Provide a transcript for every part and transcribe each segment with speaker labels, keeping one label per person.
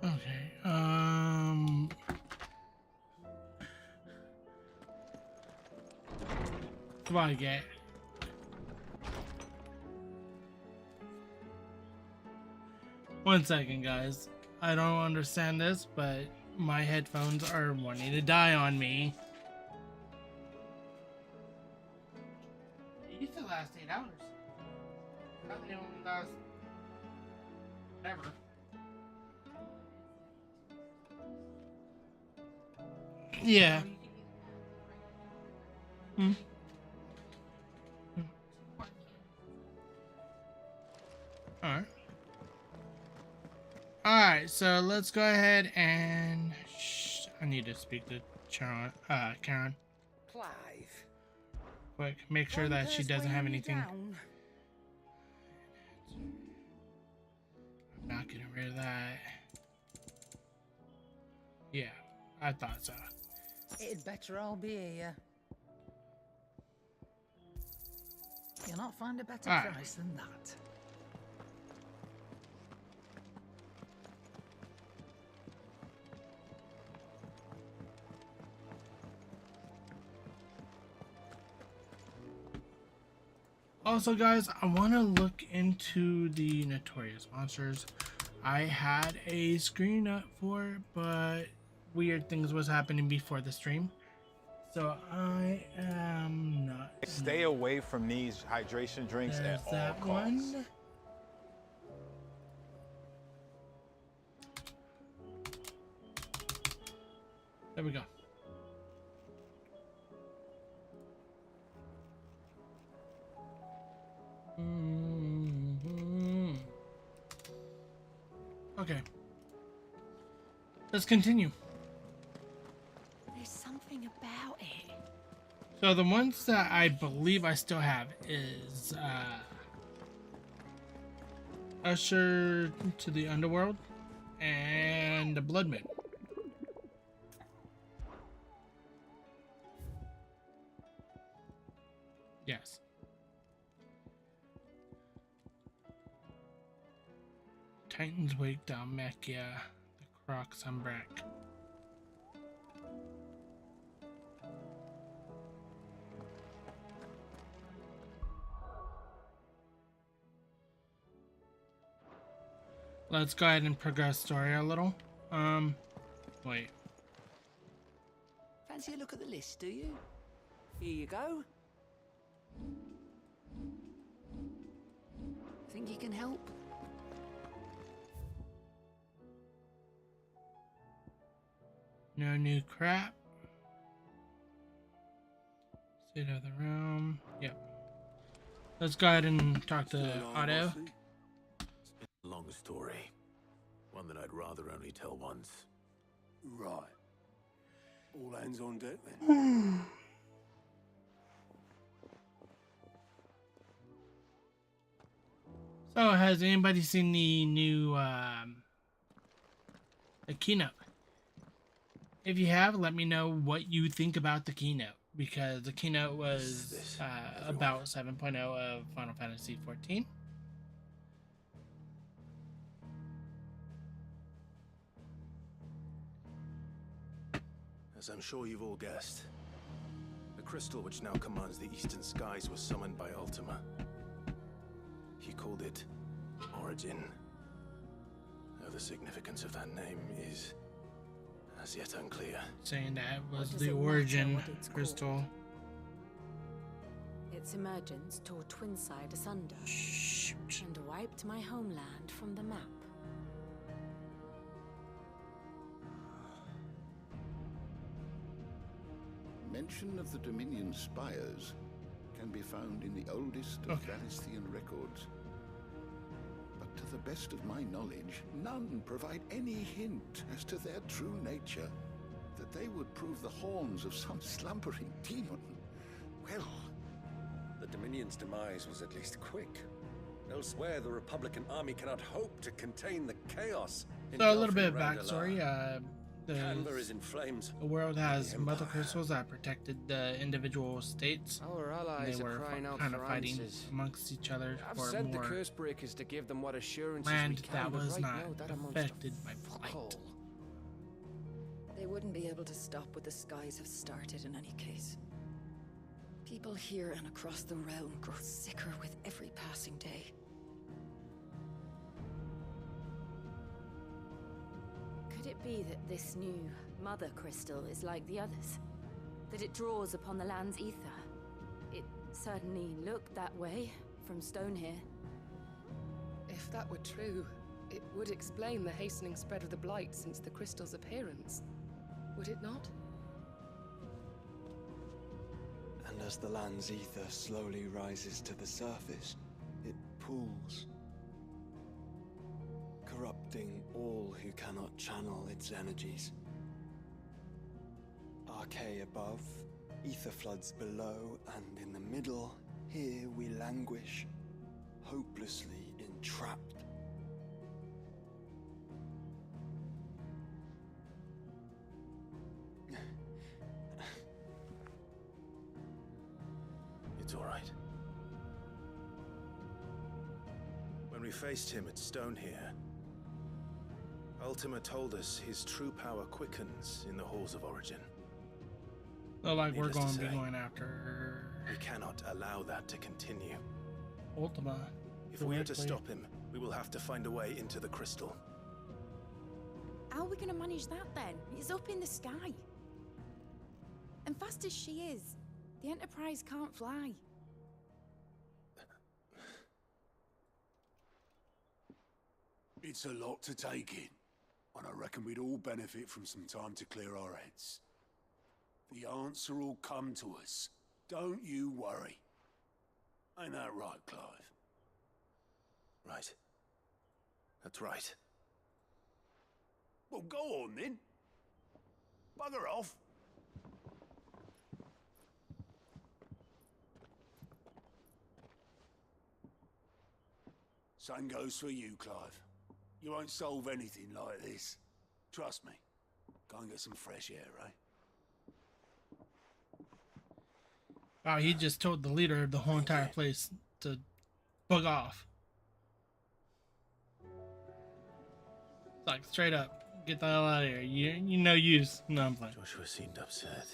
Speaker 1: Okay. Come on, get. One second, guys. I don't understand this, but my headphones are wanting to die on me. It used to last 8 hours. Now they only last whatever. Yeah. Hmm. Alright. Alright, so let's go ahead and... Shh, I need to speak to Karen.
Speaker 2: Clive.
Speaker 1: Quick, make sure that she doesn't have anything.
Speaker 2: Down.
Speaker 1: I'm not getting rid of that. Yeah, I thought so.
Speaker 2: It'd better all be here. You'll not find a better price than that.
Speaker 1: Also, guys, I want to look into the Notorious monsters. I had a screen up for it, but weird things was happening before the stream. So I am not.
Speaker 3: Stay away from these hydration drinks at all costs.
Speaker 1: One. There we go. Okay. Let's continue.
Speaker 4: There's something about it.
Speaker 1: So the ones that I believe I still have is Usher to the Underworld and the Blood Moon. Yes. Titan's Wake, Dalmacia, the Crocs, Umbrak. Let's go ahead and progress story a little. Wait.
Speaker 2: Fancy a look at the list, do you? Here you go. Think you can help?
Speaker 1: No new crap. State of the realm. Yep. Let's go ahead and talk to Otto.
Speaker 5: It's been a long story. One that I'd rather only tell once.
Speaker 6: Right. All hands on deck then.
Speaker 1: So, has anybody seen the new the keynote? If you have, let me know what you think about the keynote, because the keynote was about 7.0 of Final Fantasy XIV.
Speaker 5: As I'm sure you've all guessed, the crystal which now commands the eastern skies was summoned by Ultima. He called it Origin. Though the significance of that name is as yet unclear.
Speaker 1: Saying that was the origin crystal.
Speaker 4: Its emergence tore Twinside asunder and wiped my homeland from the map.
Speaker 7: Mention of the Dominion spires can be found in the oldest of Valisthian records. But to the best of my knowledge, none provide any hint as to their true nature. That they would prove the horns of some slumbering demon. Well,
Speaker 6: The Dominion's demise was at least quick. Elsewhere, the Republican army cannot hope to contain the chaos.
Speaker 1: So a little bit of backstory.
Speaker 6: Canberra is in flames.
Speaker 1: The world has
Speaker 6: The
Speaker 1: mother
Speaker 6: Empire.
Speaker 1: crystals that protected the individual states.
Speaker 8: Our
Speaker 1: And
Speaker 8: allies
Speaker 1: they
Speaker 8: are
Speaker 1: were
Speaker 8: crying out
Speaker 1: kind
Speaker 8: for
Speaker 1: of fighting
Speaker 8: answers.
Speaker 1: amongst each other
Speaker 8: I've
Speaker 1: for
Speaker 8: sent the
Speaker 1: more
Speaker 8: curse breakers to give them what assurances we
Speaker 1: land
Speaker 8: can,
Speaker 1: that
Speaker 8: but
Speaker 1: was
Speaker 8: right
Speaker 1: not
Speaker 8: now that amounts
Speaker 1: affected
Speaker 8: to
Speaker 1: by
Speaker 8: fuck
Speaker 1: blight.
Speaker 8: all.
Speaker 9: They wouldn't be able to stop what the skies have started in any case. People here and across the realm grow sicker with every passing day.
Speaker 4: Could it be that this new mother crystal is like the others? That it draws upon the land's ether? It certainly looked that way from stone here.
Speaker 10: If that were true, it would explain the hastening spread of the blight since the crystal's appearance. Would it not?
Speaker 11: And as the land's ether slowly rises to the surface, it pools, corrupting all who cannot channel its energies. Archae above, ether floods below, and in the middle, here we languish, hopelessly entrapped.
Speaker 5: It's all right. When we faced him at Stone here, Ultima told us his true power quickens in the halls of origin.
Speaker 1: So like we're
Speaker 5: Needless to
Speaker 1: going to be
Speaker 5: say,
Speaker 1: going after
Speaker 5: We cannot allow that to continue.
Speaker 1: Ultima.
Speaker 5: If we are to
Speaker 1: directly.
Speaker 5: stop him, we will have to find a way into the crystal.
Speaker 12: How are we going to manage that then? It's up in the sky. And fast as she is, the Enterprise can't fly.
Speaker 13: It's a lot to take in, and I reckon we'd all benefit from some time to clear our heads. The answer will come to us. Don't you worry. Ain't that right, Clive?
Speaker 5: Right. That's right.
Speaker 13: Well, go on then. Bugger off. Same goes for you, Clive. You won't solve anything like this. Trust me. Go and get some fresh air, eh?
Speaker 1: Wow, he just told the leader of the whole entire place to bug off. Like straight up, get the hell out of here. You no use. No, I'm playing.
Speaker 5: Joshua seemed upset.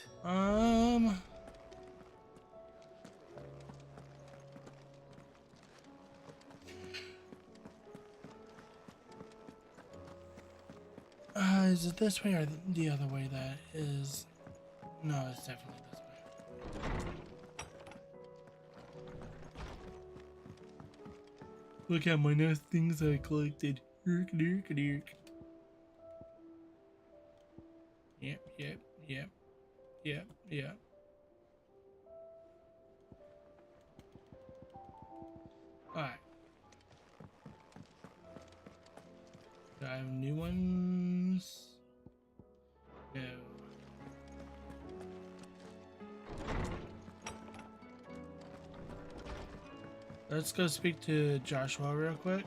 Speaker 1: Is it this way or the other way that is? No, it's definitely this way. Look at my nice things I collected. Yep. Alright. Do I have new ones? No. Let's go speak to Joshua real quick.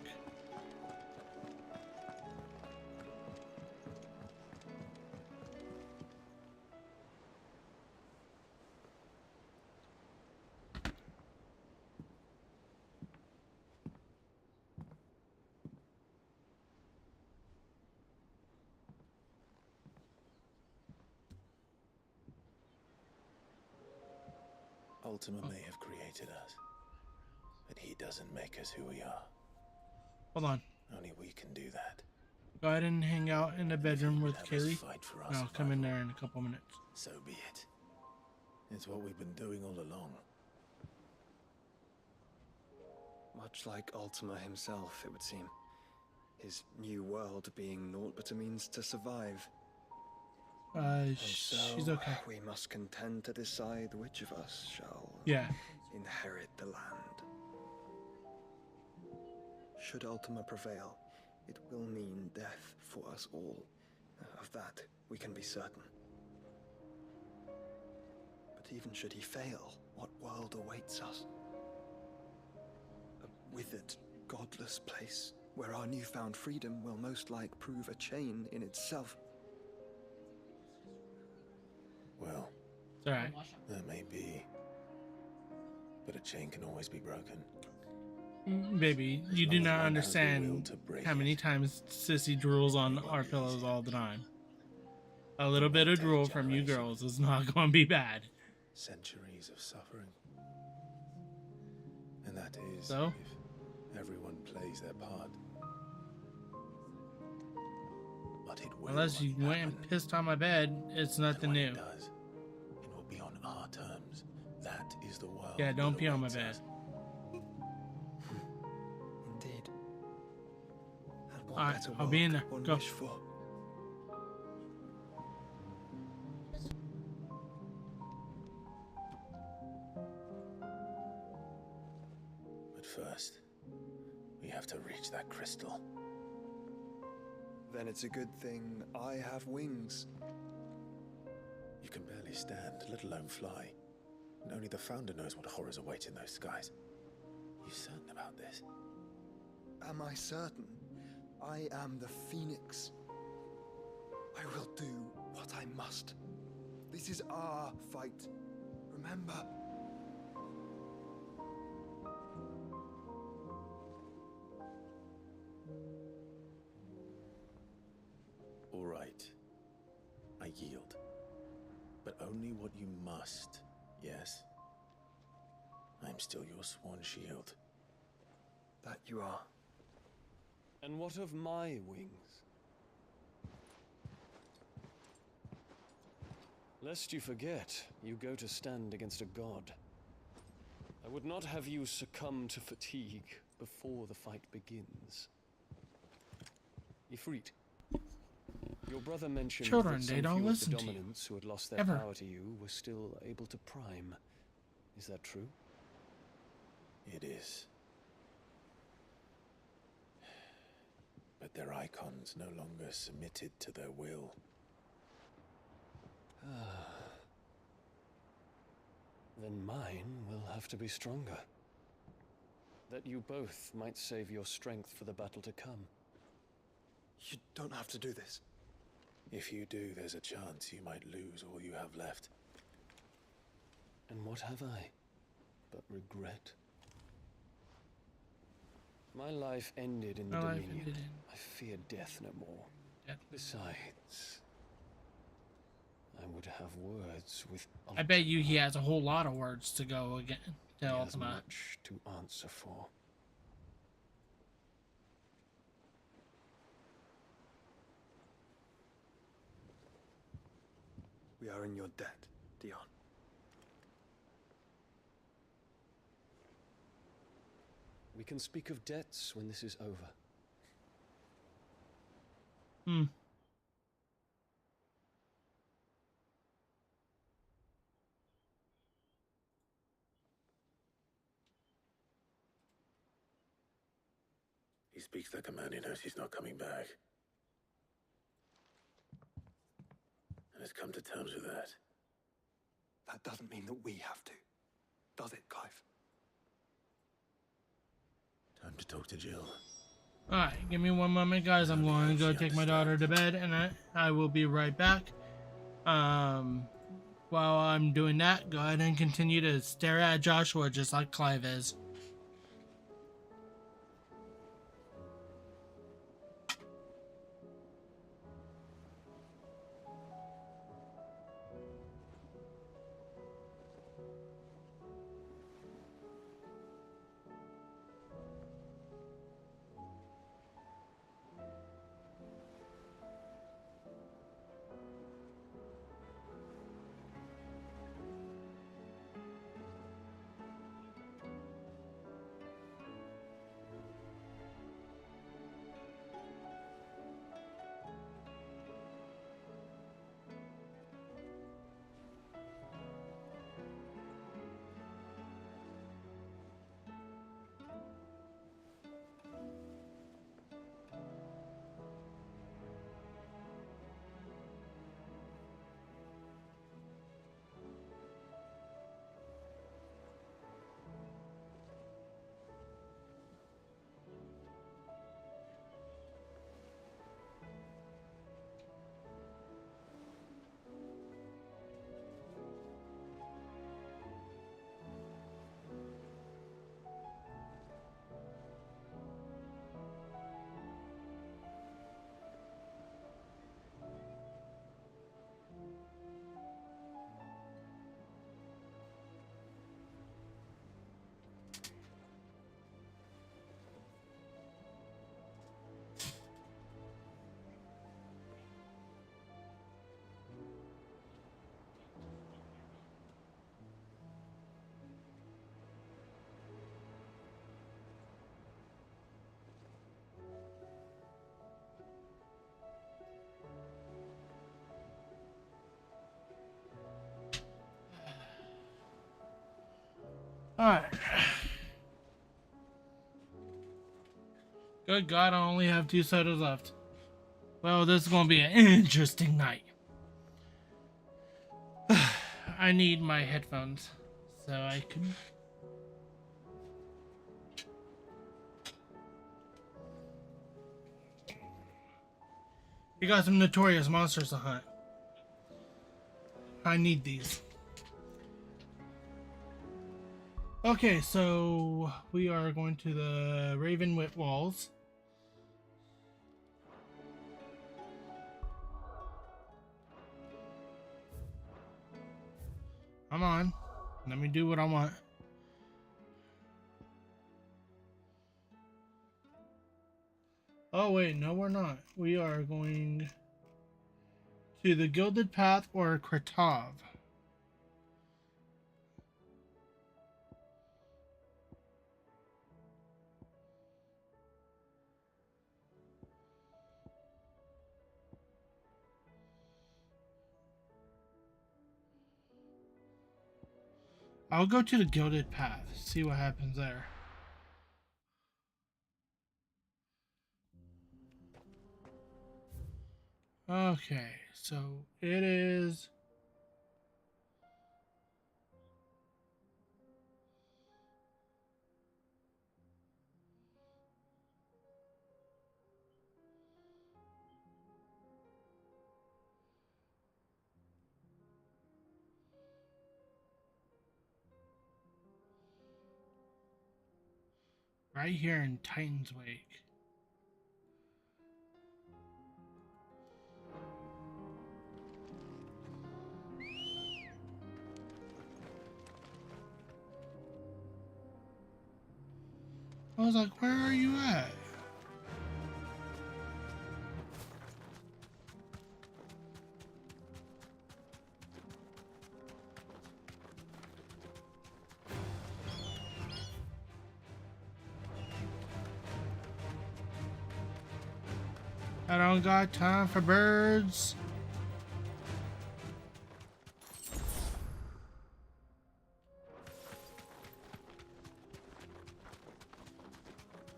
Speaker 5: Ultima may have created us, but he doesn't make us who we are.
Speaker 1: Hold on.
Speaker 5: Only we can do that.
Speaker 1: Go ahead and hang out in the bedroom with
Speaker 5: Have us
Speaker 1: Kaylee.
Speaker 5: fight for our
Speaker 1: And I'll come in
Speaker 5: survival.
Speaker 1: there in a couple minutes.
Speaker 5: So be it. It's what we've been doing all along.
Speaker 11: Much like Ultima himself, it would seem. His new world being naught but a means to survive.
Speaker 1: She's okay.
Speaker 11: We must contend to decide which of us shall inherit the land. Should Ultima prevail, it will mean death for us all. Of that, we can be certain. But even should he fail, what world awaits us? A withered, godless place where our newfound freedom will most like prove a chain in itself.
Speaker 5: Well,
Speaker 1: it's alright.
Speaker 5: that may be. But a chain can always be broken.
Speaker 1: Baby,
Speaker 5: As
Speaker 1: you do
Speaker 5: long as
Speaker 1: not
Speaker 5: one has the will
Speaker 1: understand
Speaker 5: to break
Speaker 1: how many
Speaker 5: it.
Speaker 1: times Sissy drools on
Speaker 5: It won't
Speaker 1: our
Speaker 5: be
Speaker 1: pillows
Speaker 5: easy.
Speaker 1: all the time. A little bit
Speaker 5: It
Speaker 1: of
Speaker 5: may take
Speaker 1: drool from you
Speaker 5: generation.
Speaker 1: girls is not going to be bad.
Speaker 5: Centuries of suffering. And that is
Speaker 1: So?
Speaker 5: if everyone plays their part. But it will
Speaker 1: Unless you went
Speaker 5: happen.
Speaker 1: and pissed on my bed, it's
Speaker 5: And
Speaker 1: nothing
Speaker 5: when
Speaker 1: new.
Speaker 5: it does, it will be on our terms. That is the world.
Speaker 1: Yeah, don't
Speaker 5: that
Speaker 1: pee on my
Speaker 5: awaits
Speaker 1: bed.
Speaker 5: us.
Speaker 11: Indeed. And what
Speaker 1: Alright,
Speaker 11: better
Speaker 1: I'll be in
Speaker 11: world
Speaker 1: there.
Speaker 11: could one
Speaker 1: Go.
Speaker 11: wish for?
Speaker 5: But first, we have to reach that crystal.
Speaker 11: Then it's a good thing I have wings.
Speaker 5: You can barely stand, let alone fly. And only the Founder knows what horrors await in those skies. You certain about this?
Speaker 11: Am I certain? I am the Phoenix. I will do what I must. This is our fight. Remember?
Speaker 5: All right. I yield. But only what you must, yes? I'm still your sworn shield.
Speaker 11: That you are.
Speaker 6: And what of my wings? Lest you forget, you go to stand against a god. I would not have you succumb to fatigue before the fight begins. Ifrit, your brother mentioned
Speaker 1: Children,
Speaker 6: that some
Speaker 1: they don't
Speaker 6: few of
Speaker 1: listen
Speaker 6: the
Speaker 1: to you.
Speaker 6: dominants who had lost their
Speaker 1: Ever.
Speaker 6: power to you were still able to prime. Is that true?
Speaker 5: It is. But their icons no longer submitted to their will.
Speaker 6: Then mine will have to be stronger. That you both might save your strength for the battle to come.
Speaker 11: You don't have to do this.
Speaker 5: If you do, there's a chance you might lose all you have left.
Speaker 6: And what have I but regret? My life ended in the
Speaker 1: My life
Speaker 6: Dominion.
Speaker 1: ended
Speaker 6: I fear death no more.
Speaker 1: Death.
Speaker 6: Besides, I would have words with
Speaker 1: I bet you he has a whole lot of words to go again to
Speaker 6: He has
Speaker 1: Ultima.
Speaker 6: much to answer for.
Speaker 11: We are in your debt, Dion.
Speaker 6: We can speak of debts when this is over.
Speaker 1: Hmm.
Speaker 5: He speaks like a man who knows he's not coming back. And has come to terms with that.
Speaker 11: That doesn't mean that we have to. Does it, Clive?
Speaker 5: Time to talk to Jill.
Speaker 1: Alright, give me one moment, guys. I'm going to go take my daughter to bed, and I will be right back. While I'm doing that, go ahead and continue to stare at Joshua just like Clive is. Alright. Good God, I only have 2 sodas left. Well, this is going to be an interesting night. I need my headphones so I can... You got some notorious monsters to hunt. I need these. Okay, so we are going to the Ravenwit Walls. Come on. Let me do what I want. Oh wait, no we're not. We are going to the Gilded Path or Kratov. I'll go to the Gilded Path, see what happens there. Okay, so it is... right here in Titan's Wake. I was like, where are you at? I don't got time for birds.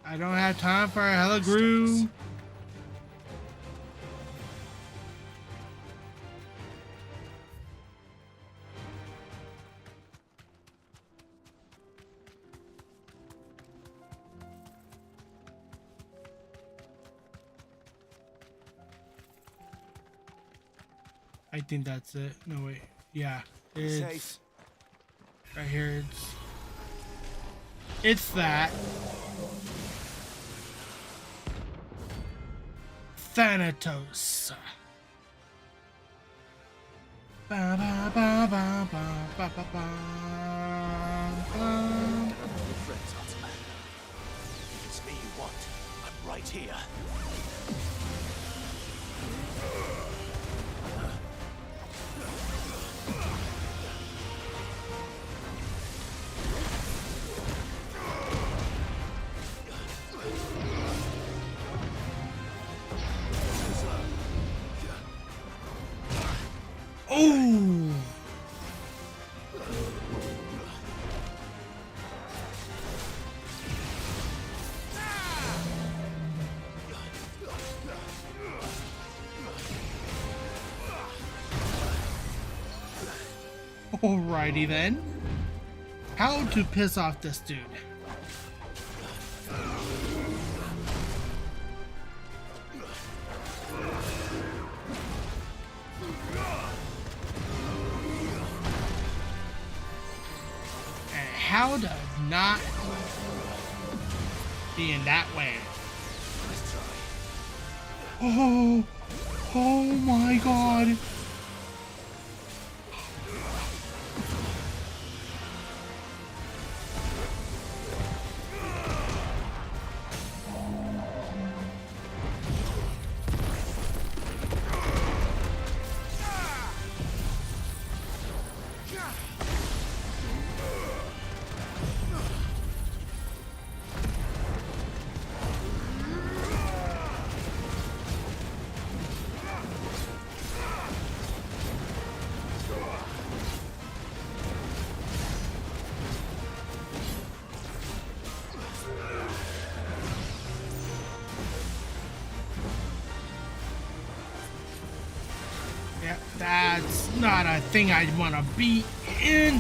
Speaker 1: I don't have time for a Helligrew. I think that's it. No, wait. Yeah. It's
Speaker 5: Safe.
Speaker 1: right here. It's that. Thanatos. Ba ba ba ba ba ba ba ba.
Speaker 5: Your friends, Ultima. If it's me you want, I'm right here.
Speaker 1: Oh! Alrighty then. How to piss off this dude? How to not be in that way? Oh, oh my God. Yeah, that's not a thing I'd want to be in.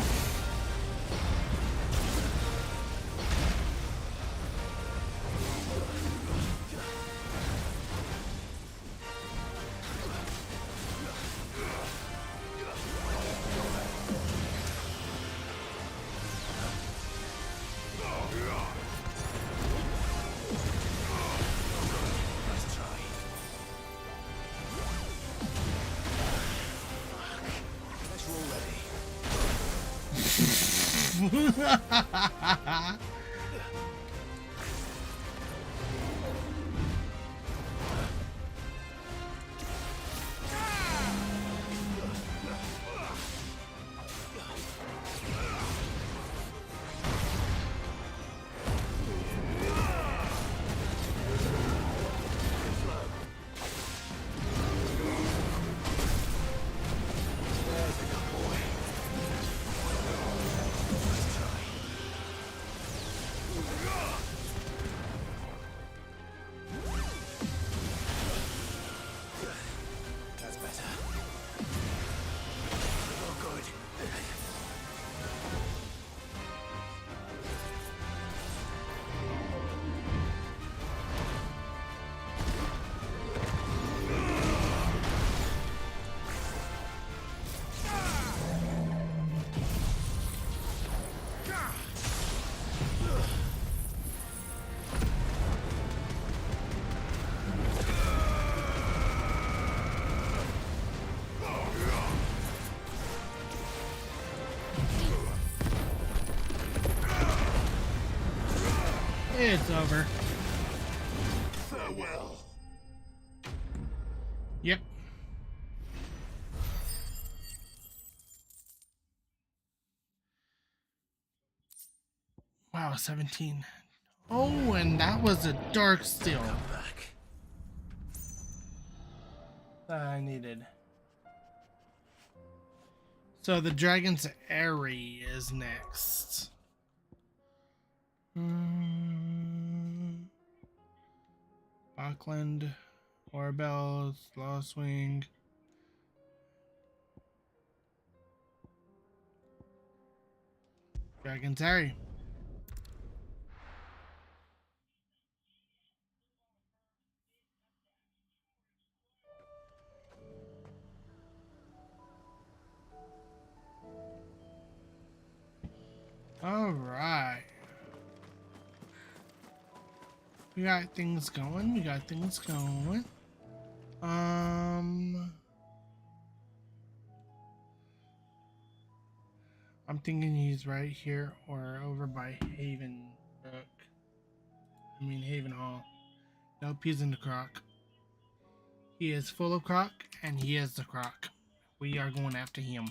Speaker 1: It's over.
Speaker 13: Farewell.
Speaker 1: Yep. Wow, 17. Oh, and that was a dark steel that I needed. So the Dragon's Airy is next. Auckland, Orbel, Lawswing. Dragon's Airy. All right. We got things going. We got things going. I'm thinking he's right here or over by Haven Brook. I mean Haven Hall. Nope, he's in the croc. He is full of croc, and he is the croc. We are going after him.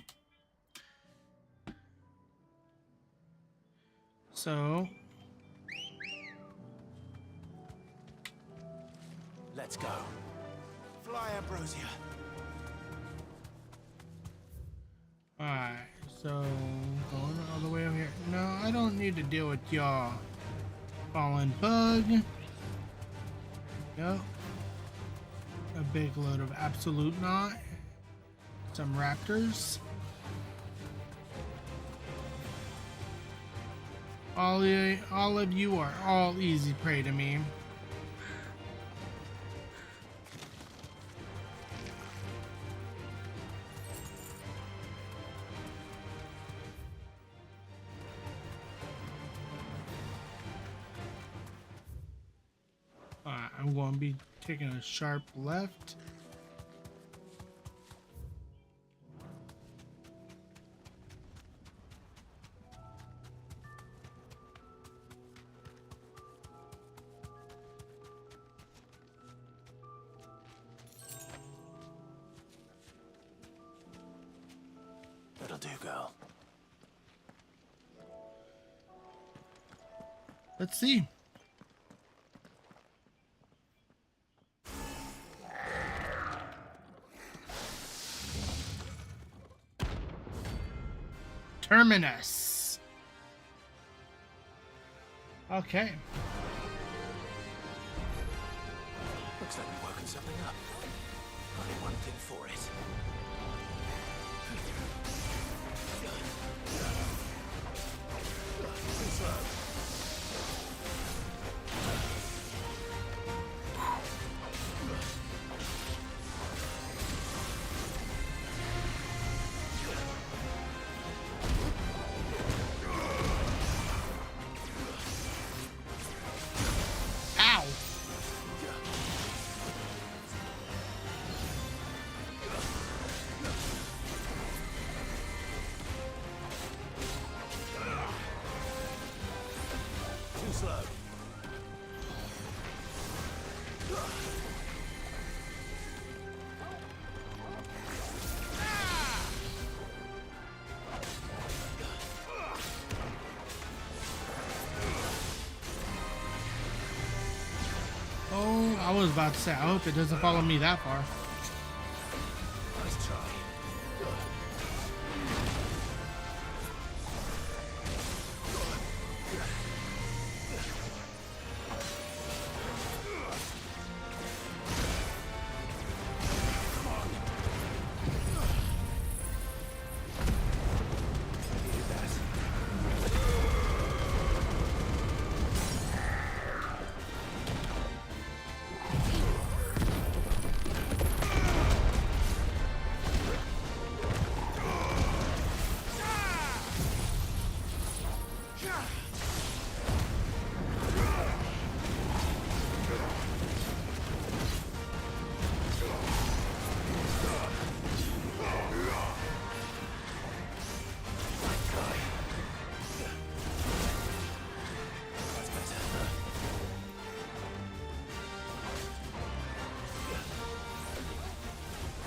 Speaker 1: So
Speaker 5: let's go. Fly, Ambrosia.
Speaker 1: alright, so going all the way over here. No, I don't need to deal with y'all. Fallen bug. Yep. A big load of absolute not. Some raptors. All of you are all easy prey to me. I'm going to be taking a sharp left.
Speaker 5: That'll do, girl.
Speaker 1: Let's see. Terminus. Okay.
Speaker 5: Looks like we're working something up. Only one thing for it.
Speaker 1: Oh, I was about to say, I hope it doesn't follow me that far.
Speaker 5: Nice try.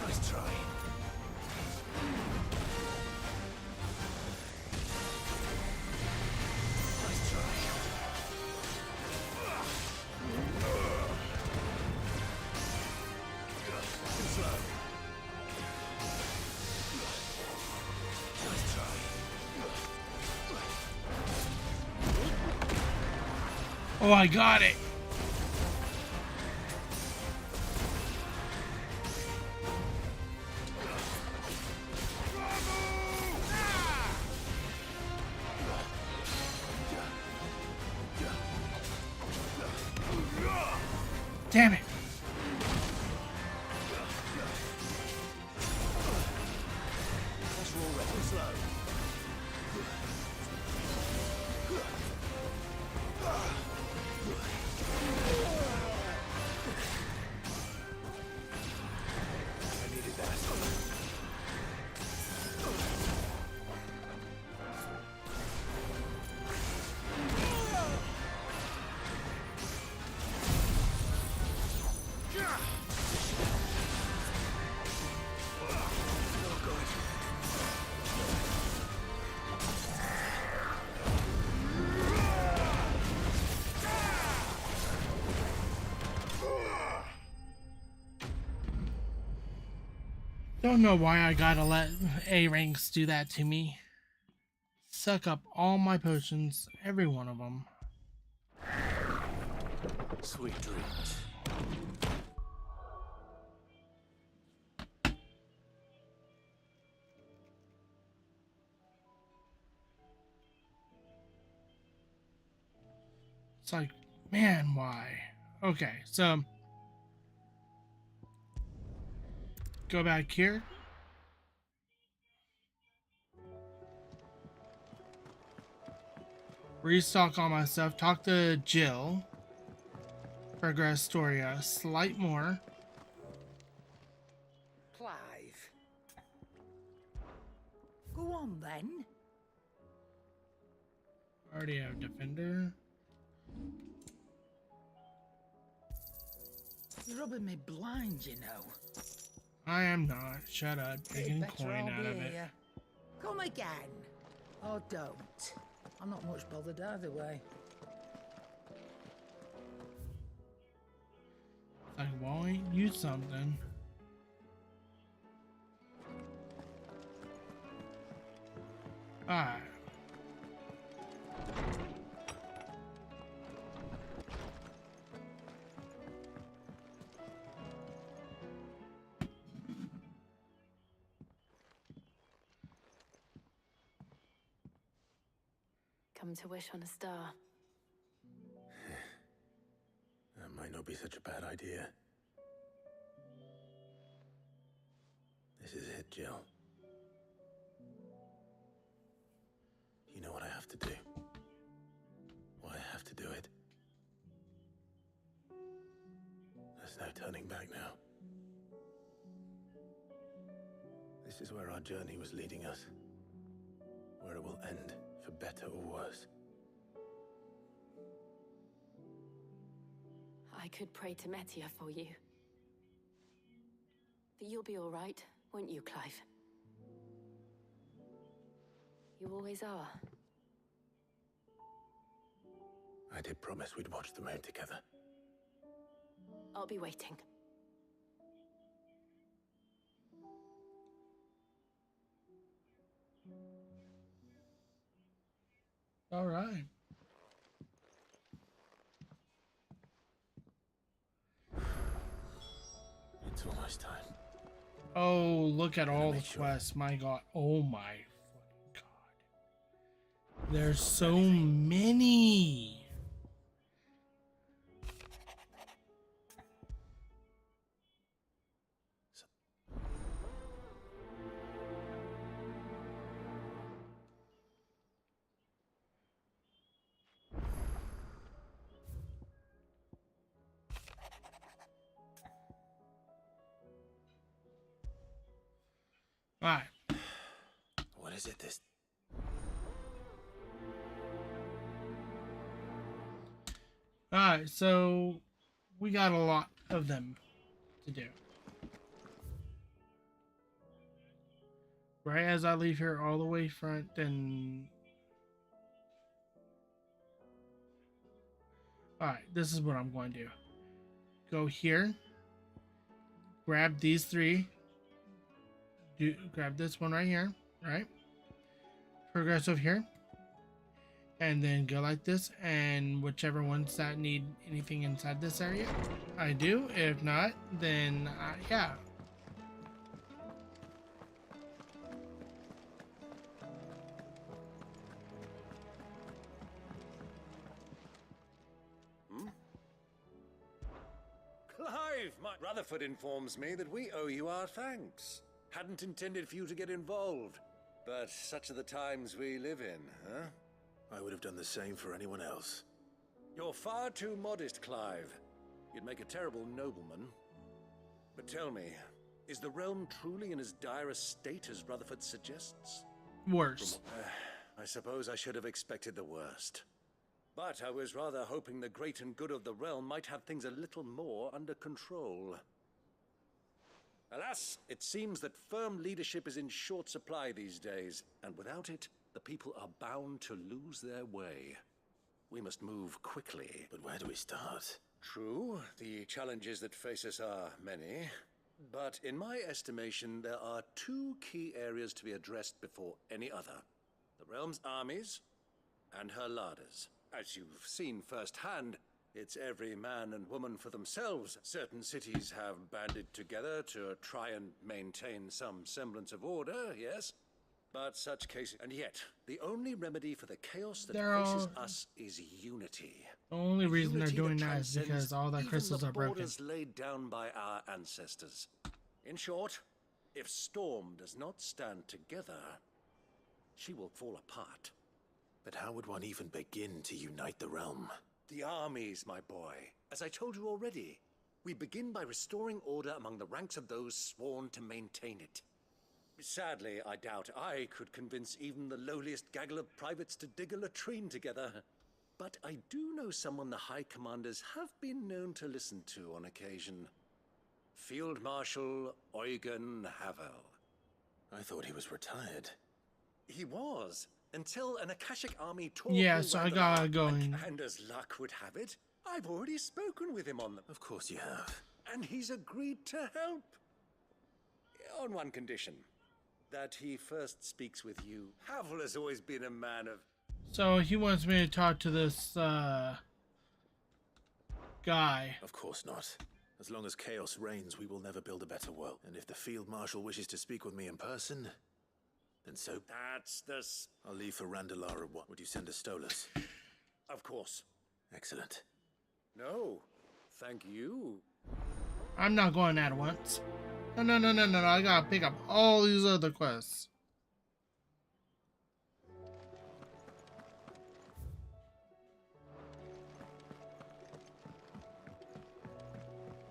Speaker 5: Nice try. Nice try. Too slow. Nice try.
Speaker 1: Oh, I got it. Damn it.
Speaker 5: Let's roll right. Too slow. I needed that.
Speaker 1: Don't know why I gotta let A ranks do that to me. Suck up all my potions, every one of them.
Speaker 5: Sweet dreams.
Speaker 1: It's like, man, why? Okay, so go back here. Restock all my stuff. Talk to Jill. Progress story a slight more.
Speaker 2: Clive. Go on then.
Speaker 1: Already have defender.
Speaker 2: You're rubbing me blind, you know.
Speaker 1: I am not. Shut up. Taking
Speaker 2: Better
Speaker 1: coin
Speaker 2: I'll
Speaker 1: out
Speaker 2: be
Speaker 1: of it.
Speaker 2: here. Come again. Or don't. I'm not much bothered either way.
Speaker 1: Like, why ain't you something? Alright.
Speaker 4: Come come to wish on a star.
Speaker 5: That might not be such a bad idea. This is it, Jill. You know what I have to do. Why I have to do it. There's no turning back now. This is where our journey was leading us. Where it will end, for better or worse.
Speaker 4: I could pray to Metia for you. But you'll be all right, won't you, Clive? You always are.
Speaker 5: I did promise we'd watch the moon together.
Speaker 4: I'll be waiting.
Speaker 1: All right.
Speaker 5: It's almost time.
Speaker 1: Oh, look at all the quests. My God. Oh my fucking God. There's so many. All right.
Speaker 5: What is it this?
Speaker 1: All right, so we got a lot of them to do. Right as I leave here all the way front, then... Alright, this is what I'm going to do. Go here. Grab these three. Grab this one right here. Right? Progress over here. And then go like this. And whichever ones that need anything inside this area, I do. If not, then yeah.
Speaker 14: Clive, my Rutherford informs me that we owe you our thanks. Hadn't intended for you to get involved, but such are the times we live in, huh?
Speaker 5: I would have done the same for anyone else.
Speaker 14: You're far too modest, Clive. You'd make a terrible nobleman. But tell me, is the realm truly in as dire a state as Rutherford suggests?
Speaker 1: Worse.
Speaker 14: I suppose I should have expected the worst. But I was rather hoping the great and good of the realm might have things a little more under control. Alas, it seems that firm leadership is in short supply these days, and without it, the people are bound to lose their way. We must move quickly.
Speaker 5: But where do we start?
Speaker 14: True, the challenges that face us are many. But in my estimation, there are two key areas to be addressed before any other. The realm's armies and her larders. As you've seen firsthand, it's every man and woman for themselves. Certain cities have banded together to try and maintain some semblance of order, yes? But such cases... And yet, the only remedy for the chaos that faces us is unity.
Speaker 1: The only reason they're doing that is because all their crystals are broken.
Speaker 14: Borders laid down by our ancestors. In short, if Storm does not stand together, she will fall apart.
Speaker 5: But how would one even begin to unite the realm?
Speaker 14: The armies, my boy. As I told you already, we begin by restoring order among the ranks of those sworn to maintain it. Sadly, I doubt I could convince even the lowliest gaggle of privates to dig a latrine together. But I do know someone the High Commanders have been known to listen to on occasion. Field Marshal Eugen Havel.
Speaker 5: I thought he was retired.
Speaker 14: He was, until an Akashic army tore
Speaker 1: yeah, so I gotta go in.
Speaker 14: And as luck would have it, I've already spoken with him on them.
Speaker 5: Of course you have.
Speaker 14: And he's agreed to help. On one condition. That he first speaks with you. Havel has always been a man of...
Speaker 1: So he wants me to talk to this, guy.
Speaker 5: Of course not. As long as chaos reigns, we will never build a better world. And if the Field Marshal wishes to speak with me in person,
Speaker 14: And so that's this. I'll leave for Randalara. What would you send to Stolas?
Speaker 5: Of course.
Speaker 14: Excellent.
Speaker 5: No, thank you.
Speaker 1: I'm not going at once. No. I gotta pick up all these other quests.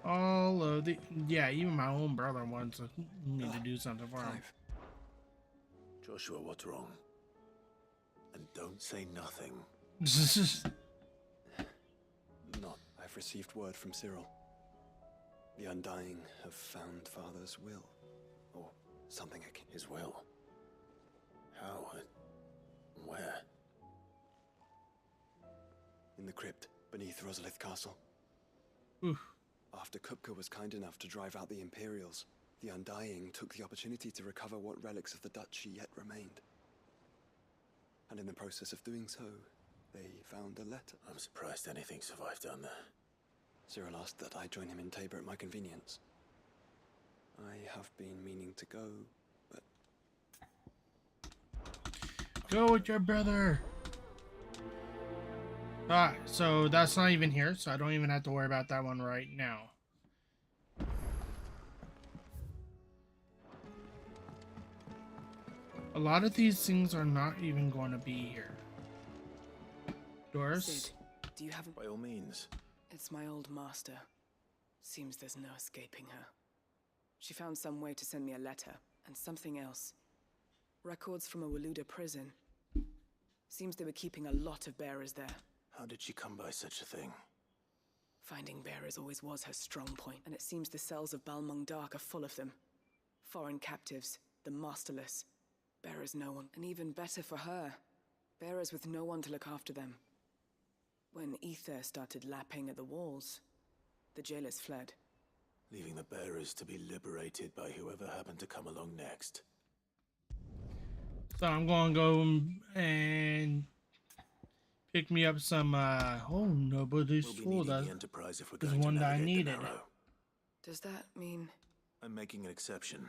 Speaker 1: All of the... Yeah, even my own brother wants me to do something for him.
Speaker 14: Joshua, what's wrong? And don't say nothing.
Speaker 15: Not. I've received word from Cyril. The Undying have found Father's will. Or something akin.
Speaker 14: His will? How? Where?
Speaker 15: In the crypt, beneath Rosalith Castle.
Speaker 1: Oof.
Speaker 15: After Kupka was kind enough to drive out the Imperials, the Undying took the opportunity to recover what relics of the Duchy yet remained. And in the process of doing so, they found a letter.
Speaker 14: I'm surprised anything survived down there.
Speaker 15: Cyril asked that I join him in Tabor at my convenience. I have been meaning to go, but...
Speaker 1: Go with your brother! Alright, so that's not even here, so I don't even have to worry about that one right now. A lot of these things are not even going to be here. Doris?
Speaker 16: Sid, do you have a...
Speaker 14: By all means.
Speaker 16: It's my old master. Seems there's no escaping her. She found some way to send me a letter, and something else. Records from a Waluda prison. Seems they were keeping a lot of bearers there.
Speaker 14: How did she come by such a thing?
Speaker 16: Finding bearers always was her strong point, and it seems the cells of Balmung Dark are full of them. Foreign captives, the masterless. Bearers no one, and even better for her. Bearers with no one to look after them. When ether started lapping at the walls, the jailers fled.
Speaker 14: Leaving the bearers to be liberated by whoever happened to come along next.
Speaker 1: So I'm going to go and pick me up some, oh, nobody's full. That's one that I needed.
Speaker 16: Does that mean...
Speaker 14: I'm making an exception,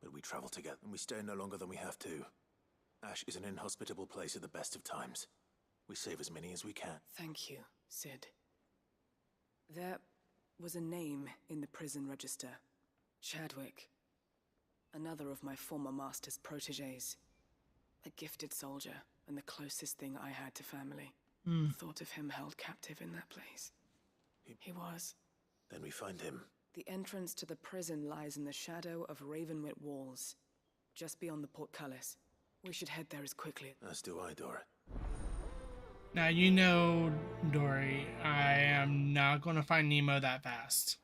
Speaker 14: but we travel together and we stay no longer than we have to. Ash is an inhospitable place at the best of times. We save as many as we can.
Speaker 16: Thank you, Sid. There was a name in the prison register. Chadwick. Another of my former master's protégés. A gifted soldier, and the closest thing I had to family. Thought of him held captive in that place. He was.
Speaker 14: Then we find him.
Speaker 16: The entrance to the prison lies in the shadow of Ravenwit Walls, just beyond the portcullis. We should head there as quickly.
Speaker 14: As do I, Dora.
Speaker 1: Now, you know, Dory, I am not going to find Nemo that fast.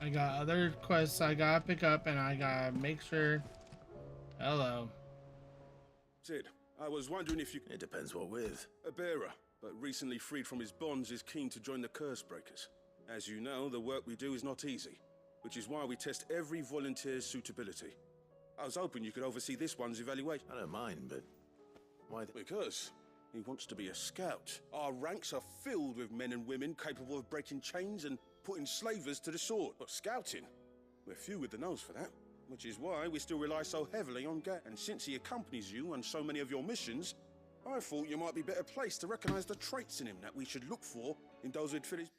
Speaker 1: I got other quests I gotta pick up, and I gotta make sure... Hello.
Speaker 17: Sid, I was wondering if you...
Speaker 14: It depends what with.
Speaker 17: A bearer, but recently freed from his bonds, is keen to join the Curse Breakers. As you know, the work we do is not easy, which is why we test every volunteer's suitability. I was hoping you could oversee this one's evaluation.
Speaker 14: I don't mind, but why?
Speaker 17: Because he wants to be a scout. Our ranks are filled with men and women capable of breaking chains and putting slavers to the sword. But scouting, we're few with the nose for that, which is why we still rely so heavily on Gat. And since he accompanies you on so many of your missions, I thought you might be better placed to recognize the traits in him that we should look for in those who'd fit his...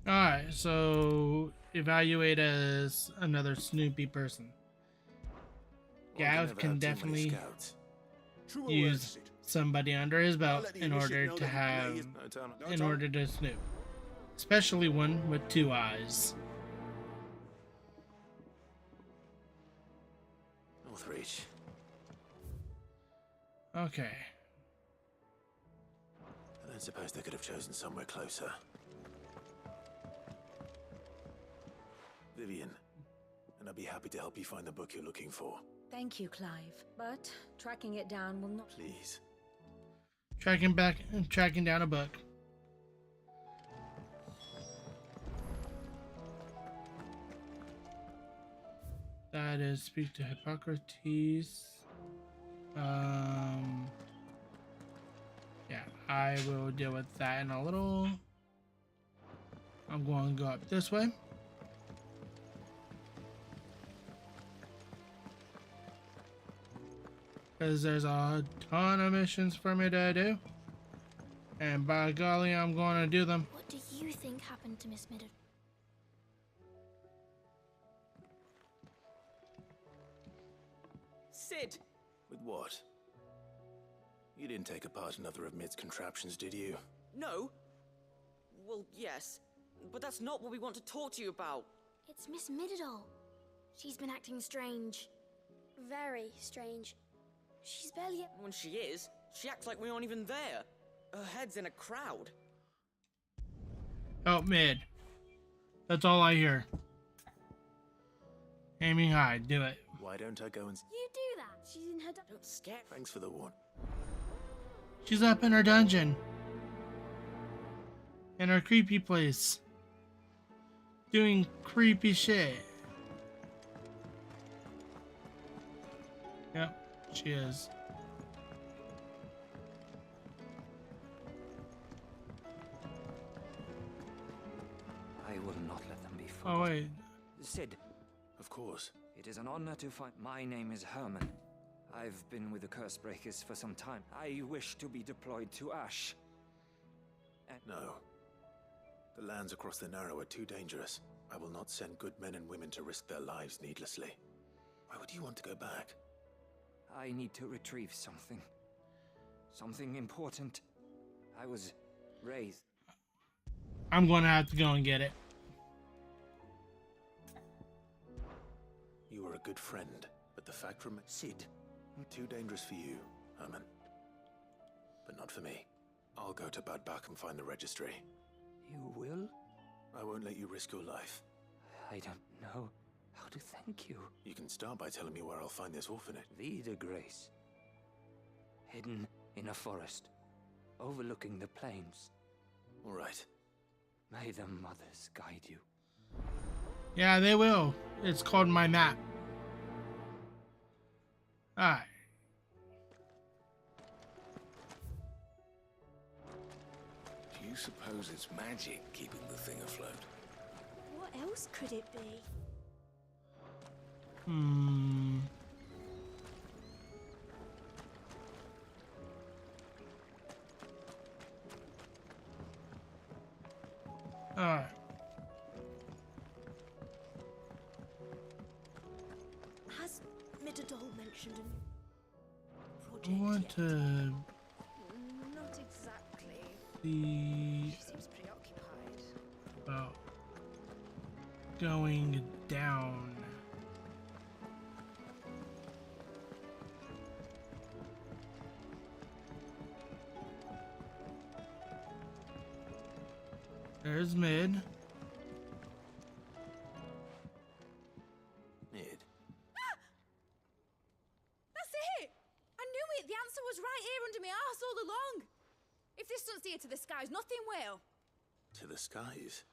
Speaker 1: Alright, so evaluate as another Snoopy person. Gav can definitely use somebody under his belt in order to have, in order to snoop. Especially one with 2 eyes.
Speaker 14: Northreach.
Speaker 1: Okay.
Speaker 14: I don't suppose they could have chosen somewhere closer. Vivian, and I'd be happy to help you find the book you're looking for.
Speaker 4: Thank you, Clive. But tracking it down will not...
Speaker 14: Please.
Speaker 1: Tracking down a book. That is speak to Hippocrates. Yeah, I will deal with that in a little. I'm going to go up this way. Because there's a ton of missions for me to do. And by golly, I'm going to do them.
Speaker 18: What do you think happened to Miss Middleton?
Speaker 5: Sid! With what? You didn't take apart another of Mid's contraptions, did you?
Speaker 19: No. Well, yes. But that's not what we want to talk to you about.
Speaker 18: It's Miss Middledore. She's been acting strange. Very strange. She's barely...
Speaker 19: When she is, she acts like we aren't even there. Her head's in a crowd.
Speaker 1: Help Mid. That's all I hear. Aiming high, do it.
Speaker 5: Why don't I go and...
Speaker 18: You do that. She's in her...
Speaker 19: Don't scare...
Speaker 5: Thanks for the warn.
Speaker 1: She's up in her dungeon. In her creepy place. Doing creepy shit. Yep, she is.
Speaker 20: I will not let them be fooled.
Speaker 1: Oh, wait.
Speaker 20: Sid.
Speaker 5: Of course.
Speaker 20: It is an honor to find... My name is Herman. I've been with the Cursebreakers for some time. I wish to be deployed to Ash.
Speaker 5: No. The lands across the Narrow are too dangerous. I will not send good men and women to risk their lives needlessly. Why would you want to go back?
Speaker 20: I need to retrieve something. Something important. I was raised.
Speaker 1: I'm going to have to go and get it.
Speaker 5: You were a good friend, but the fact remains... Sid. Too dangerous for you, Herman. But not for me. I'll go to Bad Bach and find the registry.
Speaker 20: You will?
Speaker 5: I won't let you risk your life.
Speaker 20: I don't know how to thank you.
Speaker 5: You can start by telling me where I'll find this orphanage.
Speaker 20: Vida Grace. Hidden in a forest, overlooking the plains.
Speaker 5: All right.
Speaker 20: May the mothers guide you.
Speaker 1: Yeah, they will. It's called my map. Alright.
Speaker 21: Do you suppose it's magic keeping the thing afloat?
Speaker 18: What else could it be?
Speaker 1: Alright.
Speaker 18: Has Middledore mentioned a
Speaker 1: I
Speaker 18: project
Speaker 1: want
Speaker 18: yet?
Speaker 1: to
Speaker 9: Not exactly.
Speaker 1: see
Speaker 9: She seems preoccupied.
Speaker 1: about going down. There's Mid.
Speaker 5: Mid.
Speaker 12: That's it! I knew it! The answer was right here under my arse all along! If this doesn't steer to the skies, nothing will!
Speaker 5: To the skies?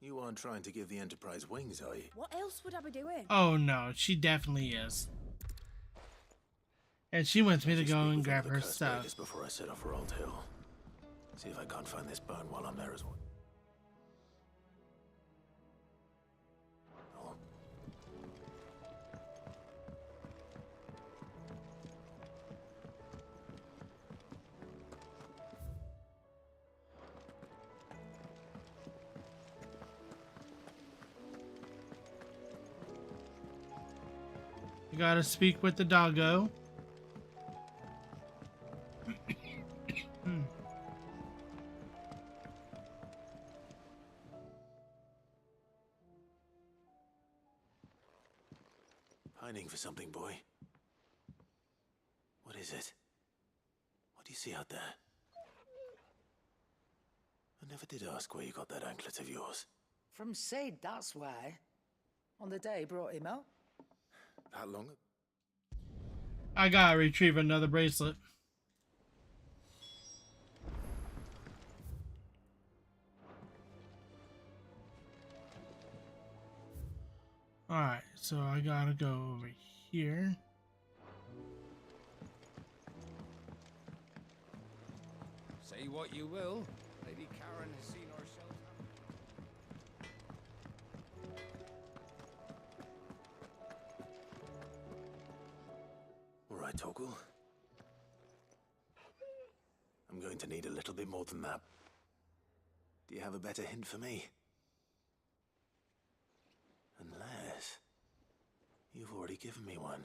Speaker 5: You aren't trying to give the Enterprise wings, are you?
Speaker 12: What else would I be doing?
Speaker 1: Oh no, she definitely is. And she wants me to go and grab her stuff.
Speaker 5: Before I set off for Old Hill. See if I can't find this bone while I'm there as well.
Speaker 1: You gotta speak with the doggo.
Speaker 5: Pining for something, boy. What is it? What do you see out there? I never did ask where you got that anklet of yours.
Speaker 2: From Sid, that's why. On the day he brought him out.
Speaker 5: That long?
Speaker 1: I gotta retrieve another bracelet. Alright, so I gotta go over here.
Speaker 8: Say what you will, Lady Karen has seen ourselves.
Speaker 5: right, Torgal. I'm going to need a little bit more than that. Do you have a better hint for me? Unless you've already given me one.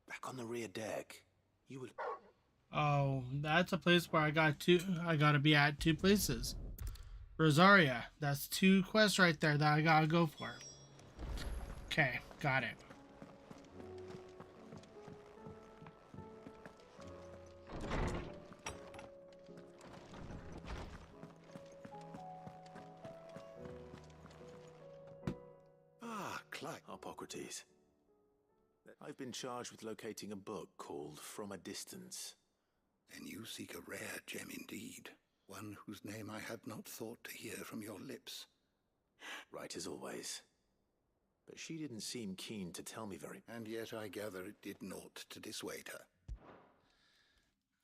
Speaker 5: Back on the rear deck, you will...
Speaker 1: Oh, that's a place where I gotta be at 2 places. Rosaria, that's 2 quests right there that I gotta go for. Okay, got it.
Speaker 5: Ah, Clyde. Hippocrates. I've been charged with locating a book called From a Distance.
Speaker 7: Then you seek a rare gem indeed. One whose name I had not thought to hear from your lips.
Speaker 5: Right as always. But she didn't seem keen to tell me very...
Speaker 7: And yet I gather it did naught to dissuade her.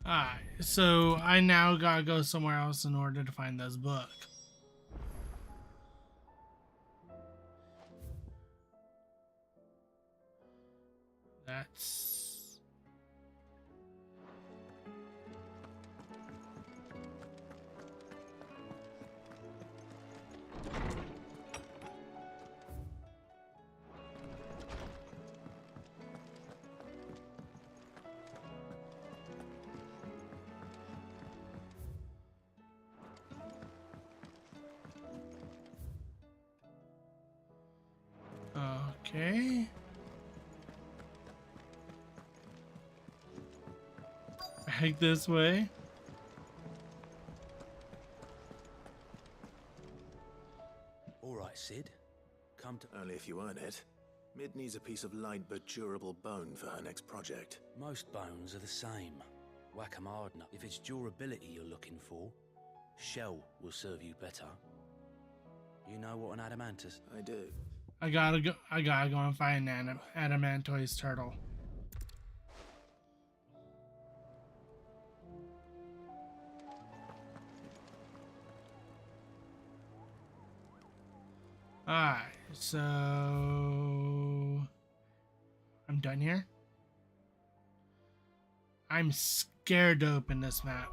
Speaker 1: Alright, so I now gotta go somewhere else in order to find this book. That's... Okay. Back this way.
Speaker 3: All right, Sid. Come to...
Speaker 5: Only if you earn it. Mid needs a piece of light but durable bone for her next project.
Speaker 3: Most bones are the same. Whack 'em hard enough. If it's durability you're looking for, shell will serve you better. You know what an adamantus?
Speaker 5: I do.
Speaker 1: I gotta go and find an adamantoise turtle. Alright, so I'm done here. I'm scared to open this map.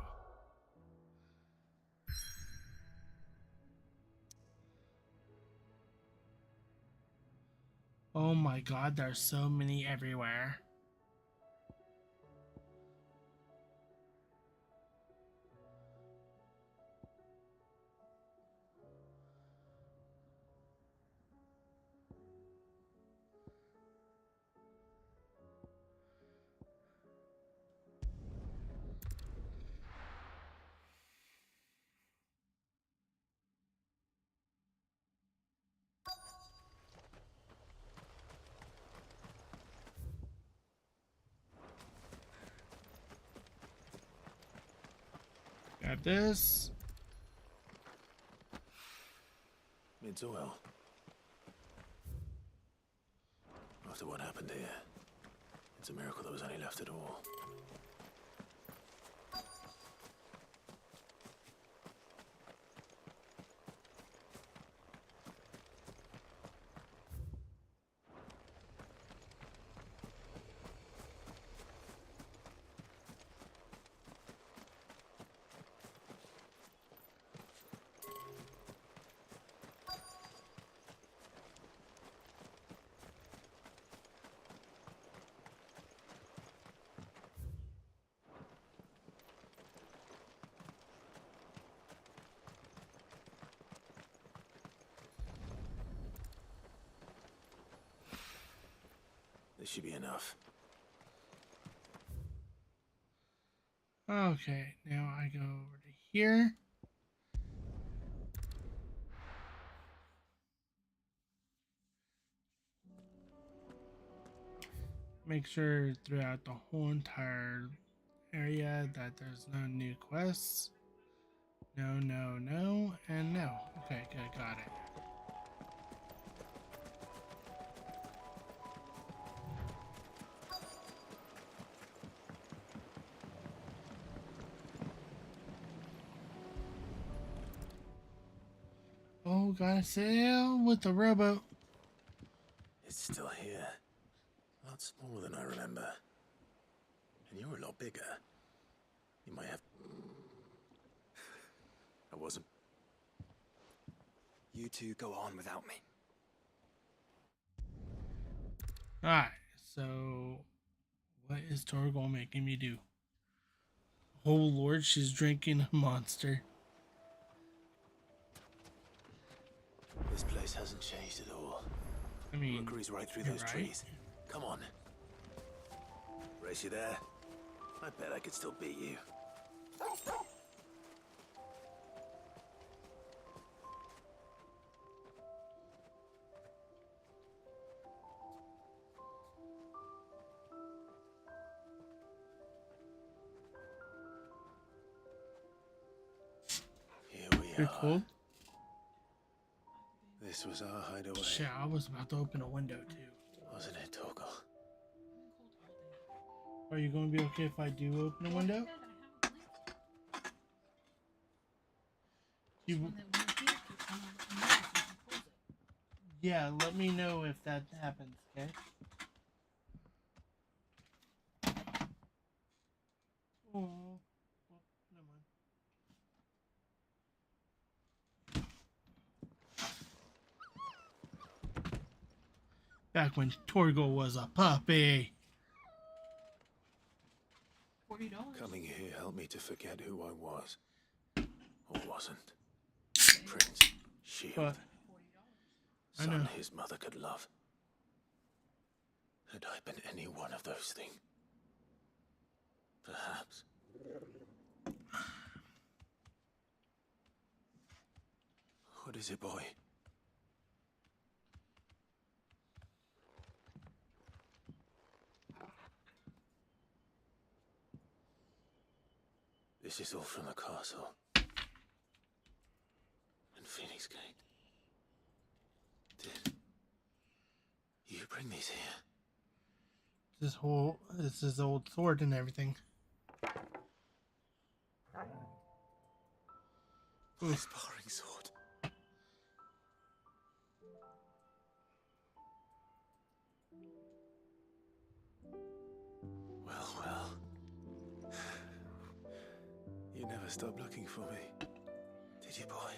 Speaker 1: Oh my god, there's so many everywhere. Got this.
Speaker 5: Mid's oil. After what happened here, it's a miracle there was any left at all. This should be enough.
Speaker 1: Okay, now I go over to here. Make sure throughout the whole entire area that there's no new quests. No, no, no, and no. Okay, good, got it. Oh, gotta sail with the rowboat.
Speaker 5: It's still here. Lots more. More than I remember. And you're a lot bigger. You might have... I wasn't...
Speaker 15: You two go on without me.
Speaker 1: Alright, so what is Torgal making me do? Oh lord, she's drinking a monster.
Speaker 5: This place hasn't changed at all.
Speaker 1: I mean,
Speaker 5: Rookery's right through
Speaker 1: you're
Speaker 5: those
Speaker 1: right.
Speaker 5: trees. Come on. Race you there? I bet I could still beat you. Here we
Speaker 1: You're
Speaker 5: are.
Speaker 1: cool.
Speaker 5: This was our hideaway.
Speaker 1: Shit, I was about to open a window too.
Speaker 5: Wasn't it, Torgal?
Speaker 1: Are you going to be okay if I do open a window? Yeah, let me know if that happens, okay? Oh, never mind. Back when Torgal was a puppy.
Speaker 5: $40. Coming here helped me to forget who I was. Or wasn't. Prince, shield.
Speaker 1: But, I know.
Speaker 5: Son his mother could love. Had I been any one of those things? Perhaps. What is it, boy? This is all from the castle. And Phoenix Gate. Did you bring these here?
Speaker 1: This is old sword and everything.
Speaker 5: My sparring sword. Well. You never stopped looking for me, did you, boy?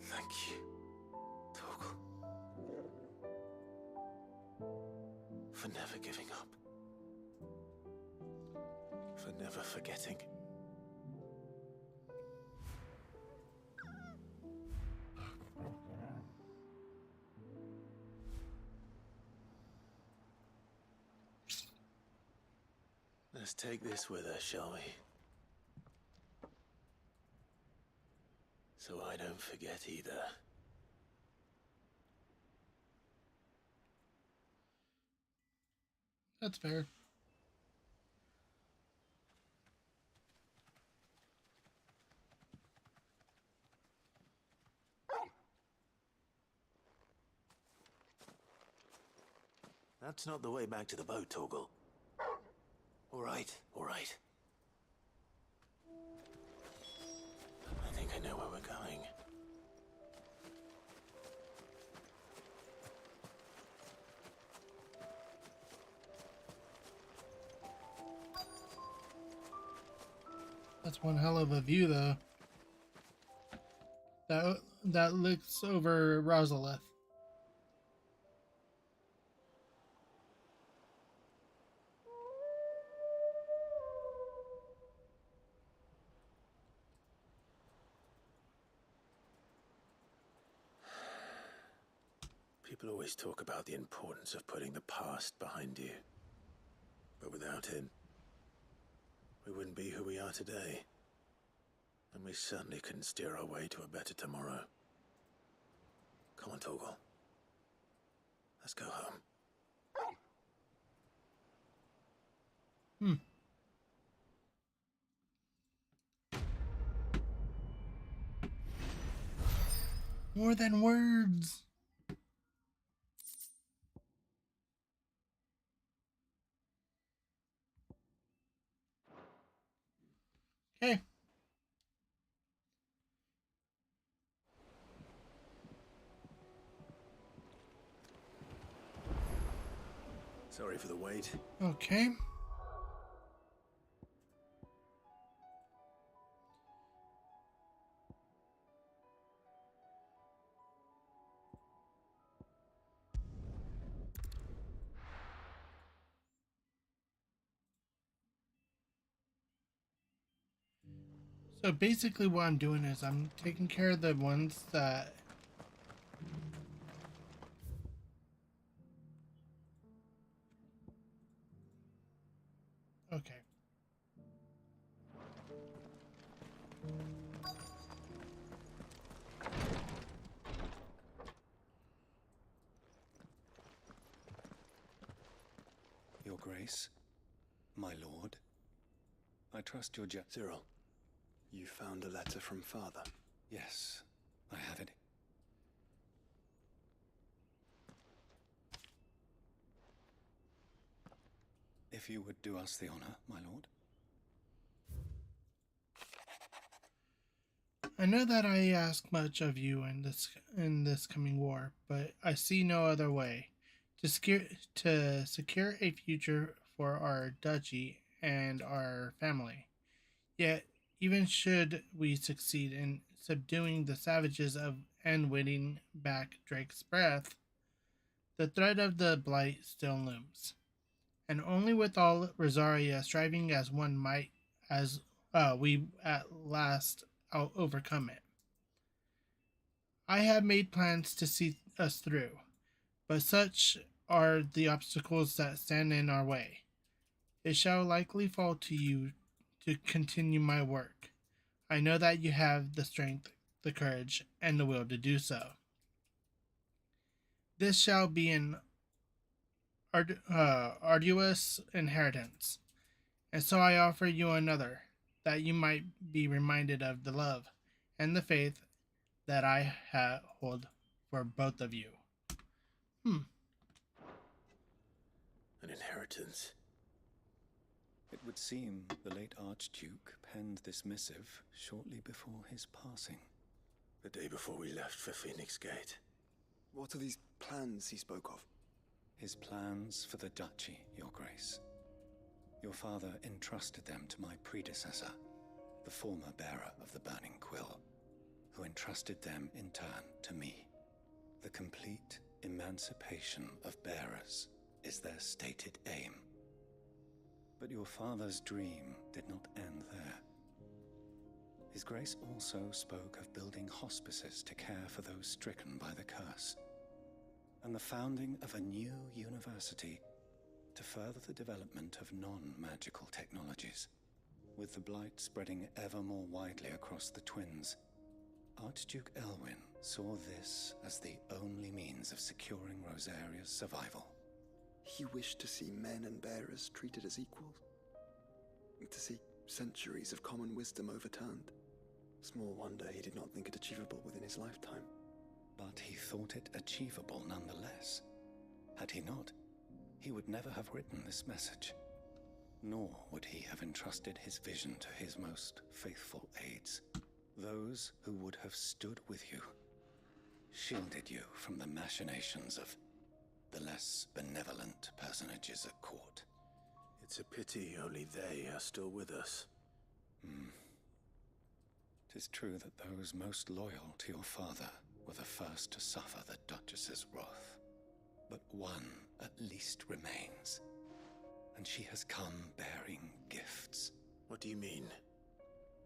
Speaker 5: Thank you, Torgal. For never giving up. For never forgetting. Let's take this with us, shall we? So I don't forget either.
Speaker 1: That's fair.
Speaker 5: That's not the way back to the boat, Torgal. All right. I think I know where we're going.
Speaker 1: That's one hell of a view, though. That looks over Rosalith.
Speaker 5: People always talk about the importance of putting the past behind you. But without it, we wouldn't be who we are today. And we certainly couldn't steer our way to a better tomorrow. Come on, Torgal. Let's go home.
Speaker 1: More than words. Okay.
Speaker 5: Sorry for the wait.
Speaker 1: Okay. So basically what I'm doing is I'm taking care of the ones that okay.
Speaker 15: Your Grace, my lord, I trust your
Speaker 5: Cyril.
Speaker 15: You found a letter from Father?
Speaker 3: Yes, I have it. If you would do us the honor, my lord.
Speaker 1: I know that I ask much of you in this coming war, but I see no other way to secure a future for our duchy and our family. Yet, even should we succeed in subduing the savages and winning back Drake's breath, the threat of the blight still looms, and only with all Rosaria striving as one might, as we at last overcome it. I have made plans to see us through, but such are the obstacles that stand in our way. It shall likely fall to you to continue my work. I know that you have the strength, the courage, and the will to do so. This shall be an arduous inheritance, and so I offer you another, that you might be reminded of the love and the faith that I hold for both of you.
Speaker 5: An inheritance.
Speaker 3: It would seem the late Archduke penned this missive shortly before his passing.
Speaker 5: The day before we left for Phoenix Gate.
Speaker 15: What are these plans he spoke of?
Speaker 3: His plans for the duchy, Your Grace. Your father entrusted them to my predecessor, the former bearer of the Burning Quill, who entrusted them in turn to me. The complete emancipation of bearers is their stated aim. But your father's dream did not end there. His Grace also spoke of building hospices to care for those stricken by the curse, and the founding of a new university to further the development of non-magical technologies. With the blight spreading ever more widely across the twins, Archduke Elwyn saw this as the only means of securing Rosaria's survival.
Speaker 15: He wished to see men and bearers treated as equals. To see centuries of common wisdom overturned. Small wonder he did not think it achievable within his lifetime.
Speaker 3: But he thought it achievable nonetheless. Had he not, he would never have written this message. Nor would he have entrusted his vision to his most faithful aides. Those who would have stood with you, shielded you from the machinations of the less benevolent personages at court.
Speaker 5: It's a pity only they are still with us.
Speaker 3: 'Tis true that those most loyal to your father were the first to suffer the Duchess's wrath. But one at least remains, and she has come bearing gifts.
Speaker 5: What do you mean?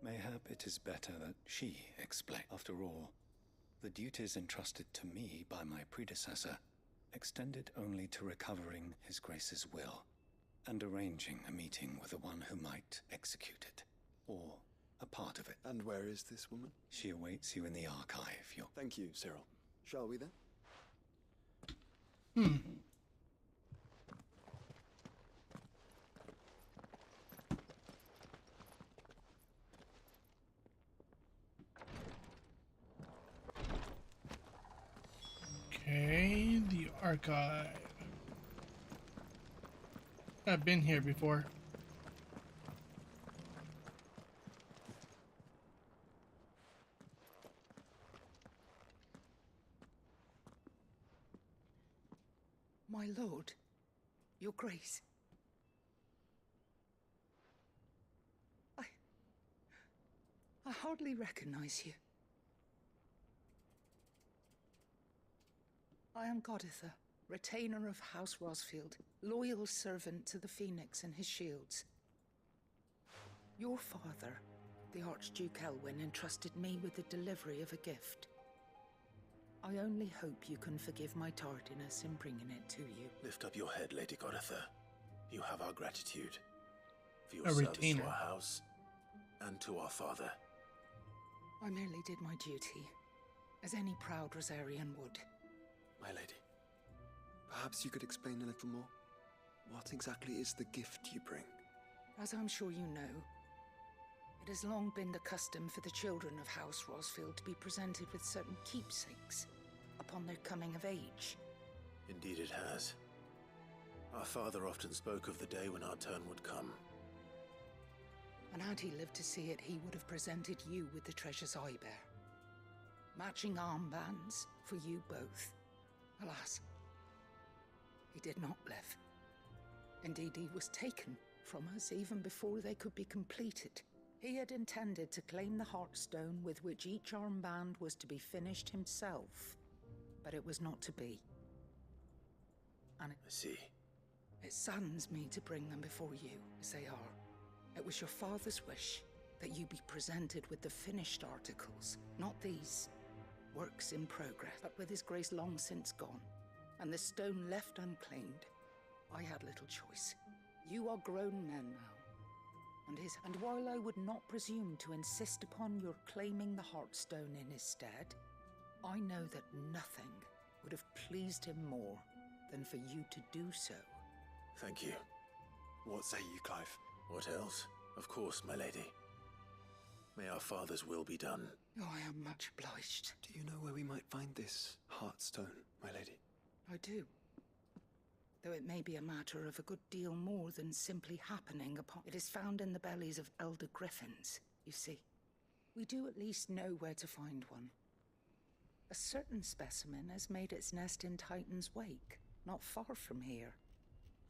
Speaker 3: Mayhap it is better that she explain. After all, the duties entrusted to me by my predecessor extended only to recovering His Grace's will and arranging a meeting with the one who might execute it, or a part of it.
Speaker 15: And where is this woman?
Speaker 3: She awaits you in the archive, Your...
Speaker 15: Thank you, Cyril. Shall we then?
Speaker 1: Okay, the archive. I've been here before.
Speaker 2: My lord, Your Grace. I hardly recognize you. I am Goditha, retainer of House Rosfield, loyal servant to the Phoenix and his shields. Your father, the Archduke Elwyn, entrusted me with the delivery of a gift. I only hope you can forgive my tardiness in bringing it to you.
Speaker 5: Lift up your head, Lady Goditha. You have our gratitude for your service to our house and to our father.
Speaker 2: I merely did my duty, as any proud Rosarian would.
Speaker 15: My lady, perhaps you could explain a little more? What exactly is the gift you bring?
Speaker 2: As I'm sure you know, it has long been the custom for the children of House Rosfield to be presented with certain keepsakes upon their coming of age.
Speaker 5: Indeed it has. Our father often spoke of the day when our turn would come.
Speaker 2: And had he lived to see it, he would have presented you with the treasures I bear. Matching armbands for you both. Alas, he did not live. Indeed, he was taken from us even before they could be completed. He had intended to claim the Heartstone with which each armband was to be finished himself, but it was not to be. And
Speaker 5: I see.
Speaker 2: It saddens me to bring them before you, as they are. It was your father's wish that you be presented with the finished articles, not these works in progress. But with his grace long since gone, and the stone left unclaimed, I had little choice. You are grown men now, and while I would not presume to insist upon your claiming the Heartstone in his stead, I know that nothing would have pleased him more than for you to do so.
Speaker 5: Thank you.
Speaker 15: What say you, Clive?
Speaker 5: What else? Of course, my lady. May our father's will be done.
Speaker 2: Oh, I am much obliged.
Speaker 15: Do you know where we might find this Heartstone, my lady?
Speaker 2: I do. Though it may be a matter of a good deal more than simply happening upon... It is found in the bellies of elder griffins, you see. We do at least know where to find one. A certain specimen has made its nest in Titan's Wake, not far from here.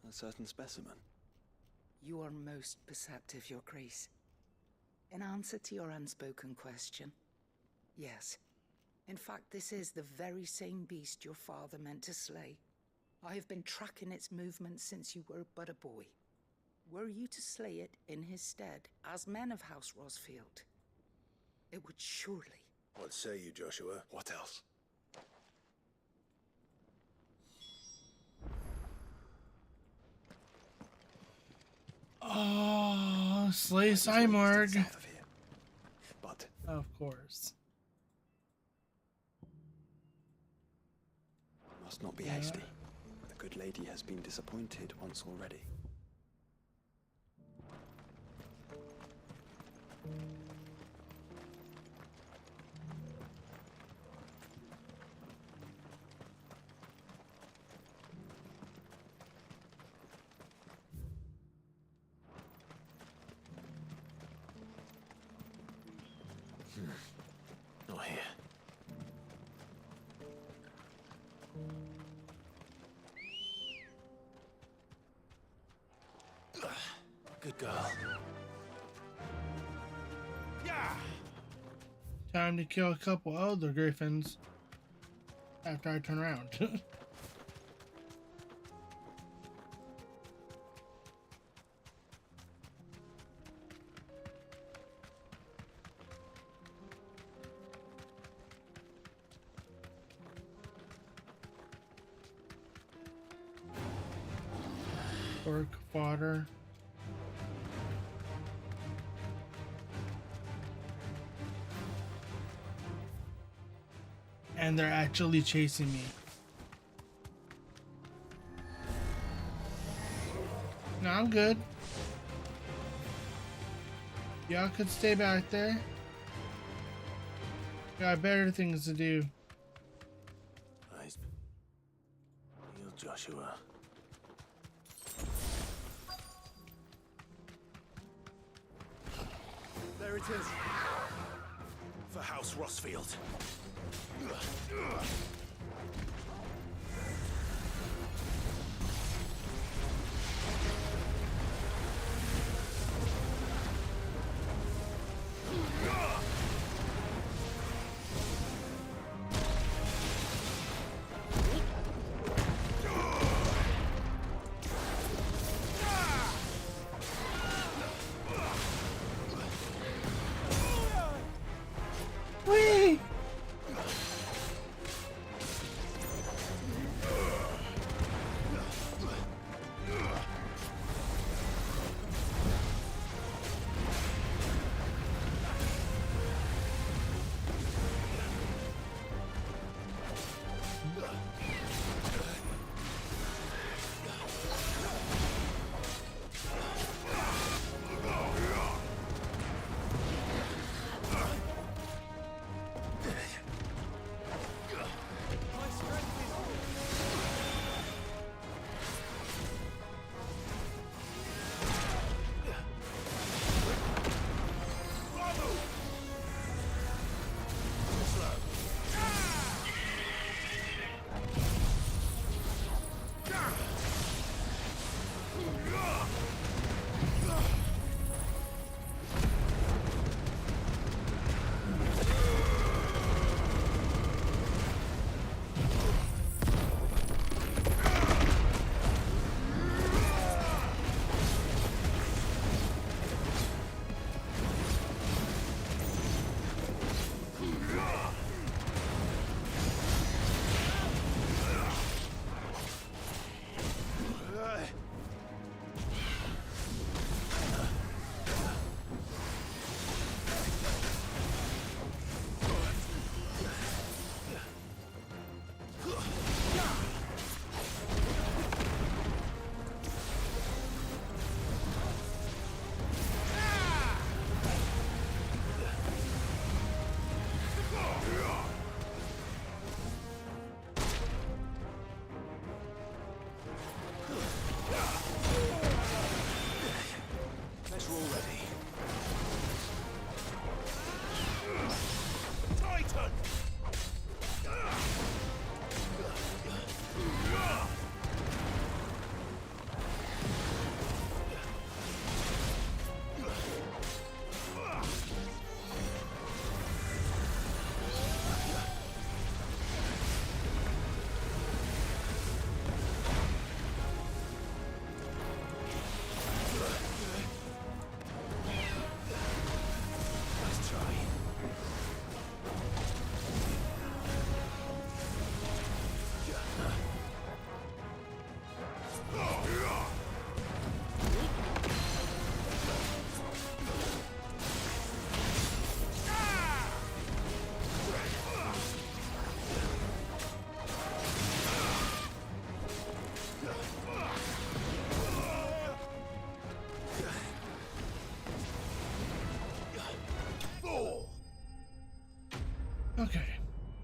Speaker 15: A certain specimen?
Speaker 2: You are most perceptive, Your Grace. In answer to your unspoken question, yes. In fact, this is the very same beast your father meant to slay. I have been tracking its movements since you were but a boy. Were you to slay it in his stead, as men of House Rosfield, it would surely...
Speaker 5: What say you, Joshua?
Speaker 15: What else?
Speaker 1: Oh, slay Simorg.
Speaker 15: But
Speaker 1: of course.
Speaker 15: Must not be hasty. The good lady has been disappointed once already.
Speaker 5: Not here. Good girl.
Speaker 1: Yeah. Time to kill a couple other griffins after I turn around. Orc fodder. And they're actually chasing me. No, I'm good. Y'all could stay back there. Got better things to do.
Speaker 5: Nice. Heal Joshua.
Speaker 17: There it is. For House Rosfield.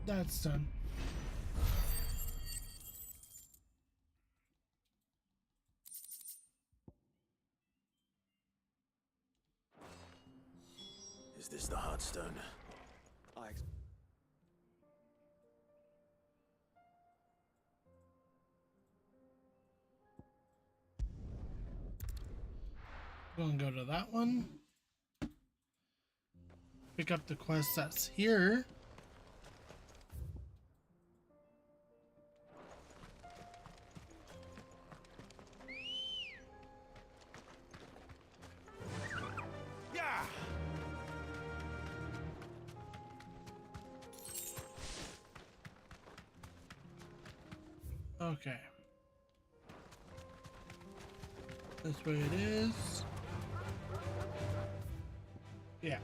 Speaker 1: That's done.
Speaker 5: Is this the Heartstone?
Speaker 1: We're gonna go to that one. Pick up the quest that's here.
Speaker 5: Yeah.
Speaker 1: Okay. This way it is. Yeah.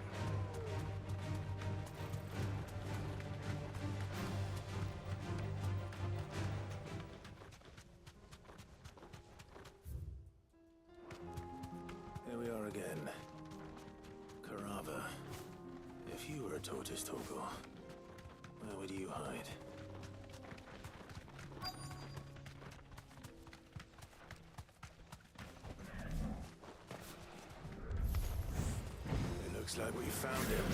Speaker 5: Here we are again. Carava. If you were a tortoise, Torgor, where would you hide? It looks like we found him.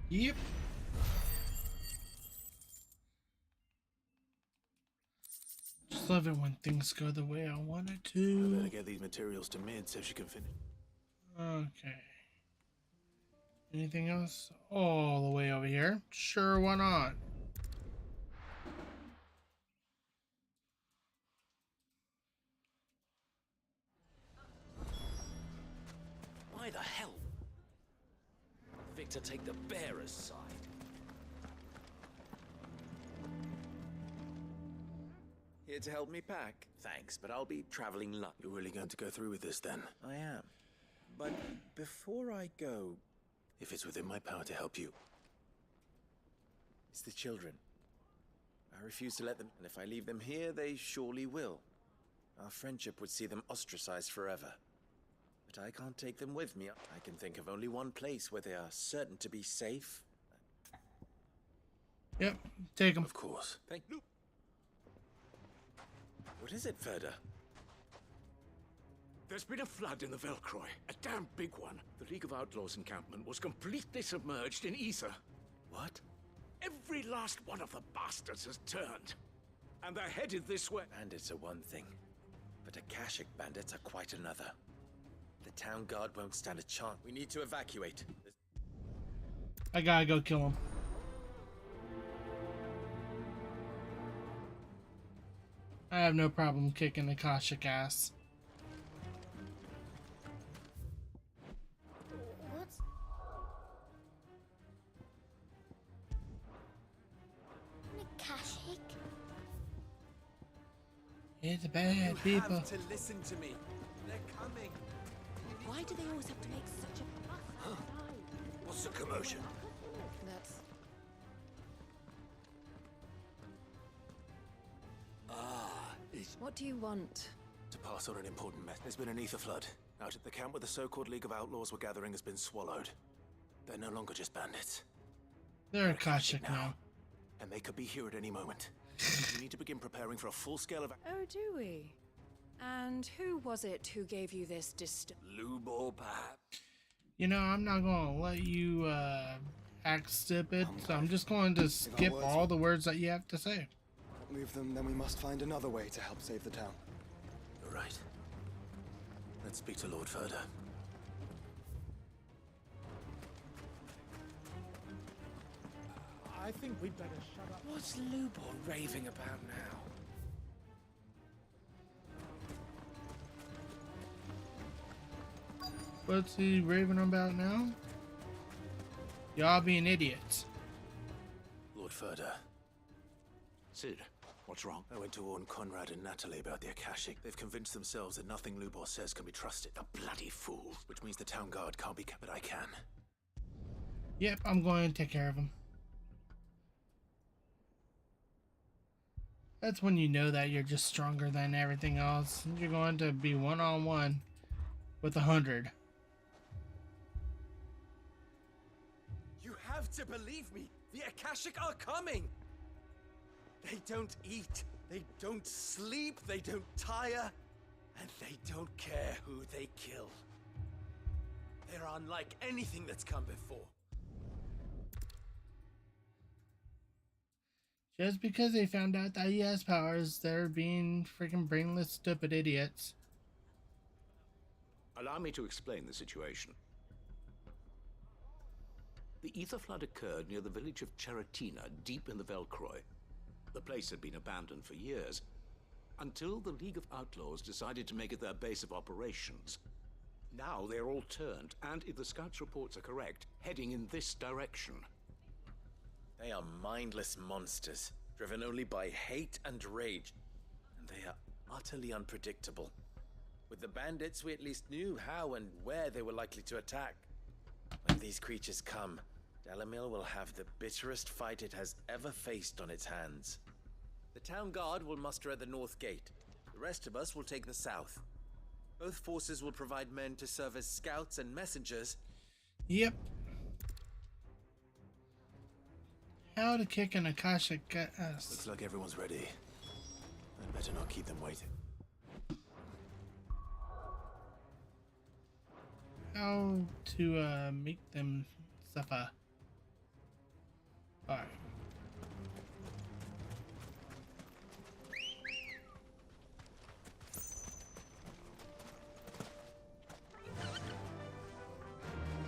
Speaker 1: Yep. Just love it when things go the way I want it
Speaker 5: I
Speaker 1: to.
Speaker 5: better get these materials to Mid so she can finish.
Speaker 1: Okay. Anything else? All the way over here? Sure, why not?
Speaker 10: Why the hell? Victor, take the bearer's side.
Speaker 8: Here to help me pack?
Speaker 10: Thanks, but I'll be traveling light.
Speaker 5: You're really going to go through with this then?
Speaker 8: I am. But before I go,
Speaker 5: If it's within my power to help you.
Speaker 8: it's the children. I refuse to let them, and if I leave them here, they surely will. Our friendship would see them ostracized forever. But I can't take them with me. I can think of only one place where they are certain to be safe.
Speaker 1: Yep, take them.
Speaker 5: Of course.
Speaker 8: Thank you. What is it, Ferda?
Speaker 21: There's been a flood in the Velcroy, a damn big one. The League of Outlaws encampment was completely submerged in ether.
Speaker 8: What?
Speaker 21: Every last one of the bastards has turned. And they're headed this way.
Speaker 8: Bandits are one thing, but Akashic bandits are quite another. The town guard won't stand a chance. We need to evacuate.
Speaker 1: I gotta go kill him. I have no problem kicking Akashic ass.
Speaker 18: What? Akashic?
Speaker 1: It's bad people.
Speaker 8: have to listen to me. They're coming.
Speaker 4: Why do they always have to make such a fuss outside?
Speaker 21: What's the commotion?
Speaker 9: That's...
Speaker 21: It's
Speaker 9: What do you want?
Speaker 5: To pass on an important message. There's been an ether flood, out at the camp where the so-called League of Outlaws were gathering has been swallowed. They're no longer just bandits.
Speaker 1: They're Akashic now.
Speaker 5: And they could be here at any moment. We need to begin preparing for a full scale of...
Speaker 9: Oh, do we? And who was it who gave you this
Speaker 10: Lubor, perhaps?
Speaker 1: You know, I'm not going to let you act stupid, so I'm just going to skip all the words that you have to say.
Speaker 15: Move them, then we must find another way to help save the town.
Speaker 5: You're right. Let's speak to Lord Ferda.
Speaker 10: I think we'd better shut up. What's Lubor raving about now?
Speaker 1: What's he raving about now? Y'all being idiots.
Speaker 5: Lord Ferda.
Speaker 21: Sid, what's wrong?
Speaker 5: I went to warn Conrad and Natalie about the Akashic. They've convinced themselves that nothing Lubor says can be trusted. A bloody fool. Which means the town guard can't be kept, but I can.
Speaker 1: Yep, I'm going to take care of him. That's when you know that you're just stronger than everything else. You're going to be one-on-one with 100.
Speaker 6: You have to believe me. The Akashic are coming. They don't eat, they don't sleep, they don't tire, and they don't care who they kill. They're unlike anything that's come before.
Speaker 1: Just because they found out that he has powers, they're being freaking brainless, stupid idiots.
Speaker 21: Allow me to explain the situation. The ether flood occurred near the village of Cheratina, deep in the Velcroy. The place had been abandoned for years, until the League of Outlaws decided to make it their base of operations. Now they're all turned, and if the scouts' reports are correct, heading in this direction.
Speaker 8: They are mindless monsters, driven only by hate and rage, and they are utterly unpredictable. With the bandits, we at least knew how and where they were likely to attack. When these creatures come, Delamil will have the bitterest fight it has ever faced on its hands. The town guard will muster at the north gate. The rest of us will take the south. Both forces will provide men to serve as scouts and messengers.
Speaker 1: Yep. How to kick an Akashic ass.
Speaker 5: Looks like everyone's ready. I'd better not keep them waiting.
Speaker 1: How to make them suffer. Alright.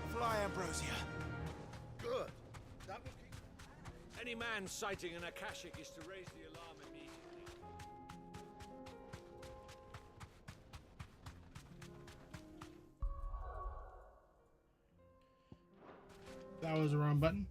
Speaker 6: Fly, Ambrosia.
Speaker 10: Good. That will keep... Any man sighting an Akashic is to raise the alarm immediately.
Speaker 1: That was the wrong button.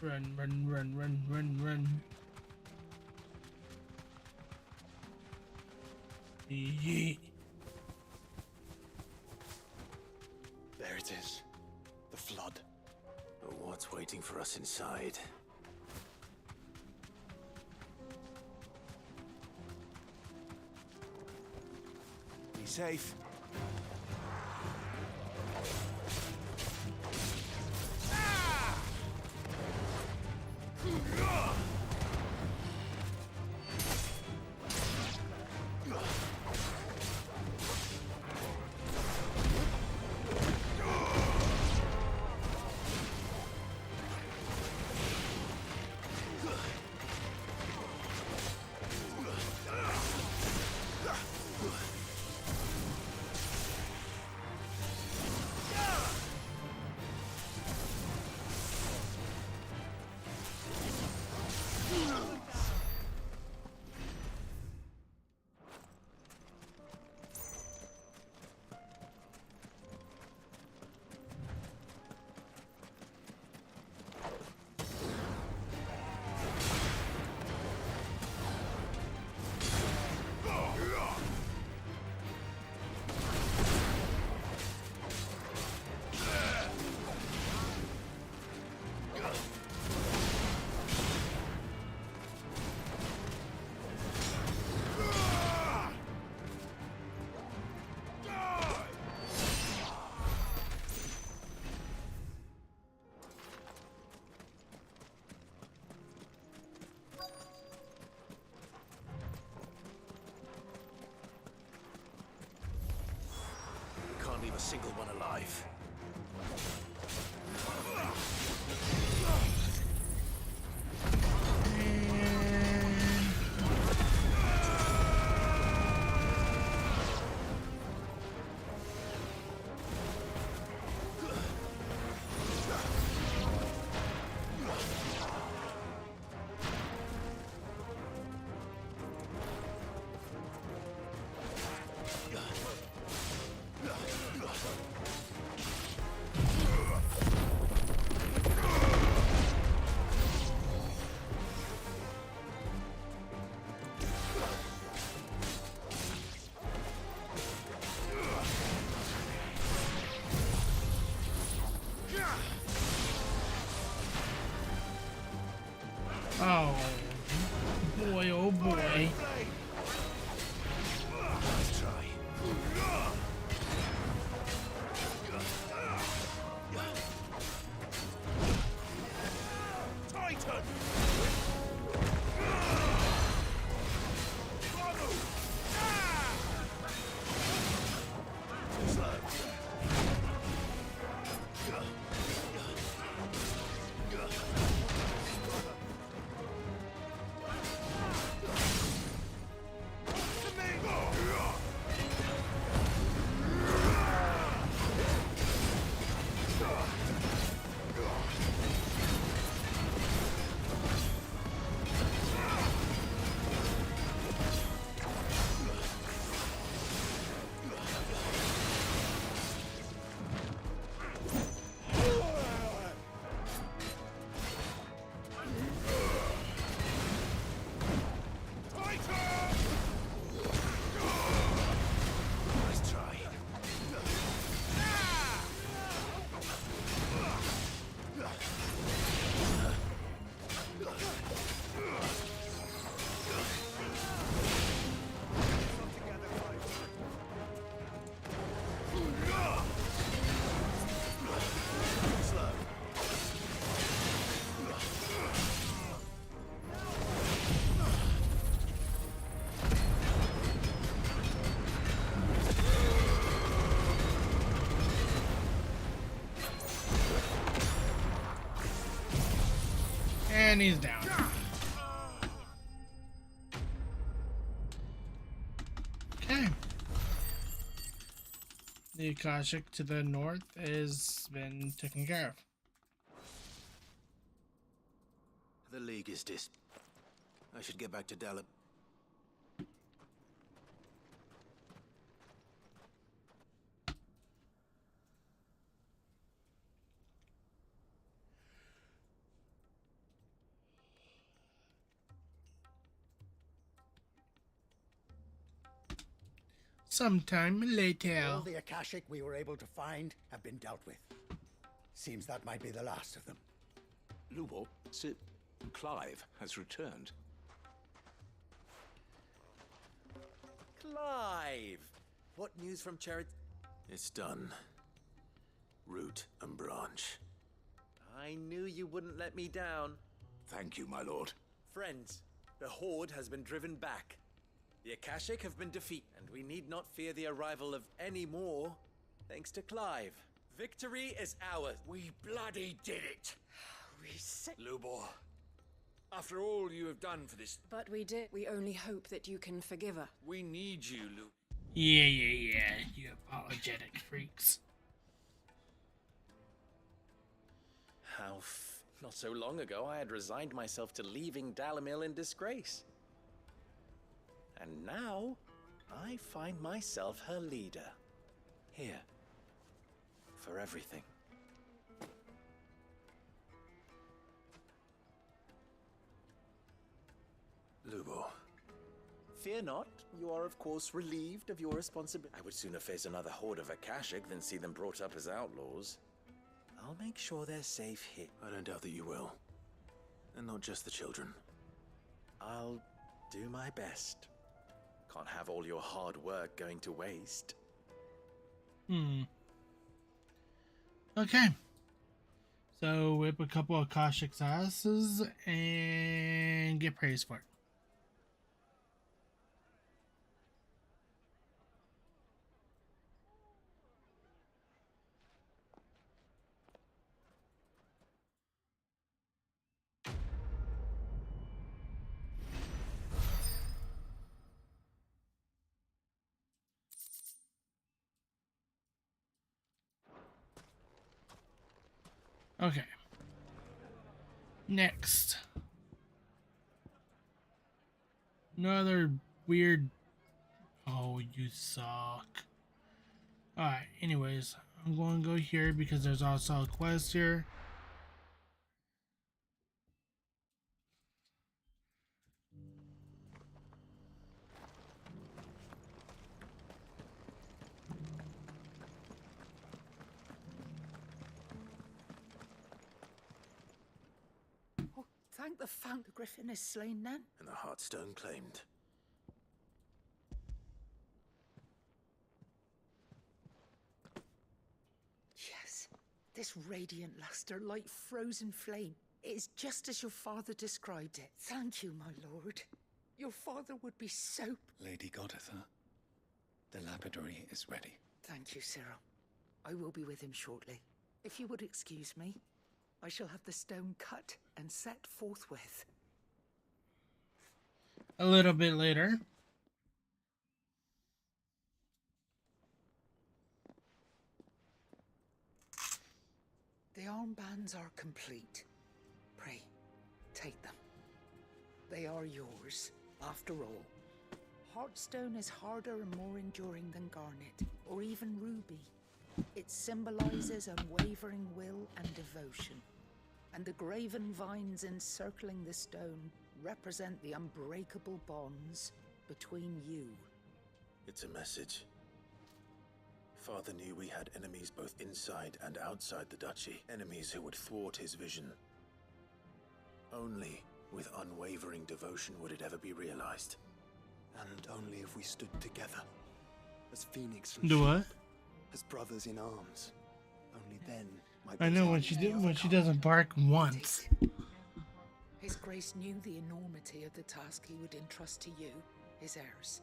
Speaker 1: Run, run, run, run, run, run. Yeet.
Speaker 15: There it is. The flood.
Speaker 5: But what's waiting for us inside?
Speaker 6: Be safe.
Speaker 5: single one alive.
Speaker 1: Oh boy, oh boy.
Speaker 5: Nice try. Titan! Nice try.
Speaker 1: And he's down. Okay. The Akashic to the north has been taken care of.
Speaker 5: The League is I should get back to Dalip.
Speaker 1: Sometime later.
Speaker 11: All the Akashic we were able to find have been dealt with. Seems that might be the last of them.
Speaker 21: Lubo, Sir Clive has returned.
Speaker 8: Clive! What news from Charity?
Speaker 5: It's done. Root and branch.
Speaker 8: I knew you wouldn't let me down.
Speaker 21: Thank you, my lord.
Speaker 8: Friends, the Horde has been driven back. The Akashic have been defeated, and we need not fear the arrival of any more, thanks to Clive. Victory is ours.
Speaker 10: We bloody did it!
Speaker 8: We said...
Speaker 10: Lubor, after all you have done for this...
Speaker 16: But we did. We only hope that you can forgive us.
Speaker 10: We need you, Lu...
Speaker 1: Yeah, you apologetic freaks.
Speaker 8: Not so long ago, I had resigned myself to leaving Dalamil in disgrace. And now, I find myself her leader. Here. For everything.
Speaker 5: Lubo.
Speaker 8: Fear not. You are, of course, relieved of your responsibility. I would sooner face another horde of Akashic than see them brought up as outlaws. I'll make sure they're safe here.
Speaker 5: I don't doubt that you will. And not just the children.
Speaker 8: I'll do my best. Can't have all your hard work going to waste.
Speaker 1: Okay. So whip a couple of Akashic's asses and get praised for it. Okay. Next. Another weird... Oh, you suck. Alright, anyways. I'm going to go here because there's also a quest here.
Speaker 2: Thank the Fount the Griffin is slain then.
Speaker 5: And the Heartstone claimed.
Speaker 2: Yes, this radiant luster like frozen flame. It is just as your father described it. Thank you, my lord. Your father would be so...
Speaker 3: Lady Goditha, the lapidary is ready.
Speaker 2: Thank you, Cyril. I will be with him shortly. If you would excuse me, I shall have the stone cut and set forthwith.
Speaker 1: A little bit later.
Speaker 2: The armbands are complete. Pray, take them. They are yours, after all. Heartstone is harder and more enduring than garnet, or even ruby. It symbolizes unwavering will and devotion. And the graven vines encircling the stone represent the unbreakable bonds between you.
Speaker 5: It's a message. Father knew we had enemies both inside and outside the duchy. Enemies who would thwart his vision. Only with unwavering devotion would it ever be realized.
Speaker 15: And only if we stood together. As Phoenix and
Speaker 1: Do
Speaker 15: Shield,
Speaker 1: what?
Speaker 15: as brothers in arms. Only then might
Speaker 1: I know when she doesn't bark once.
Speaker 2: His Grace knew the enormity of the task he would entrust to you, his heirs.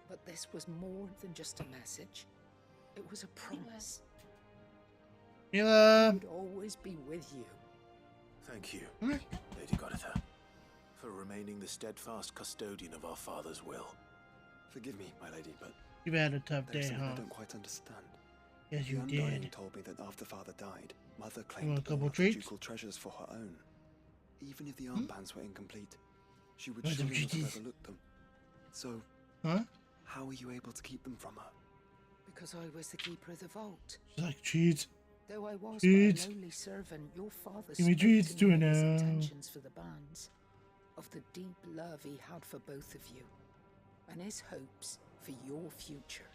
Speaker 2: But this was more than just a message. It was a promise.
Speaker 1: Mila!
Speaker 2: He would always be with you.
Speaker 5: Thank you, Lady Goditha, for remaining the steadfast custodian of our father's will.
Speaker 15: Forgive me, my lady, but
Speaker 1: You've had a tough
Speaker 15: there's
Speaker 1: day,
Speaker 15: something
Speaker 1: huh?
Speaker 15: I don't quite understand.
Speaker 1: Yes, you
Speaker 15: the Undying
Speaker 1: did.
Speaker 15: told me that after father died, mother
Speaker 1: want
Speaker 15: claimed
Speaker 1: a couple
Speaker 15: all of the
Speaker 1: treats?
Speaker 15: ducal treasures for her own. Even if the armbands were incomplete, she would
Speaker 1: Want some
Speaker 15: surely not have
Speaker 1: treaties?
Speaker 15: overlooked them. So,
Speaker 1: Huh?
Speaker 15: how were you able to keep them from her?
Speaker 2: Because I was the keeper of the vault.
Speaker 1: She's like, treats.
Speaker 2: Though I was
Speaker 1: Treats.
Speaker 2: but a lowly servant, your father
Speaker 1: Give me
Speaker 2: spoke
Speaker 1: treats
Speaker 2: to
Speaker 1: too
Speaker 2: me of his
Speaker 1: now.
Speaker 2: intentions for the bands, of the deep love he had for both of you, and his hopes for your future.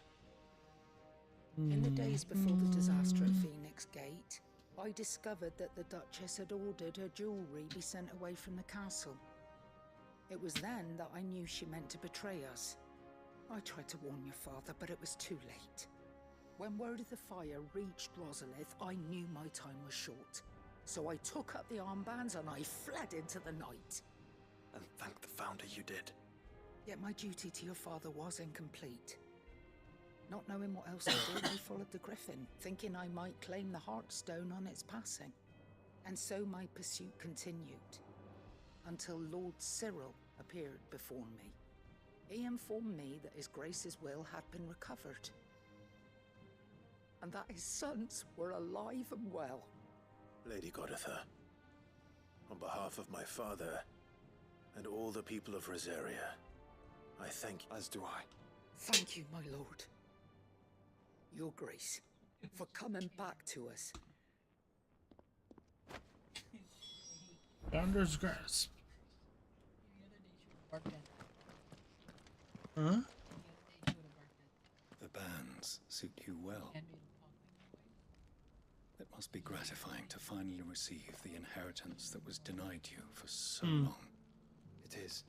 Speaker 2: In the days before the disaster at Phoenix Gate, I discovered that the Duchess had ordered her jewelry be sent away from the castle. It was then that I knew she meant to betray us. I tried to warn your father, but it was too late. When word of the fire reached Rosalith, I knew my time was short. So I took up the armbands and I fled into the night.
Speaker 15: And thank the Founder you did.
Speaker 2: Yet my duty to your father was incomplete. Not knowing what else to do, I followed the Griffin, thinking I might claim the Heartstone on its passing. And so my pursuit continued, until Lord Cyril appeared before me. He informed me that His Grace's will had been recovered, and that his sons were alive and well.
Speaker 5: Lady Goditha, on behalf of my father and all the people of Rosaria, I thank you.
Speaker 15: As do I.
Speaker 2: Thank you, my lord. Your Grace, for coming back to us.
Speaker 1: Founder's Grasp. Huh?
Speaker 3: The bands suit you well. It must be gratifying to finally receive the inheritance that was denied you for so long.
Speaker 15: It is.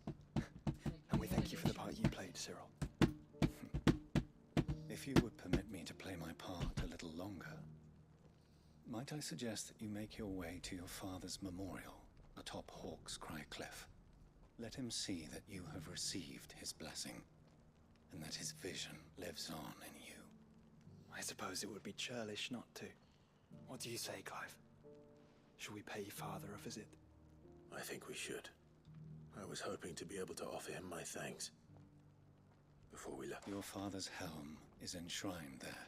Speaker 15: And we thank you for the part you played, Cyril.
Speaker 3: If you would permit me to play my part a little longer, might I suggest that you make your way to your father's memorial atop Hawk's Cry Cliff? Let him see that you have received his blessing, and that his vision lives on in you.
Speaker 15: I suppose it would be churlish not to. What do you say, Clive? Should we pay father a visit?
Speaker 5: I think we should. I was hoping to be able to offer him my thanks before we left.
Speaker 3: Your father's helm is enshrined there.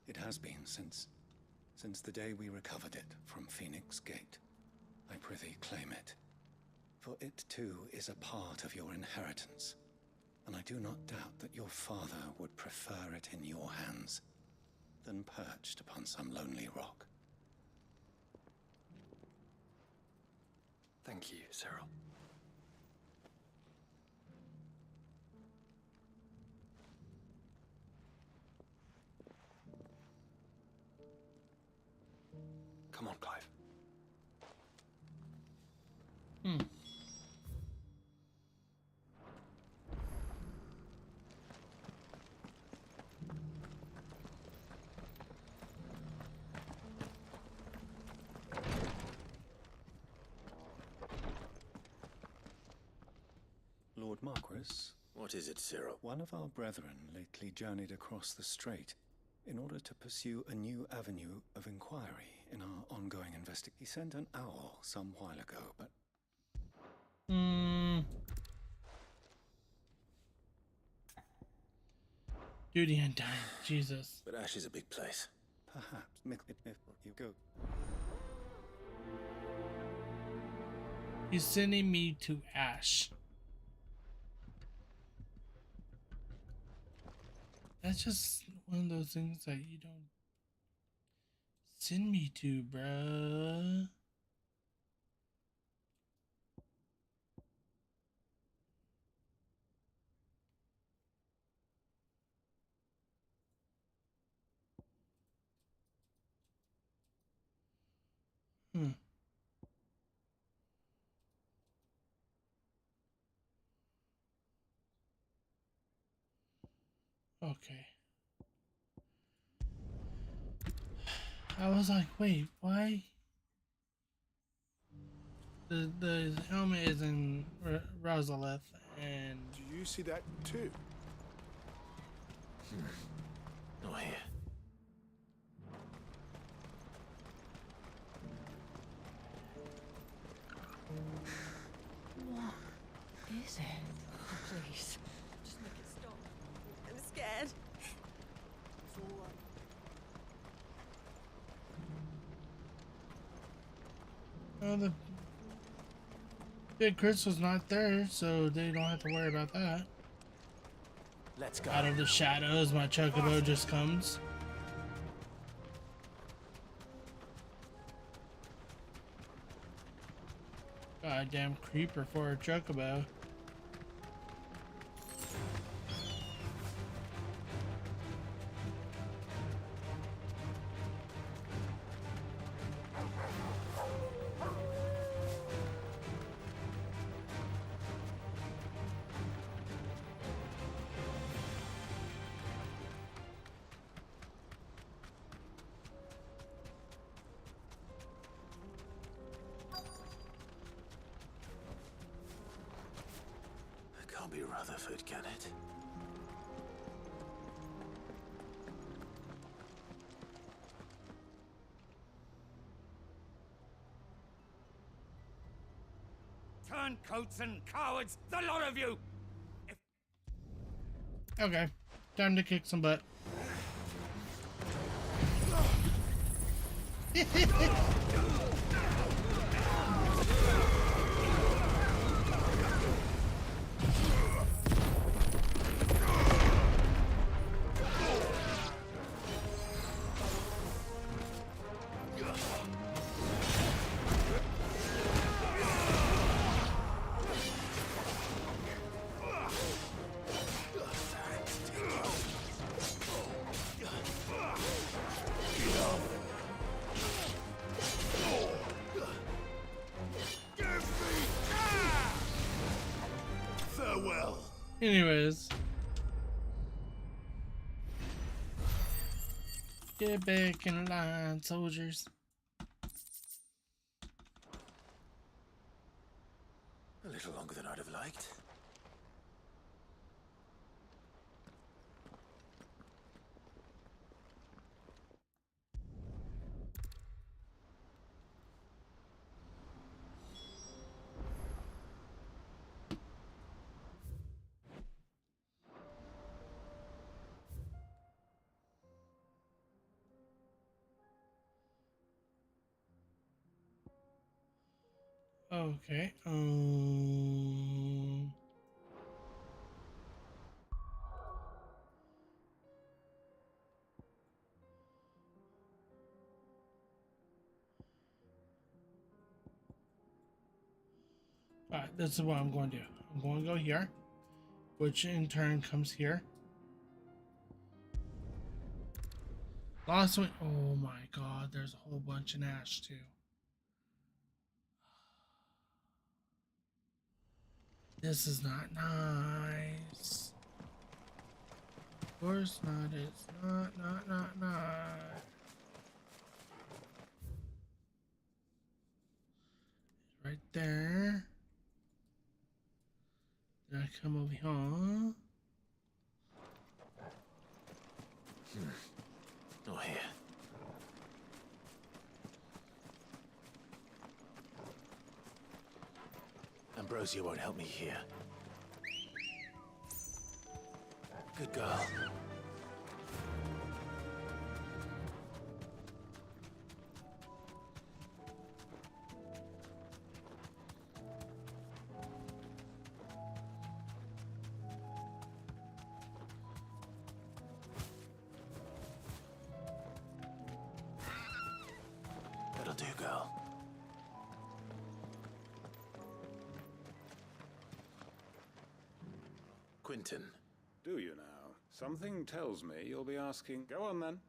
Speaker 3: It has been since the day we recovered it from Phoenix. For it too is a part of your inheritance, and I do not doubt that your father would prefer it in your hands than perched upon some lonely rock.
Speaker 15: Thank you, Cyril. Come on, Clive.
Speaker 3: Lord Marquis?
Speaker 8: What is it, Cyril?
Speaker 3: One of our brethren lately journeyed across the strait in order to pursue a new avenue of inquiry in our ongoing investigation. He sent an owl some while ago, but...
Speaker 1: Duty and time, Jesus.
Speaker 8: But Ash is a big place.
Speaker 3: Perhaps. If you go...
Speaker 1: He's sending me to Ash. That's just one of those things that you don't send me to, bruh. Okay. I was like, wait, why? The helmet is in Rosalith, and
Speaker 5: do you see that too?
Speaker 8: Not here.
Speaker 19: What is it? Oh, please. Just make it stop. I'm scared.
Speaker 5: It's all right.
Speaker 1: oh, the big crystal's not there, so they don't have to worry about that.
Speaker 8: Let's go.
Speaker 1: Out of the shadows, my chocobo just comes. Goddamn creeper for a chocobo.
Speaker 8: Can't be Rutherford, can it?
Speaker 10: Turncoats and cowards, the lot of you!
Speaker 1: Okay, time to kick some butt. Anyways, get back in line, soldiers.
Speaker 8: A little longer than I'd have liked.
Speaker 1: Okay. Alright, this is what I'm going to do. I'm going to go here, which in turn comes here. Last one. Oh my god, there's a whole bunch in ash too. This is not nice. Of course not. It's not. Right there. Then I come over here.
Speaker 5: Not here. Ambrosia won't help me here. Good girl. That'll do, girl. Quentin.
Speaker 13: Do you now? Something tells me you'll be asking. Go on then.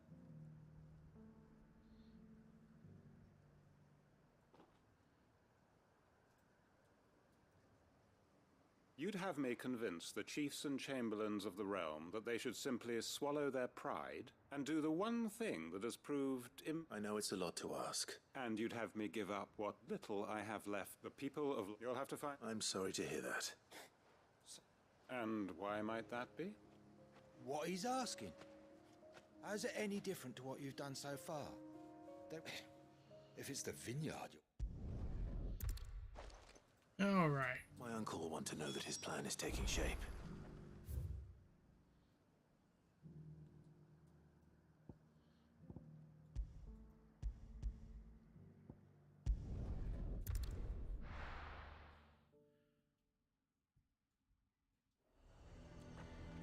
Speaker 13: You'd have me convince the chiefs and chamberlains of the realm that they should simply swallow their pride and do the one thing that has proved
Speaker 5: I know it's a lot to ask.
Speaker 13: And you'd have me give up what little I have left. The people of... You'll have to find...
Speaker 5: I'm sorry to hear that.
Speaker 13: And why might that be?
Speaker 22: What he's asking. How's it any different to what you've done so far? If it's the vineyard...
Speaker 1: All right.
Speaker 5: My uncle will want to know that his plan is taking shape.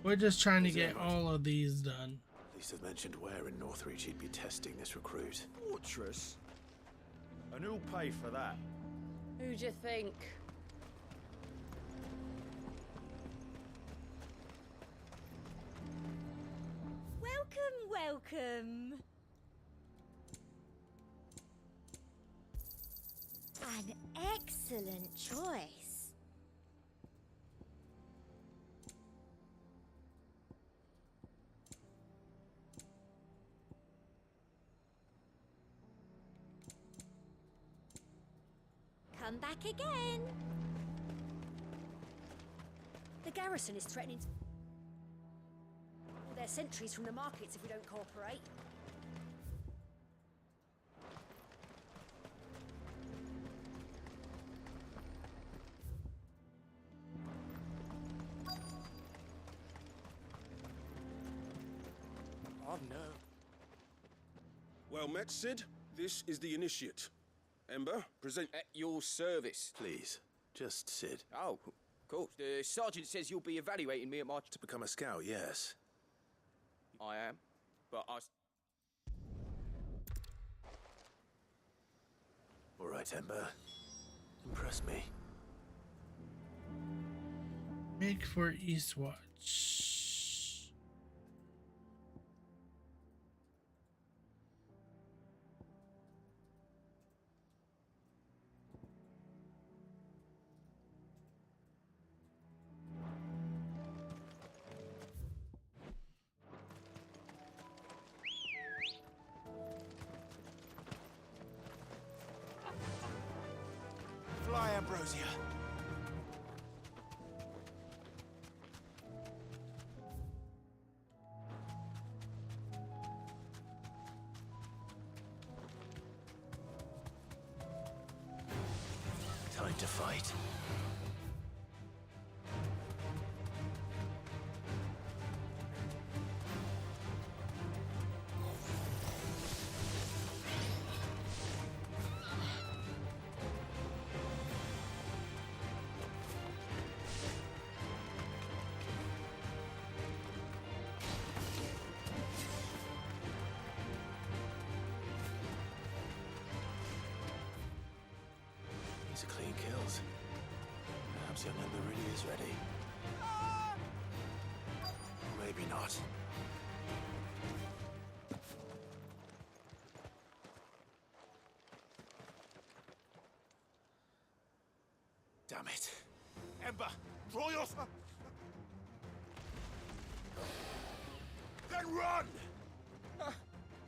Speaker 1: We're just trying to get all of these done.
Speaker 5: At least have mentioned where in Northreach he'd be testing this recruit.
Speaker 10: Fortress? And who'll pay for that?
Speaker 4: Who do you think?
Speaker 23: Welcome. An excellent choice. Come back again.
Speaker 24: The garrison is threatening to... Their sentries from the markets if we don't cooperate.
Speaker 17: Oh no. Well met, Sid. This is the initiate. Ember, present...
Speaker 25: At your service.
Speaker 5: Please, just Sid.
Speaker 25: Oh, of course. The sergeant says you'll be evaluating me at my...
Speaker 5: To become a scout, yes.
Speaker 25: I am, but I...
Speaker 5: All right, Ember. Impress me.
Speaker 1: Make for Eastwatch.
Speaker 6: Fly, Ambrosia.
Speaker 5: Time to fight. he kills. Perhaps young Ember really is ready. Or maybe not. Damn it.
Speaker 17: Ember, draw your... Then run!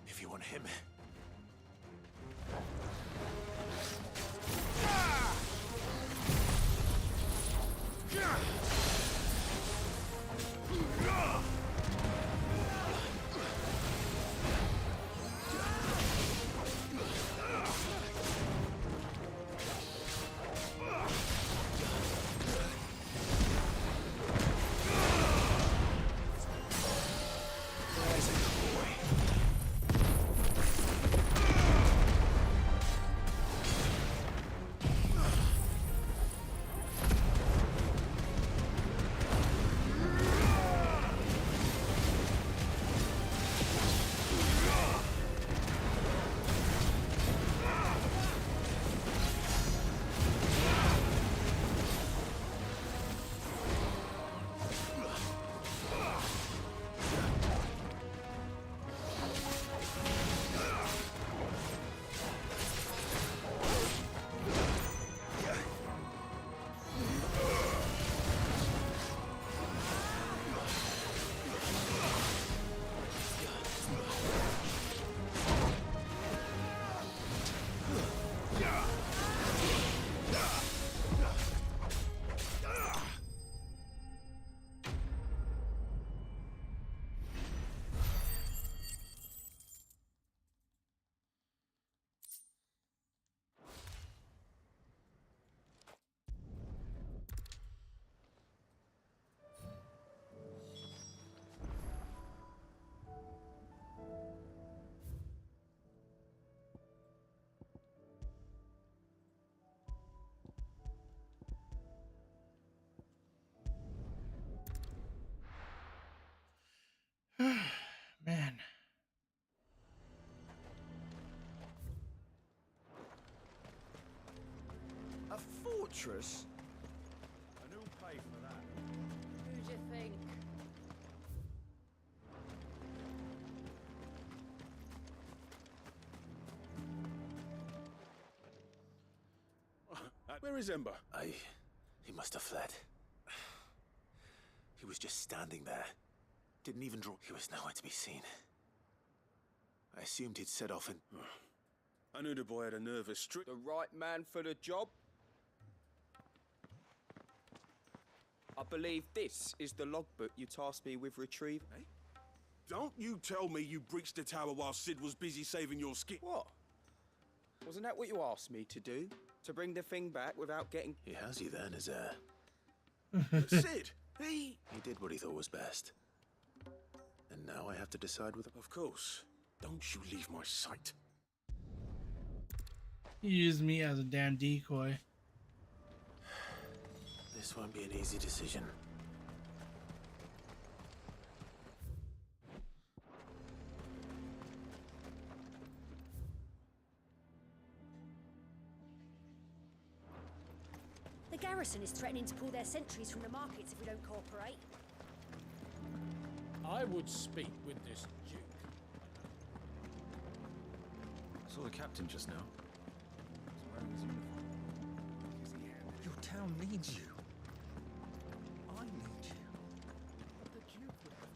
Speaker 5: If you want him...
Speaker 1: Man.
Speaker 6: A fortress? And who'll pay for that?
Speaker 4: Who'd you think?
Speaker 17: Where is Ember?
Speaker 5: He must have fled. He was just standing there. Didn't even draw. He was nowhere to be seen. I assumed he'd set off and...
Speaker 17: I knew the boy had a nervous streak.
Speaker 25: The right man for the job? I believe this is the logbook you tasked me with retrieving.
Speaker 17: Eh? Don't you tell me you breached the tower while Sid was busy saving your skin.
Speaker 25: What? Wasn't that what you asked me to do? To bring the thing back without getting...
Speaker 5: He has you then, his heir.
Speaker 17: Sid, he
Speaker 5: did what he thought was best. And now I have to decide whether...
Speaker 17: Of course. Don't you leave my sight.
Speaker 1: He used me as a damn decoy.
Speaker 5: This won't be an easy decision.
Speaker 24: The garrison is threatening to pull their sentries from the markets if we don't cooperate.
Speaker 10: I would speak with this duke.
Speaker 7: I saw the captain just now. He's wearing his uniform. Your town needs you. I need you. But the duke would have...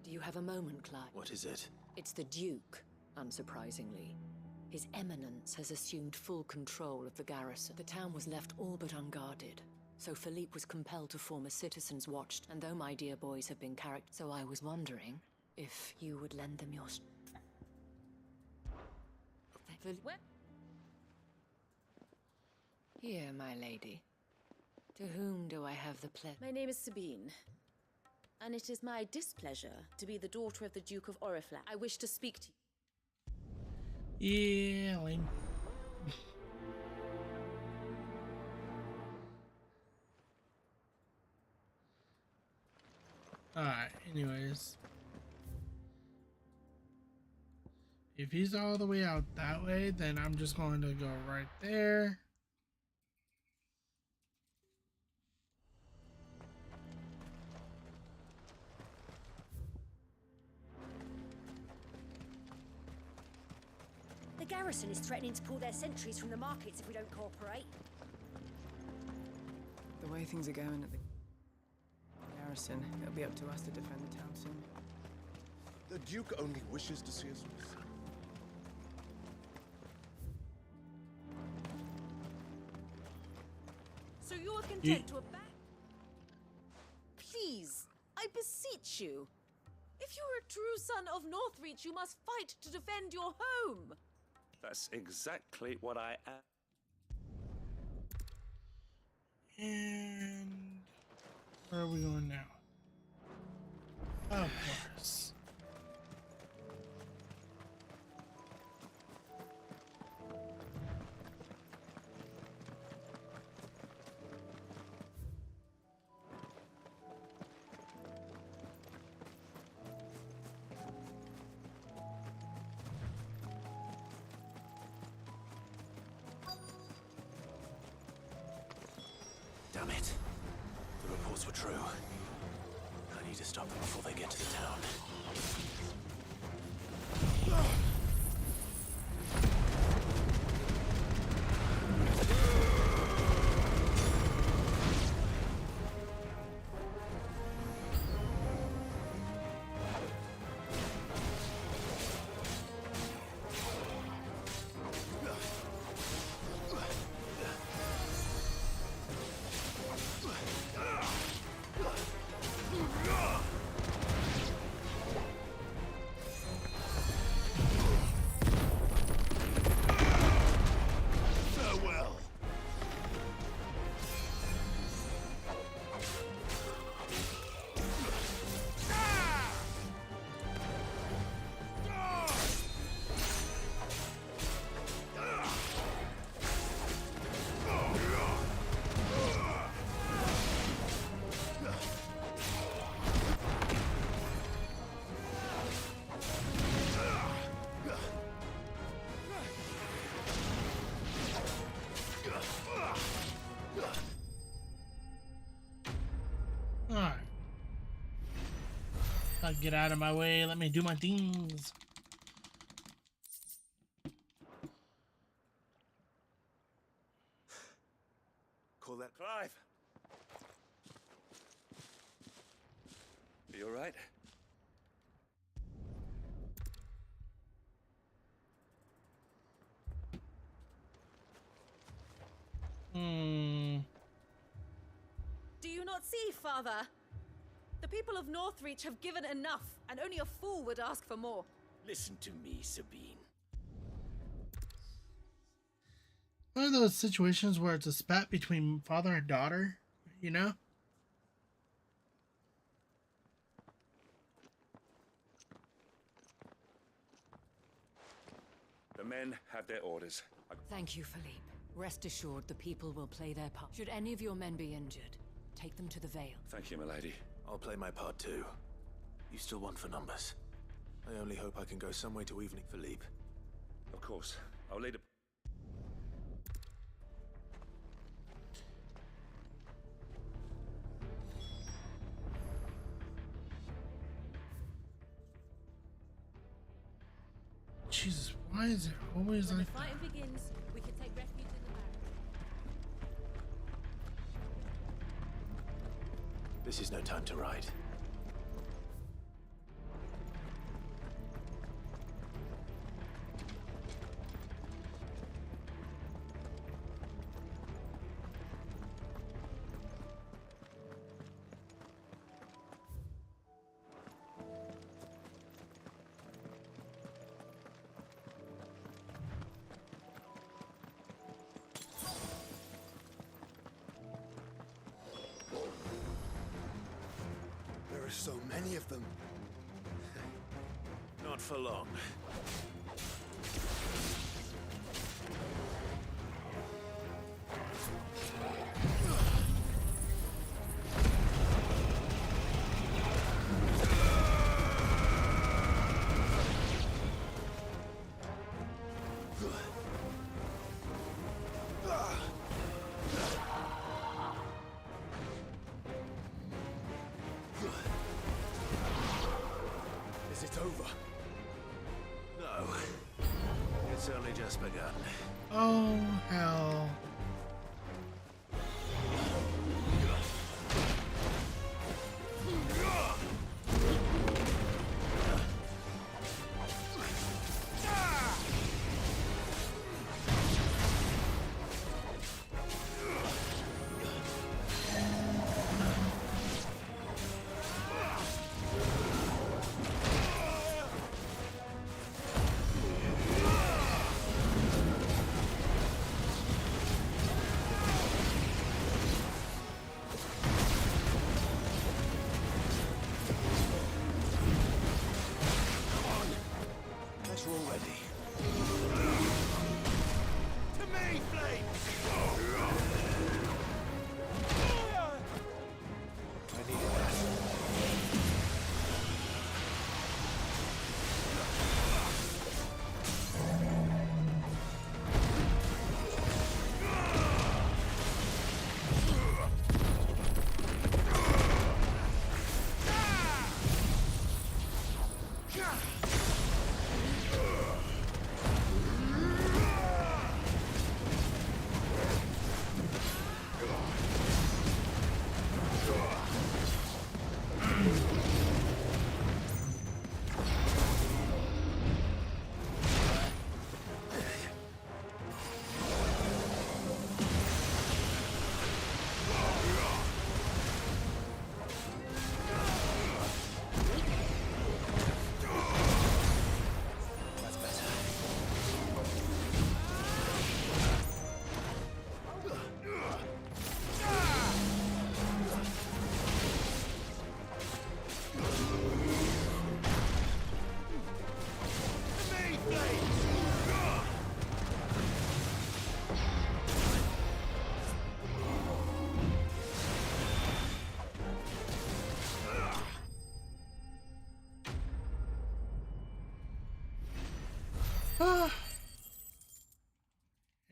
Speaker 9: Do you have a moment, Clive?
Speaker 5: What is it?
Speaker 9: It's the Duke, unsurprisingly. His Eminence has assumed full control of the garrison. The town was left all but unguarded, so Philippe was compelled to form a citizen's watch, and though my dear boys have been so I was wondering if you would lend them your... Here, my lady. To whom do I have the pleasure?
Speaker 12: My name is Sabine, and it is my displeasure to be the daughter of the Duke of Oriflamme. I wish to speak to you.
Speaker 1: Yeah, Lane. Alright, anyways. If he's all the way out that way, then I'm just going to go right there.
Speaker 24: The garrison is threatening to pull their sentries from the markets if we don't cooperate.
Speaker 16: The way things are going at the garrison, it'll be up to us to defend the town soon.
Speaker 17: The Duke only wishes to see us win.
Speaker 12: So you are content to abandon? Please, I beseech you. If you are a true son of Northreach, you must fight to defend your home.
Speaker 11: That's exactly what I am.
Speaker 1: And where are we going now? Of course.
Speaker 5: Damn it. The reports were true. I need to stop them before they get to the town.
Speaker 1: Alright. Get out of my way. Let me do my things.
Speaker 5: Call that Clive.
Speaker 11: Are you alright?
Speaker 12: Do you not see, Father? The people of Northreach have given enough, and only a fool would ask for more.
Speaker 10: Listen to me, Sabine.
Speaker 1: One of those situations where it's a spat between father and daughter, you know?
Speaker 11: The men have their orders.
Speaker 9: Thank you, Philippe. Rest assured, the people will play their part. Should any of your men be injured, take them to the Vale.
Speaker 11: Thank you, milady.
Speaker 5: I'll play my part too. You still want for numbers. I only hope I can go some way to evening, Philippe.
Speaker 11: Of course. I'll lead a...
Speaker 1: Jesus, why is it always
Speaker 12: When
Speaker 1: like
Speaker 12: the fighting begins, we can take refuge in the barracks.
Speaker 5: This is no time to ride.
Speaker 15: There are so many of them.
Speaker 5: Not for long. It's only just begun.
Speaker 1: Oh, hell.
Speaker 5: Guess we're all ready.
Speaker 6: To me, Flames!
Speaker 5: I need that.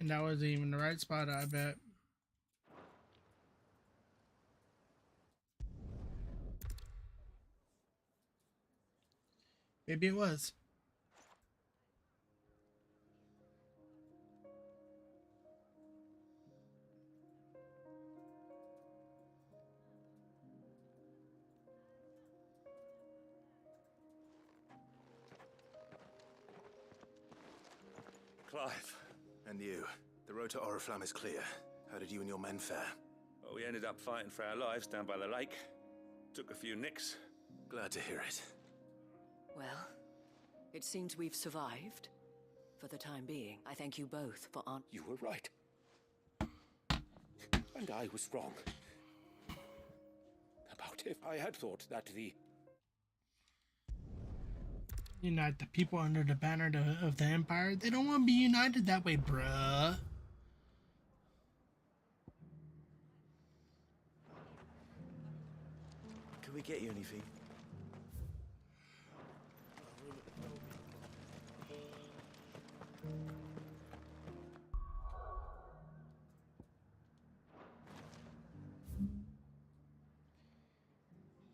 Speaker 1: And that wasn't even the right spot, I bet. Maybe it was.
Speaker 11: Clive.
Speaker 5: And you. The road to Oriflamme is clear. How did you and your men fare?
Speaker 11: Well, we ended up fighting for our lives down by the lake. Took a few nicks.
Speaker 5: Glad to hear it.
Speaker 9: Well, it seems we've survived. For the time being, I thank you both for
Speaker 2: You were right. And I was wrong. About if I had thought that the...
Speaker 1: Unite the people under the banner of the Empire. They don't want to be united that way, bruh.
Speaker 8: Can we get you anything?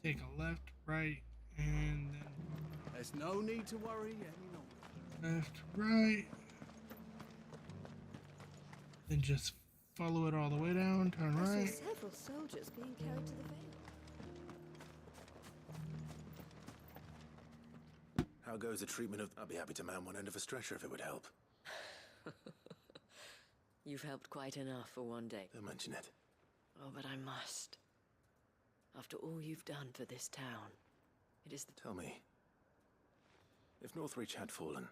Speaker 1: Take a left, right, and then
Speaker 6: There's no need to worry any longer.
Speaker 1: left, right. Then just follow it all the way down, turn
Speaker 12: I
Speaker 1: right.
Speaker 12: saw several soldiers being carried to the Vale.
Speaker 5: How goes the treatment of... I'd be happy to man one end of a stretcher if it would help.
Speaker 9: You've helped quite enough for one day.
Speaker 5: Don't mention it.
Speaker 9: Oh, but I must. After all you've done for this town, it is the...
Speaker 5: Tell me, if Northreach had fallen,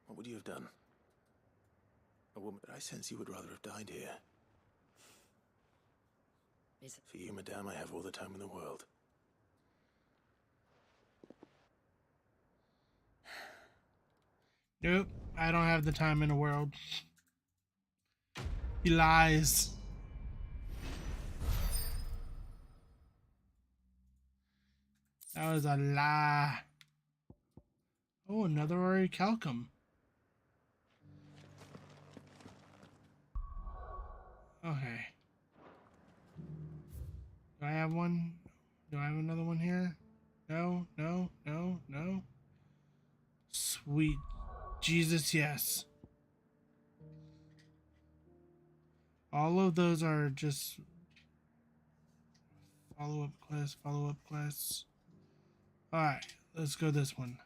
Speaker 5: what would you have done? A woman... I sense you would rather have died here.
Speaker 9: Is it...
Speaker 5: For you, madame, I have all the time in the world.
Speaker 1: Nope, I don't have the time in the world. He lies. That was a lie. Oh, another orichalcum. Okay. Do I have one? Do I have another one here? No. Sweet Jesus, yes. All of those are just follow-up quests, follow-up quests. Alright, let's go this one.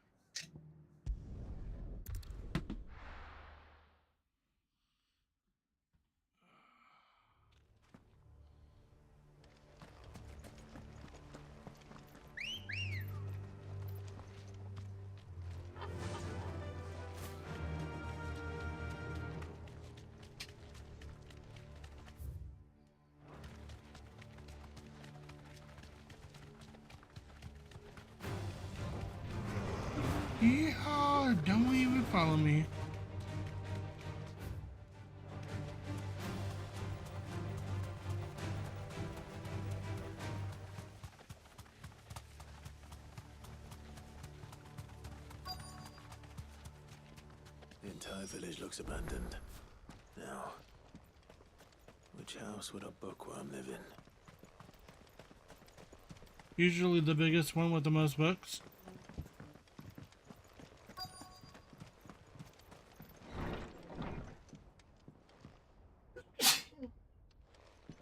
Speaker 1: Yeehaw! Don't even follow me.
Speaker 5: The entire village looks abandoned. Now, which house would a bookworm live in?
Speaker 1: Usually the biggest one with the most books.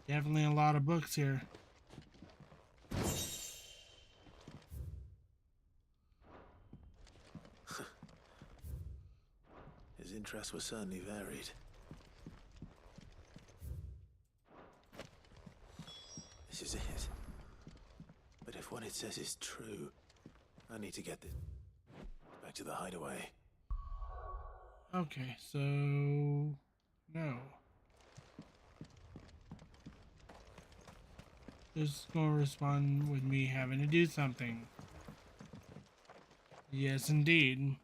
Speaker 1: Definitely a lot of books here.
Speaker 5: His interests were certainly varied. This is it. But if what it says is true, I need to get this back to the hideaway.
Speaker 1: Okay, so no. This is gonna respond with me having to do something. Yes, indeed.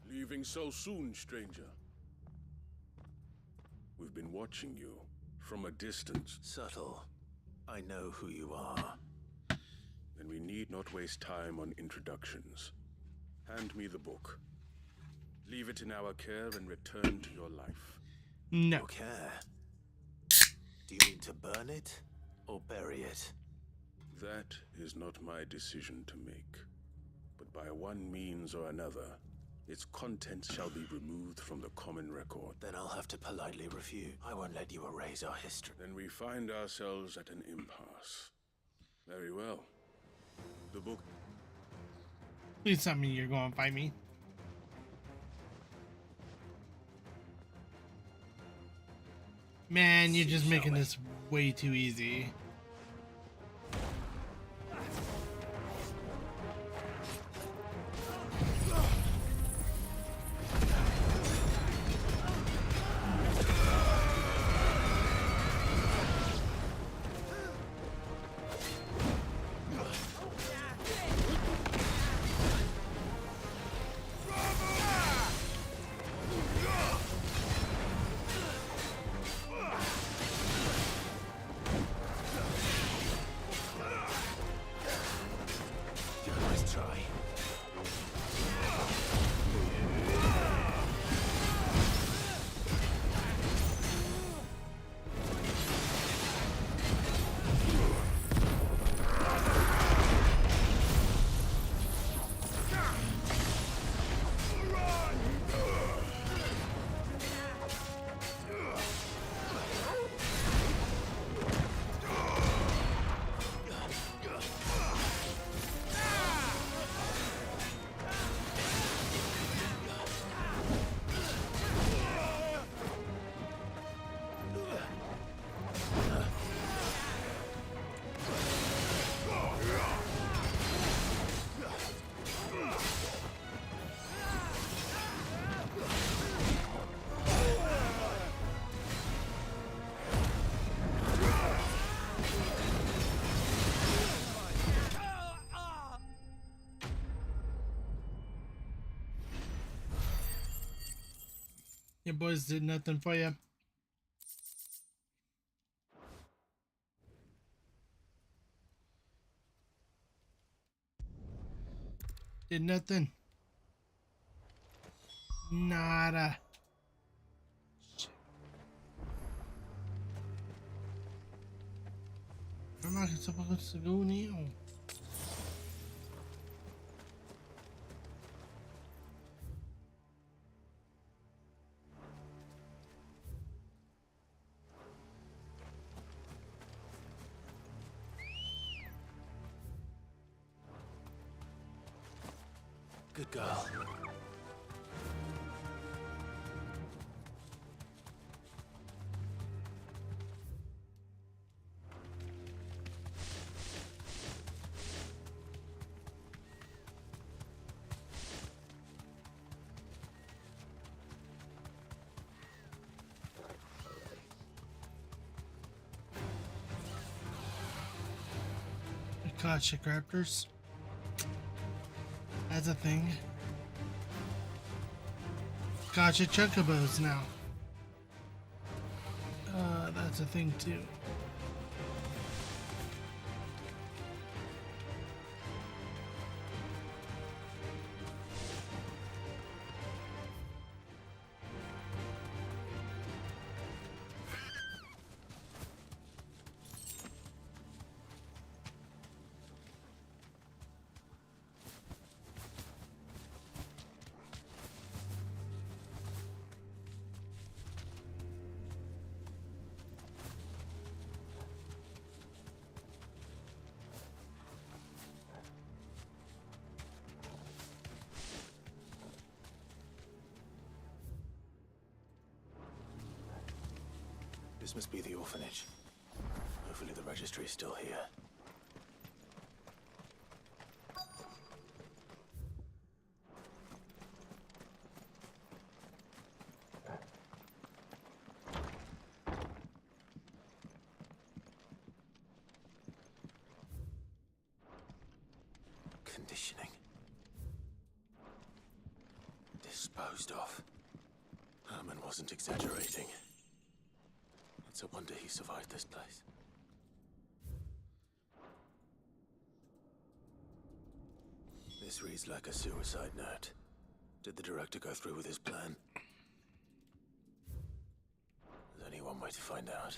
Speaker 17: Leaving so soon, stranger? We've been watching you from a distance.
Speaker 5: Subtle. I know who you are.
Speaker 17: Then we need not waste time on introductions. Hand me the book. Leave it in our care and return to your life.
Speaker 1: No.
Speaker 5: Your care? Do you mean to burn it or bury it?
Speaker 17: That is not my decision to make. But by one means or another, its contents shall be removed from the common record.
Speaker 5: Then I'll have to politely refuse. I won't let you erase our history.
Speaker 17: Then we find ourselves at an impasse. Very well. The book...
Speaker 1: Please tell me you're going to fight me. Man, you're just making this way too easy. Your boys did nothing for you. Did nothing. Nada. Shit. I'm not supposed to go now.
Speaker 5: Good girl.
Speaker 1: Akashic Raptors. That's a thing. Gotcha Chocobos now. That's a thing too.
Speaker 5: This must be the orphanage. Hopefully the registry is still here. Conditioning. Disposed of. Herman wasn't exaggerating. It's a wonder he survived this place. This reads like a suicide note. Did the director go through with his plan? There's only one way to find out.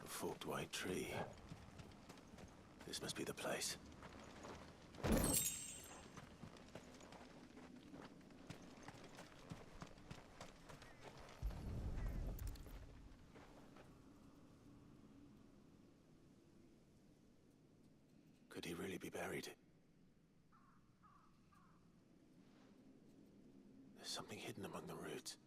Speaker 5: Forked white tree. This must be the place. Could he really be buried? There's something hidden among the roots.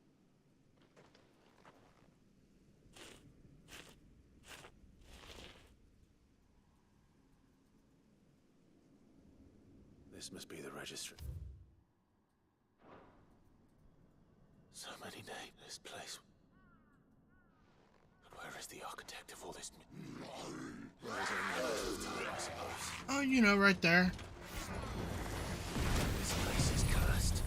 Speaker 5: This must be the registry. So many names, this place. But where is the architect of all this? Where is it in the I suppose?
Speaker 1: Oh, you know, right there.
Speaker 5: This place is cursed.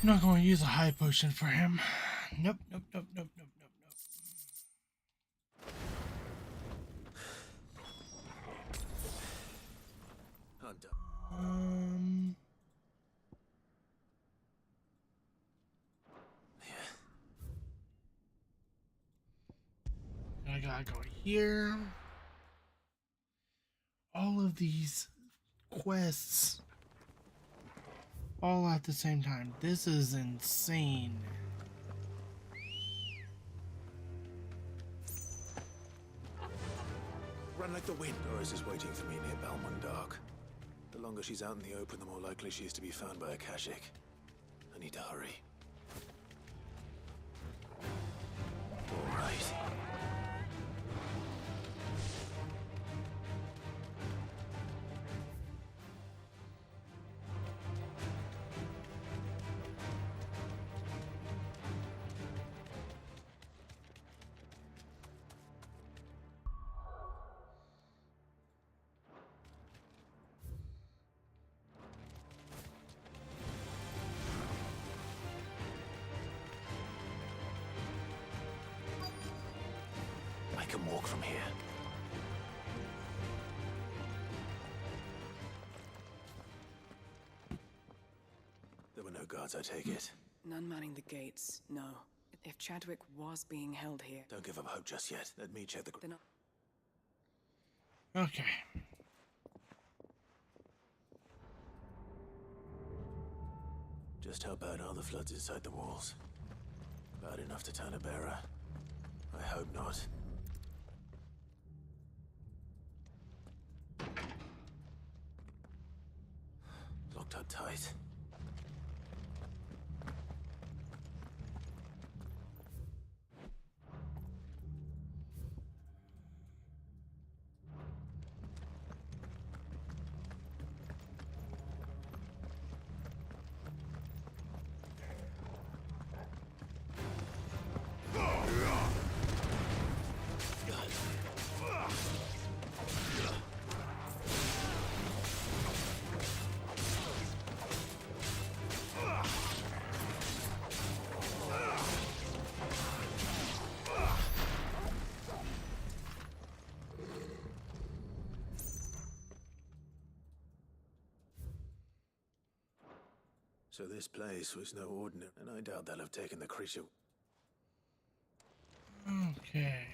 Speaker 1: I'm not going to use a high potion for him. Nope, nope, nope, nope, nope, nope, nope. I gotta go here. All of these quests all at the same time. This is insane.
Speaker 5: Run like the wind. Doris is waiting for me near Balmundark. The longer she's out in the open, the more likely she is to be found by Akashic. I need to hurry. All right. I can walk from here. There were no guards, I take it.
Speaker 16: None manning the gates, no. If Chadwick was being held here...
Speaker 5: Don't give up hope just yet. Let me check the...
Speaker 1: Okay.
Speaker 5: Just how bad are the floods inside the walls? Bad enough to turn a bearer? I hope not. Locked up tight. So this place was no ordinary, and I doubt they'll have taken the creature.
Speaker 1: Okay.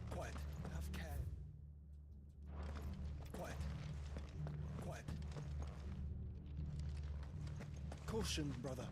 Speaker 22: Quiet. Have care. Quiet. Quiet. Caution, brother.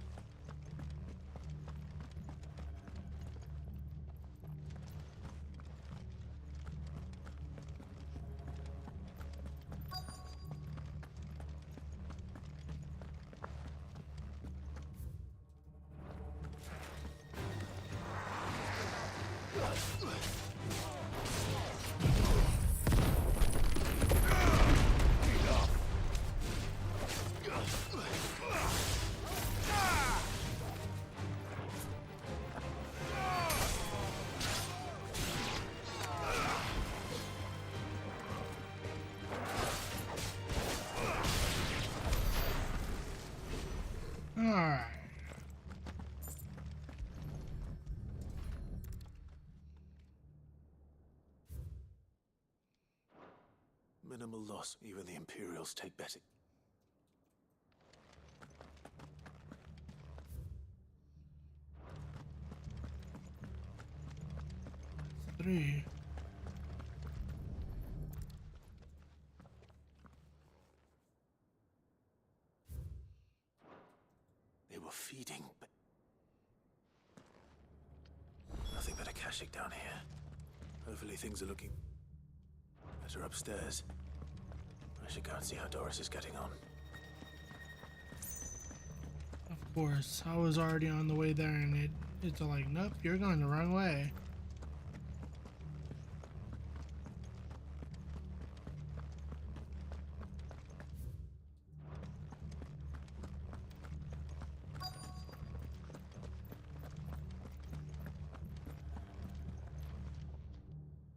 Speaker 5: Minimal loss. Even the Imperials take better.
Speaker 1: 3.
Speaker 5: They were feeding, but nothing but Akashic down here. Hopefully things are looking better upstairs. I should go and see how Doris is getting on.
Speaker 1: Of course, I was already on the way there, and it's like, nope, you're going the wrong way.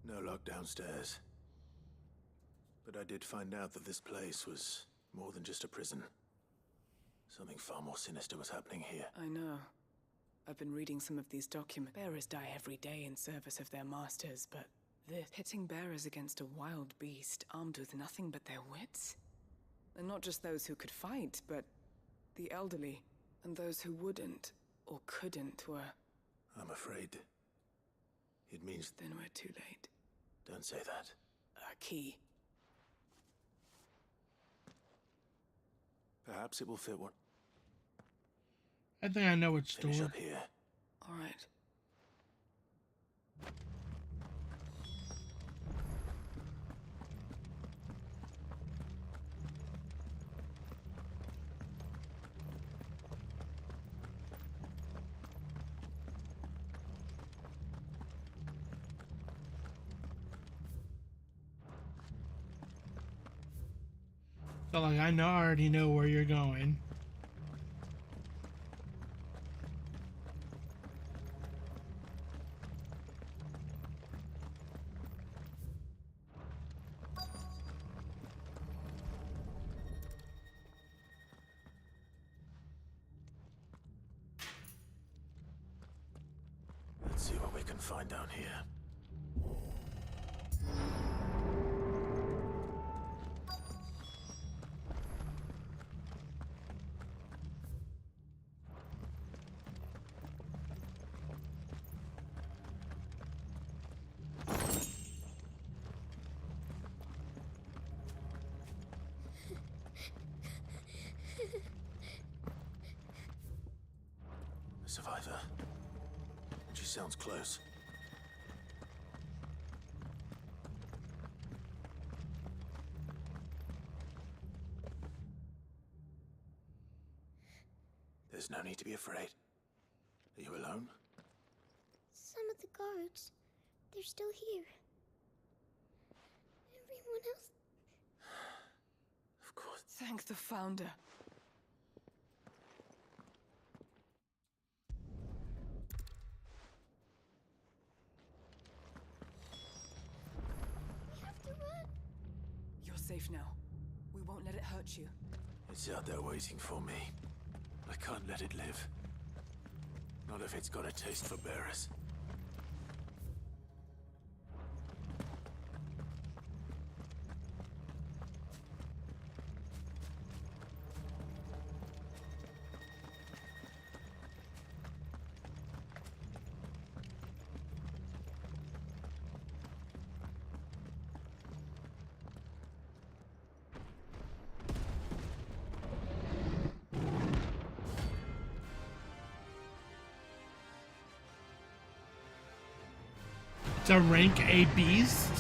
Speaker 5: No lock downstairs. But I did find out that this place was more than just a prison. Something far more sinister was happening here.
Speaker 16: I know. I've been reading some of these documents. Bearers die every day in service of their masters, but this... pitting bearers against a wild beast armed with nothing but their wits? And not just those who could fight, but the elderly, and those who wouldn't, or couldn't, were...
Speaker 5: I'm afraid it means...
Speaker 16: Then we're too late.
Speaker 5: Don't say that.
Speaker 16: A key.
Speaker 5: Perhaps it will fit one.
Speaker 1: I think I know which
Speaker 5: Finish
Speaker 1: door.
Speaker 5: up here.
Speaker 16: All right.
Speaker 1: So like, I already know where you're going.
Speaker 5: Let's see what we can find down here. A survivor. She sounds close. There's no need to be afraid. Are you alone?
Speaker 23: Some of the guards, they're still here. Everyone else...
Speaker 5: Of course.
Speaker 16: Thank the Founder.
Speaker 23: We have to run.
Speaker 16: You're safe now. We won't let it hurt you.
Speaker 5: It's out there waiting for me. I can't let it live. Not if it's got a taste for bearers.
Speaker 1: To rank a beast?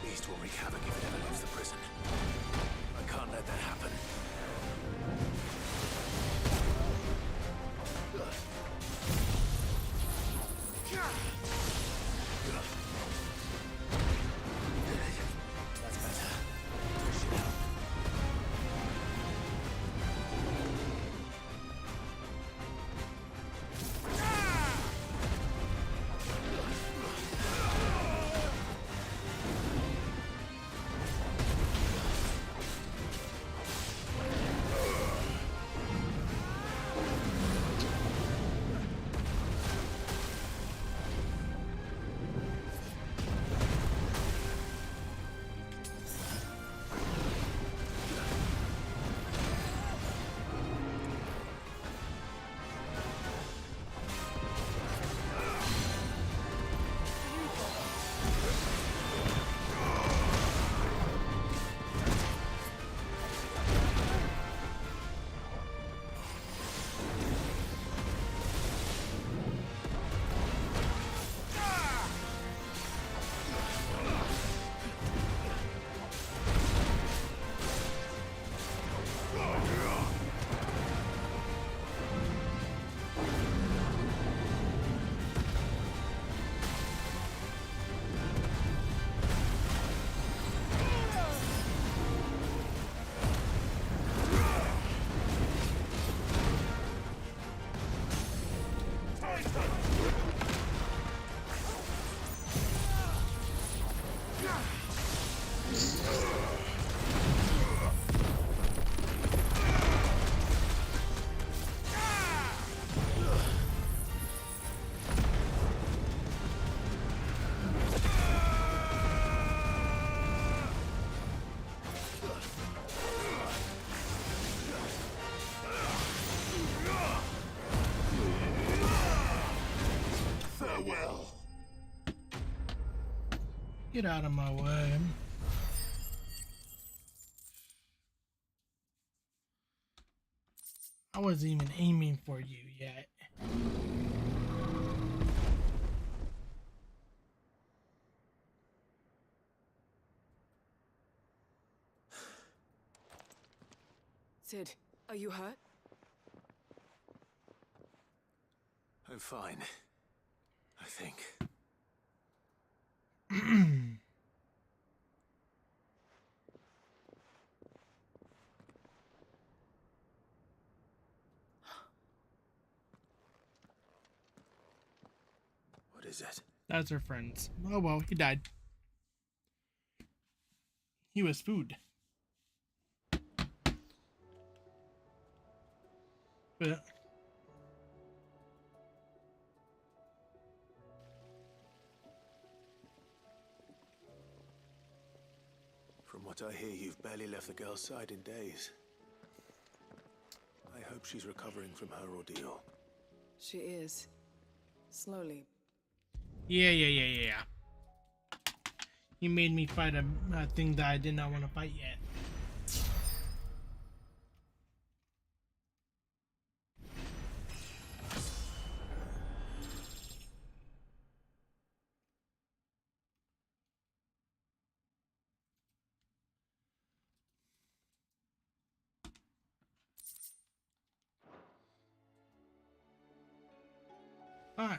Speaker 5: The beast will wreak havoc if it ever leaves the prison. I can't let that happen. That's better. Push it out.
Speaker 1: Get out of my way. I wasn't even aiming for you yet.
Speaker 16: Sid, are you hurt?
Speaker 5: I'm fine. I think. What is it?
Speaker 1: That's her friends. Oh well, he died. He was food. But
Speaker 5: From what I hear, you've barely left the girl's side in days. I hope she's recovering from her ordeal.
Speaker 16: She is. Slowly.
Speaker 1: yeah. He made me fight a thing that I did not want to fight yet. All right.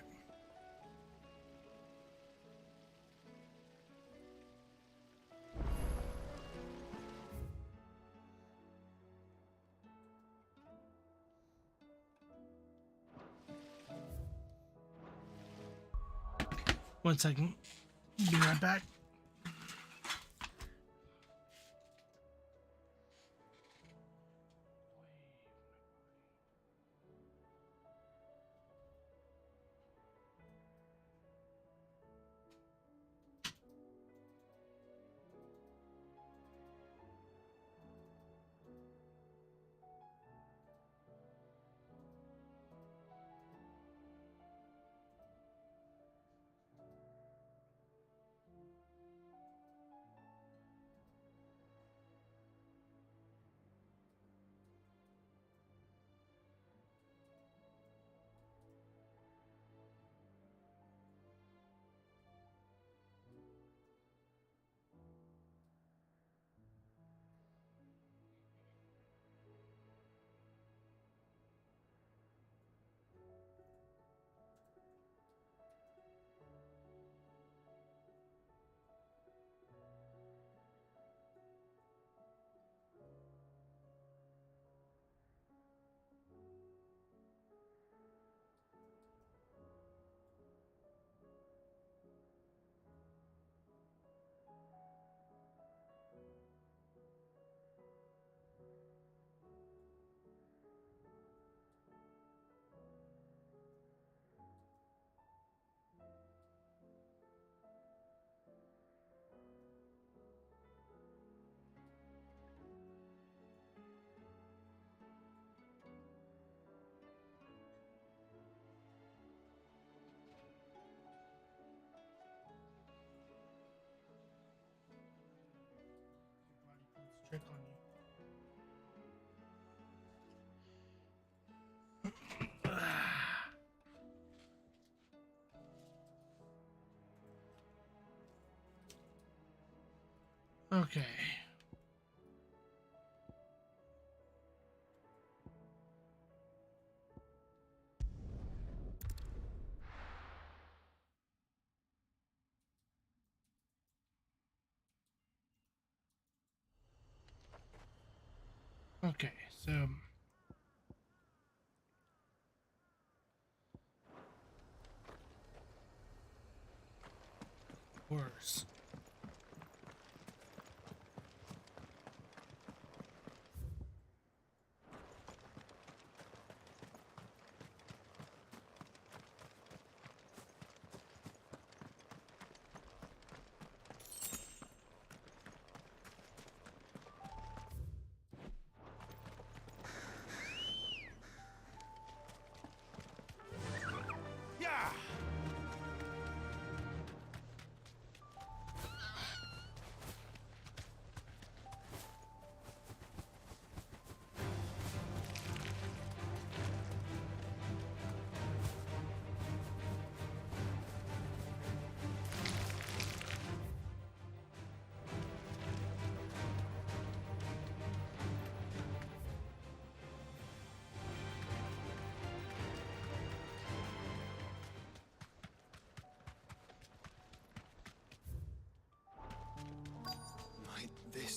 Speaker 1: One second. Be right back. Trick on you. Okay. Okay, so worse.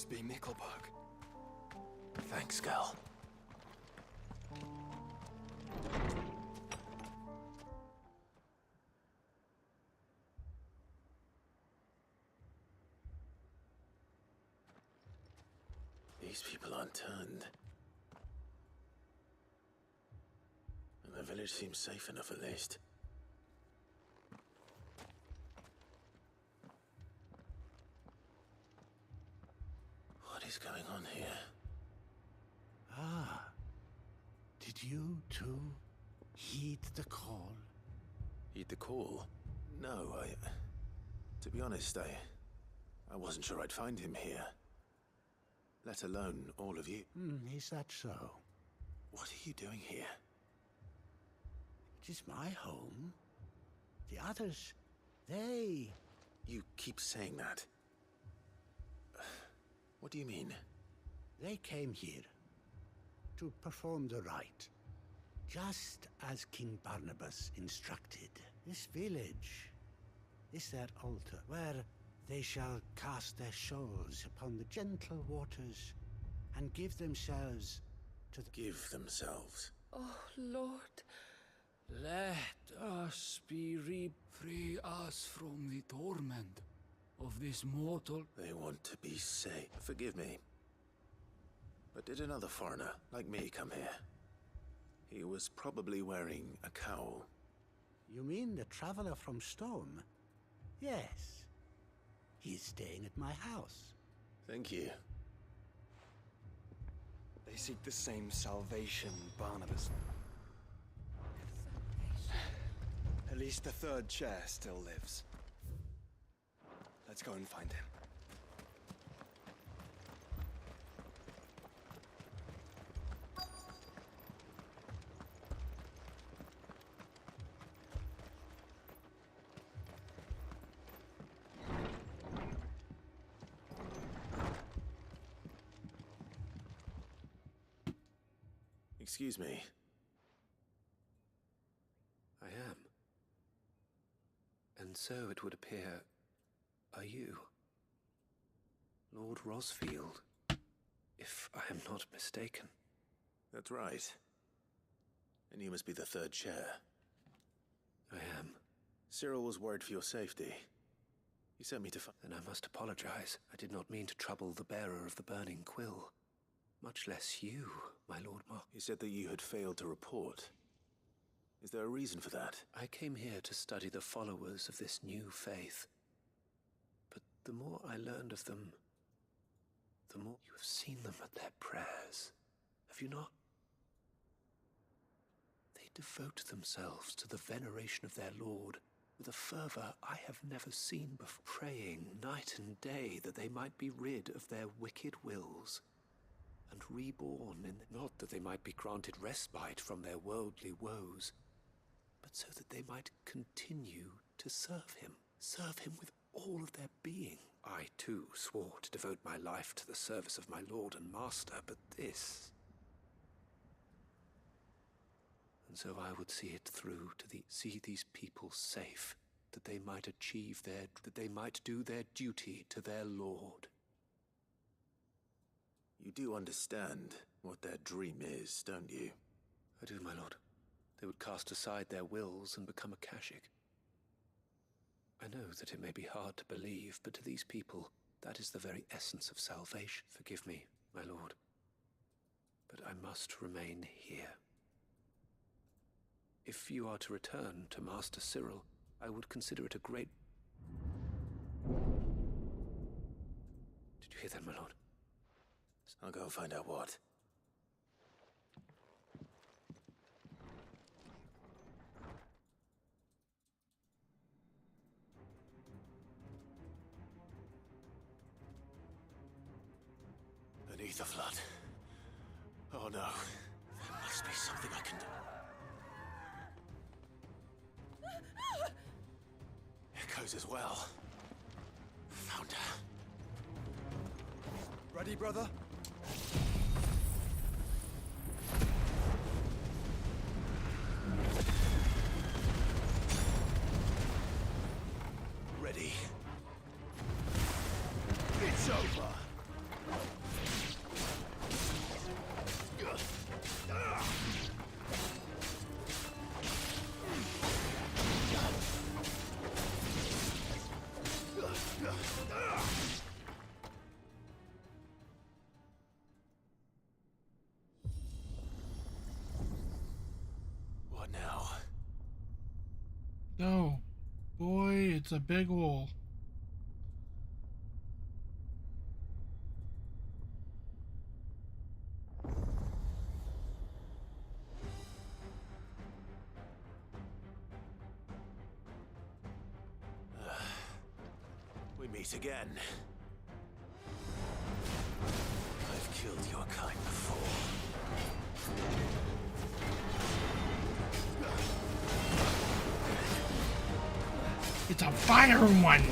Speaker 15: must be Nickelberg.
Speaker 8: Thanks, Gal. These people aren't turned. And the village seems safe enough at least. What is going on here?
Speaker 3: Ah. Did you, too, heed the call?
Speaker 8: Heed the call? No, to be honest, I wasn't sure I'd find him here. Let alone all of you.
Speaker 3: Is that so?
Speaker 8: What are you doing here?
Speaker 3: It is my home. The others, they...
Speaker 8: You keep saying that. What do you mean?
Speaker 3: They came here to perform the rite, just as King Barnabas instructed. This village is their altar, where they shall cast their souls upon the gentle waters and give themselves to the...
Speaker 8: Give themselves?
Speaker 10: Oh, Lord, let us be free us from the torment of this mortal...
Speaker 8: They want to be safe. Forgive me. But did another foreigner, like me, come here? He was probably wearing a cowl.
Speaker 3: You mean the traveler from Storm? Yes. He's staying at my house.
Speaker 8: Thank you.
Speaker 15: They seek the same salvation Barnabas. At least the third chair still lives. Let's go and find him.
Speaker 8: Excuse me.
Speaker 14: I am. And so it would appear, are you? Lord Rosfield, if I am not mistaken.
Speaker 8: That's right. And you must be the third chair.
Speaker 14: I am.
Speaker 8: Cyril was worried for your safety. He sent me to find...
Speaker 14: Then I must apologize. I did not mean to trouble the bearer of the burning quill. Much less you, my Lord Mark.
Speaker 8: He said that you had failed to report. Is there a reason for that?
Speaker 14: I came here to study the followers of this new faith. But the more I learned of them, the more you have seen them at their prayers. Have you not? They devote themselves to the veneration of their Lord with a fervor I have never seen before, praying night and day that they might be rid of their wicked wills and reborn not that they might be granted respite from their worldly woes, but so that they might continue to serve him with all of their being. I too swore to devote my life to the service of my Lord and Master, but this... And so I would see it through to see these people safe, that they might do their duty to their Lord.
Speaker 8: You do understand what their dream is, don't you?
Speaker 14: I do, my lord. They would cast aside their wills and become a Kashik. I know that it may be hard to believe, but to these people, that is the very essence of salvation. Forgive me, my lord, but I must remain here. If you are to return to Master Cyril, I would consider it a great... Did you hear that, my lord?
Speaker 8: I'll go and find out what. Beneath the flood. Oh no. There must be something I can do. Echoes as well. Found her.
Speaker 15: Ready, brother?
Speaker 8: Ready. It's over.
Speaker 1: Oh, boy, it's a big hole.
Speaker 8: We meet again. I've killed your kind before.
Speaker 1: It's a fire one!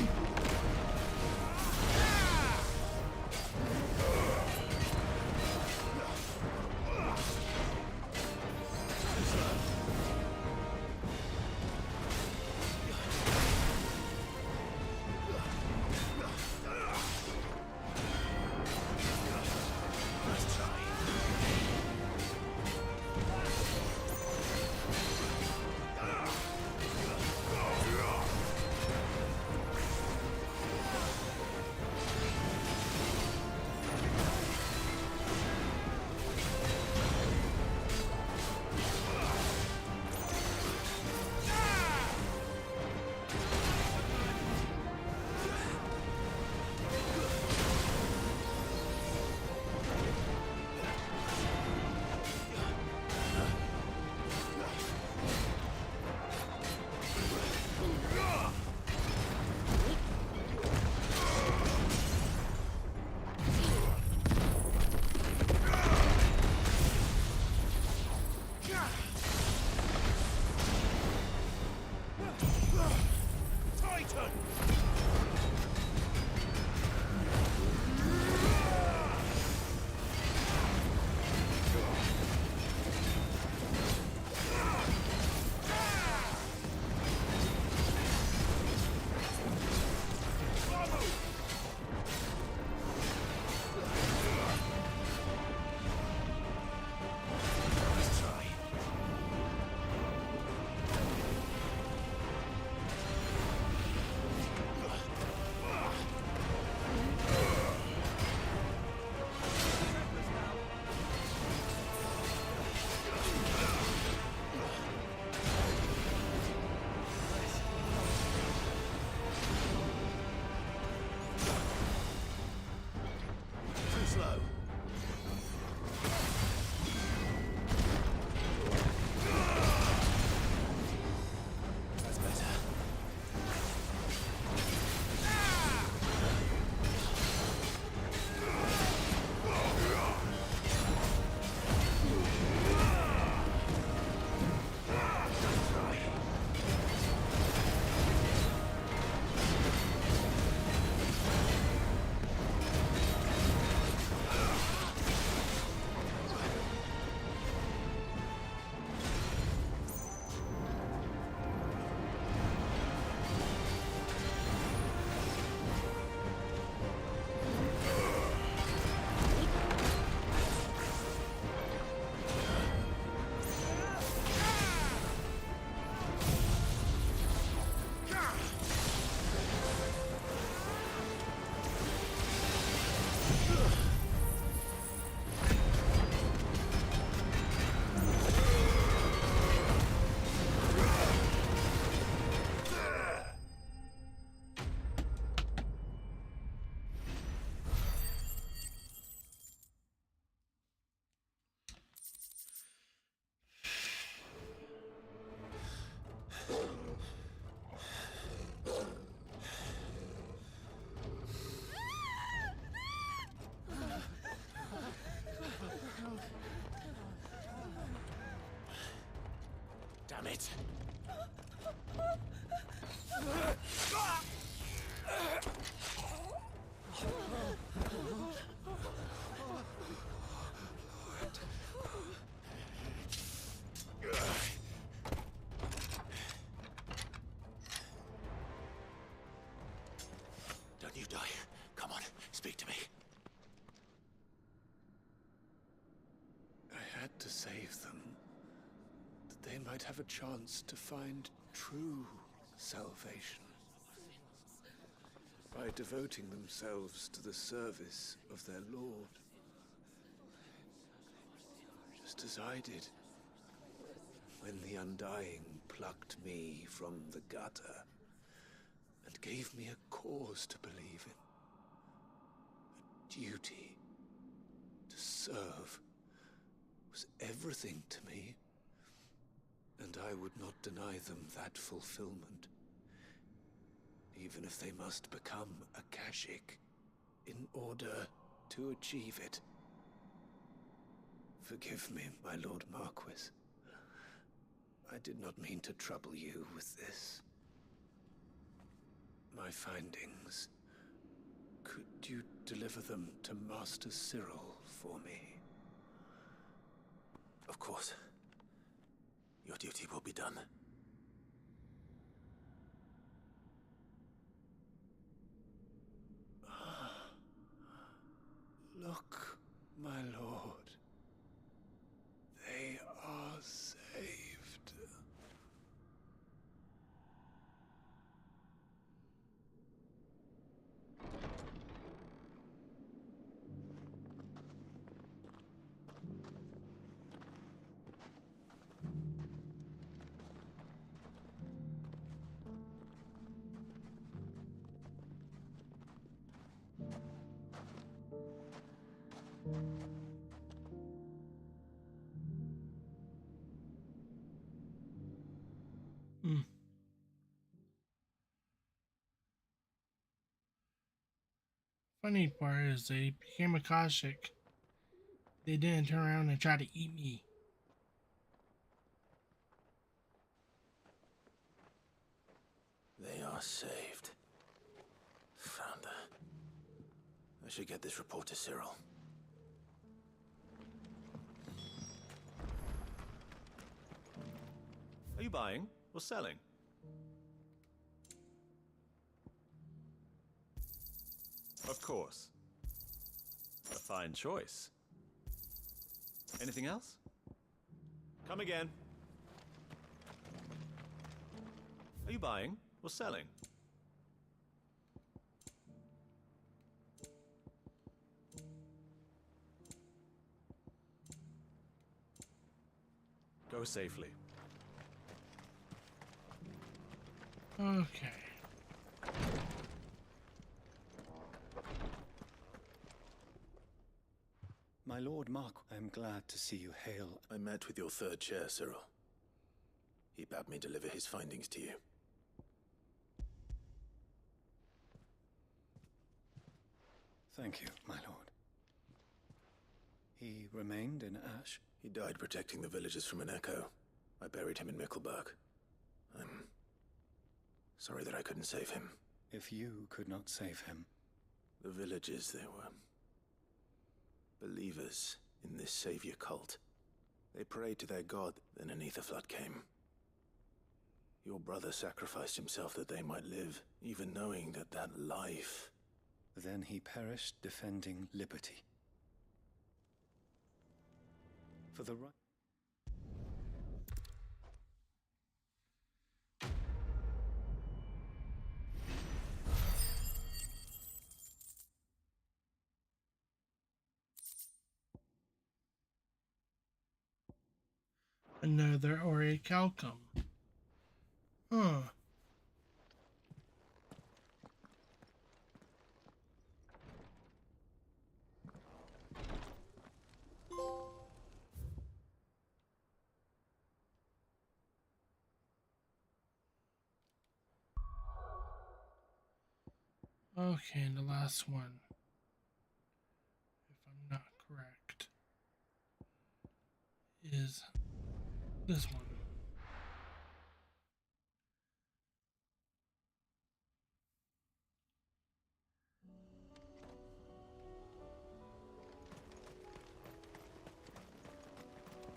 Speaker 8: Damn it! Don't you die. Come on, speak to me.
Speaker 14: I had to save them, that they might have a chance to find true salvation. By devoting themselves to the service of their Lord. Just as I did when the Undying plucked me from the gutter and gave me a cause to believe in. A duty to serve was everything to me, and I would not deny them that fulfillment, even if they must become Akashic in order to achieve it. Forgive me, my Lord Marquis. I did not mean to trouble you with this. My findings. Could you deliver them to Master Cyril for me?
Speaker 5: Of course. Your duty will be done.
Speaker 14: Look, my lord. They are saved.
Speaker 1: Funny part is they became Akashic. They didn't turn around and try to eat me.
Speaker 5: They are saved. Founder. I should get this report to Cyril.
Speaker 13: Are you buying or selling? Of course. A fine choice. Anything else? Come again. Are you buying or selling? Go safely.
Speaker 1: Okay.
Speaker 18: My Lord Mark, I am glad to see you hail.
Speaker 5: I met with your third chair, Cyril. He bade me deliver his findings to you.
Speaker 18: Thank you, my lord. He remained in Ash?
Speaker 5: He died protecting the villagers from an echo. I buried him in Mickelberg. I'm sorry that I couldn't save him.
Speaker 18: If you could not save him...
Speaker 5: The villagers, they were believers in this savior cult. They prayed to their god, then an ether flood came. Your brother sacrificed himself that they might live, even knowing that that life...
Speaker 18: Then he perished defending liberty. For the right...
Speaker 1: Another orichalcum. Huh. Okay, and the last one, if I'm not correct, is this one.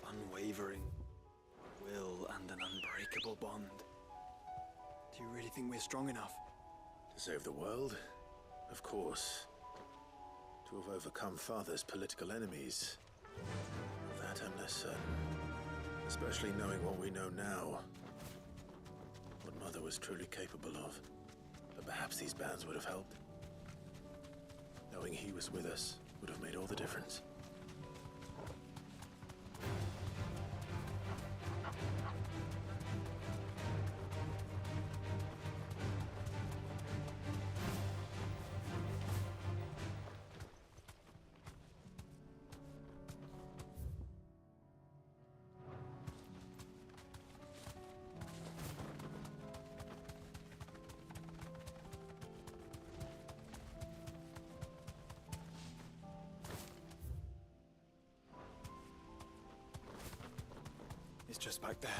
Speaker 15: Unwavering will and an unbreakable bond. Do you really think we're strong enough?
Speaker 5: To save the world? Of course. To have overcome Father's political enemies? That I'm less certain. Especially knowing what we know now. What Mother was truly capable of. But perhaps these bands would have helped. Knowing he was with us would have made all the difference. He's just back there.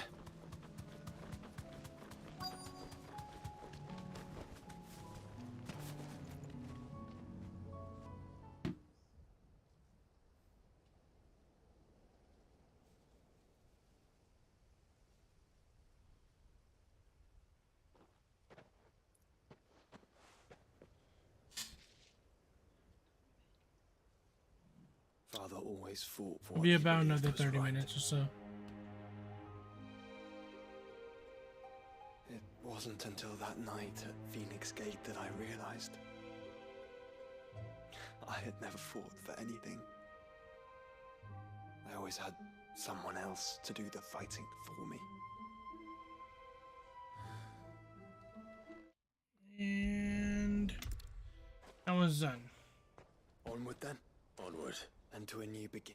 Speaker 5: Father always fought for
Speaker 1: It'll
Speaker 5: what
Speaker 1: be
Speaker 5: he
Speaker 1: about
Speaker 5: believed
Speaker 1: another
Speaker 5: was
Speaker 1: 30
Speaker 5: right.
Speaker 1: minutes or so.
Speaker 15: It wasn't until that night at Phoenix Gate that I realized I had never fought for anything. I always had someone else to do the fighting for me.
Speaker 1: And that was done.
Speaker 5: Onward then. Onward.
Speaker 15: And to a new beginning.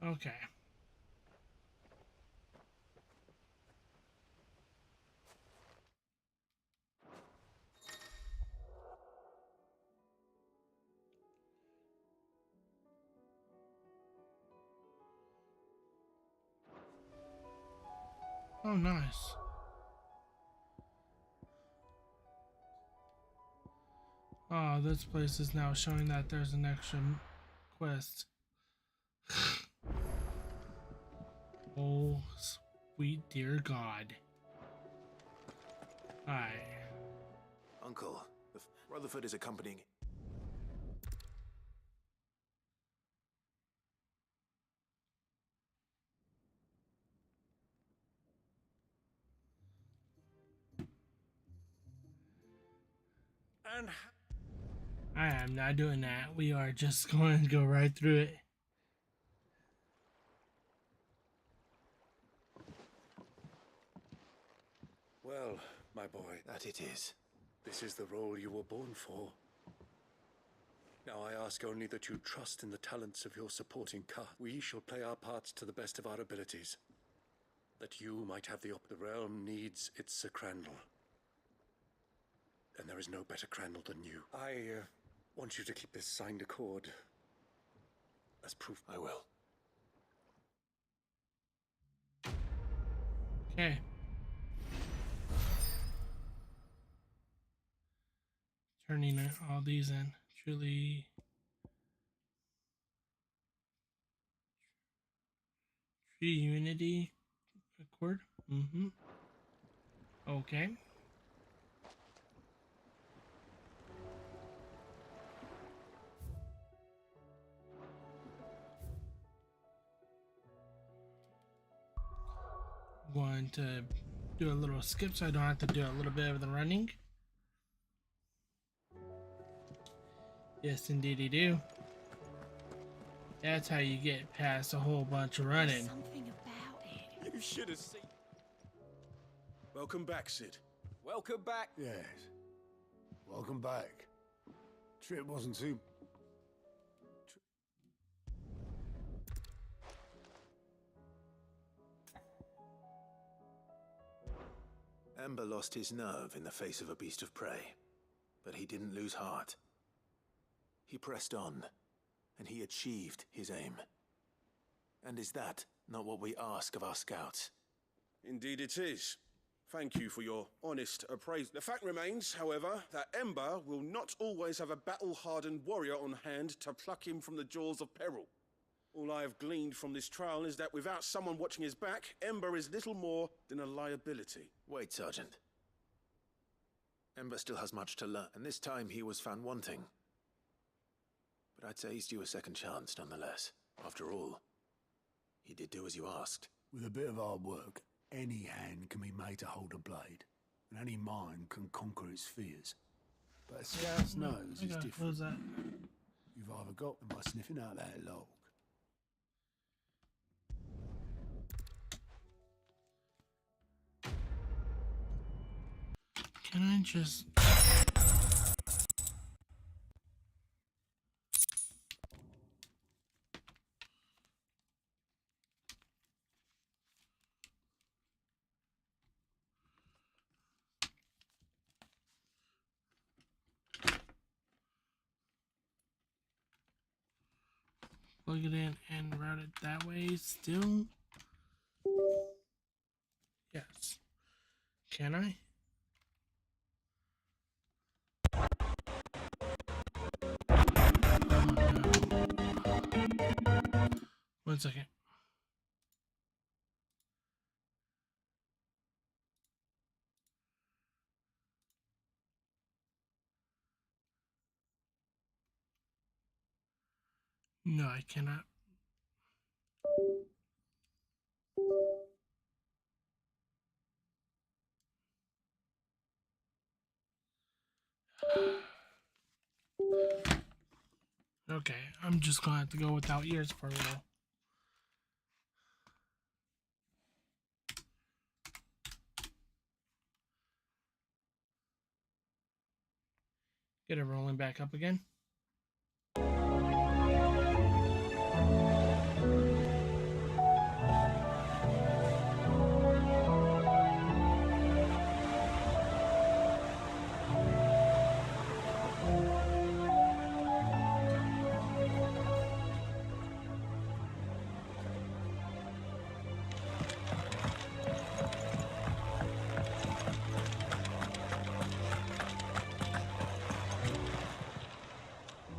Speaker 1: Okay. Oh, nice. Oh, this place is now showing that there's an extra quest. Oh, sweet dear God. Hi.
Speaker 5: Uncle, Rutherford is accompanying.
Speaker 11: And
Speaker 1: I am not doing that. We are just going to go right through it.
Speaker 2: Well, my boy,
Speaker 5: That it is.
Speaker 2: this is the role you were born for. Now I ask only that you trust in the talents of your supporting cast. We shall play our parts to the best of our abilities, that you might have the realm needs its Sir Crandall. And there is no better Crandall than you. I want you to keep this signed accord as proof.
Speaker 5: I will.
Speaker 1: Okay. Turning all these in. Truly. Tree Unity Accord. Mm-hmm. Okay. Going to do a little skip so I don't have to do a little bit of the running. Yes, indeed you do. That's how you get past a whole bunch of running.
Speaker 12: Something about it.
Speaker 6: You should have seen.
Speaker 17: Welcome back, Sid.
Speaker 6: Welcome back.
Speaker 4: Yes. Welcome back. Trip wasn't too...
Speaker 5: Ember lost his nerve in the face of a beast of prey, but he didn't lose heart. He pressed on, and he achieved his aim. And is that not what we ask of our scouts?
Speaker 17: Indeed it is. Thank you for your honest appraisal. The fact remains, however, that Ember will not always have a battle-hardened warrior on hand to pluck him from the jaws of peril. All I have gleaned from this trial is that without someone watching his back, Ember is little more than a liability.
Speaker 5: Wait, Sergeant. Ember still has much to learn, and this time he was found wanting. But I'd say he's due a second chance, nonetheless. After all, he did do as you asked.
Speaker 4: With a bit of hard work, any hand can be made to hold a blade, and any mind can conquer its fears. But a scout's nose is different.
Speaker 1: What was that?
Speaker 4: You've either got them by sniffing out that log.
Speaker 1: Can I just... plug it in and route it that way still? Yes. Can I? Oh, no. 1 second. No, I cannot. Okay, I'm just gonna have to go without ears for a while. Get it rolling back up again.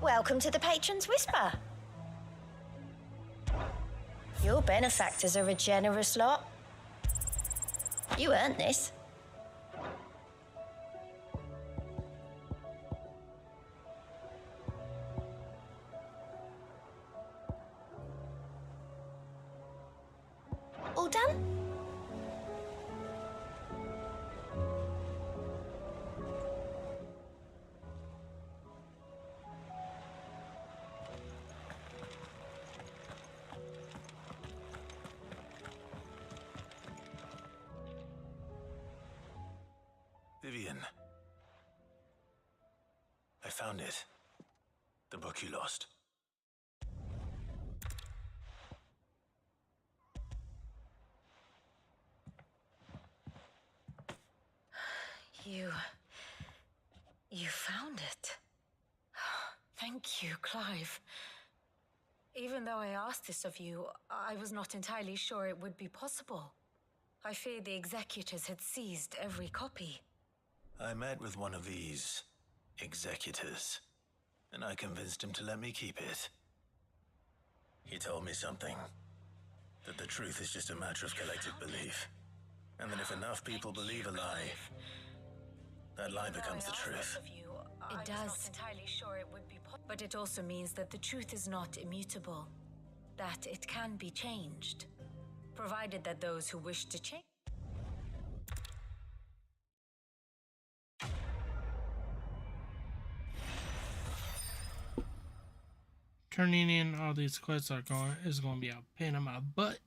Speaker 24: Welcome to the Patron's Whisper. Your benefactors are a generous lot. You earned this. All done?
Speaker 5: Vivian. I found it. The book you lost.
Speaker 9: You found it. Thank you, Clive. Even though I asked this of you, I was not entirely sure it would be possible. I feared the executors had seized every copy.
Speaker 5: I met with one of these executors, and I convinced him to let me keep it. He told me something. That the truth is just a matter of collective belief. And that if enough people believe a lie, that lie becomes the truth.
Speaker 9: It does. Entirely sure it would be but it also means that the truth is not immutable. That it can be changed. Provided that those who wish to change.
Speaker 1: Turning in all these quests is going to be a pain in my butt.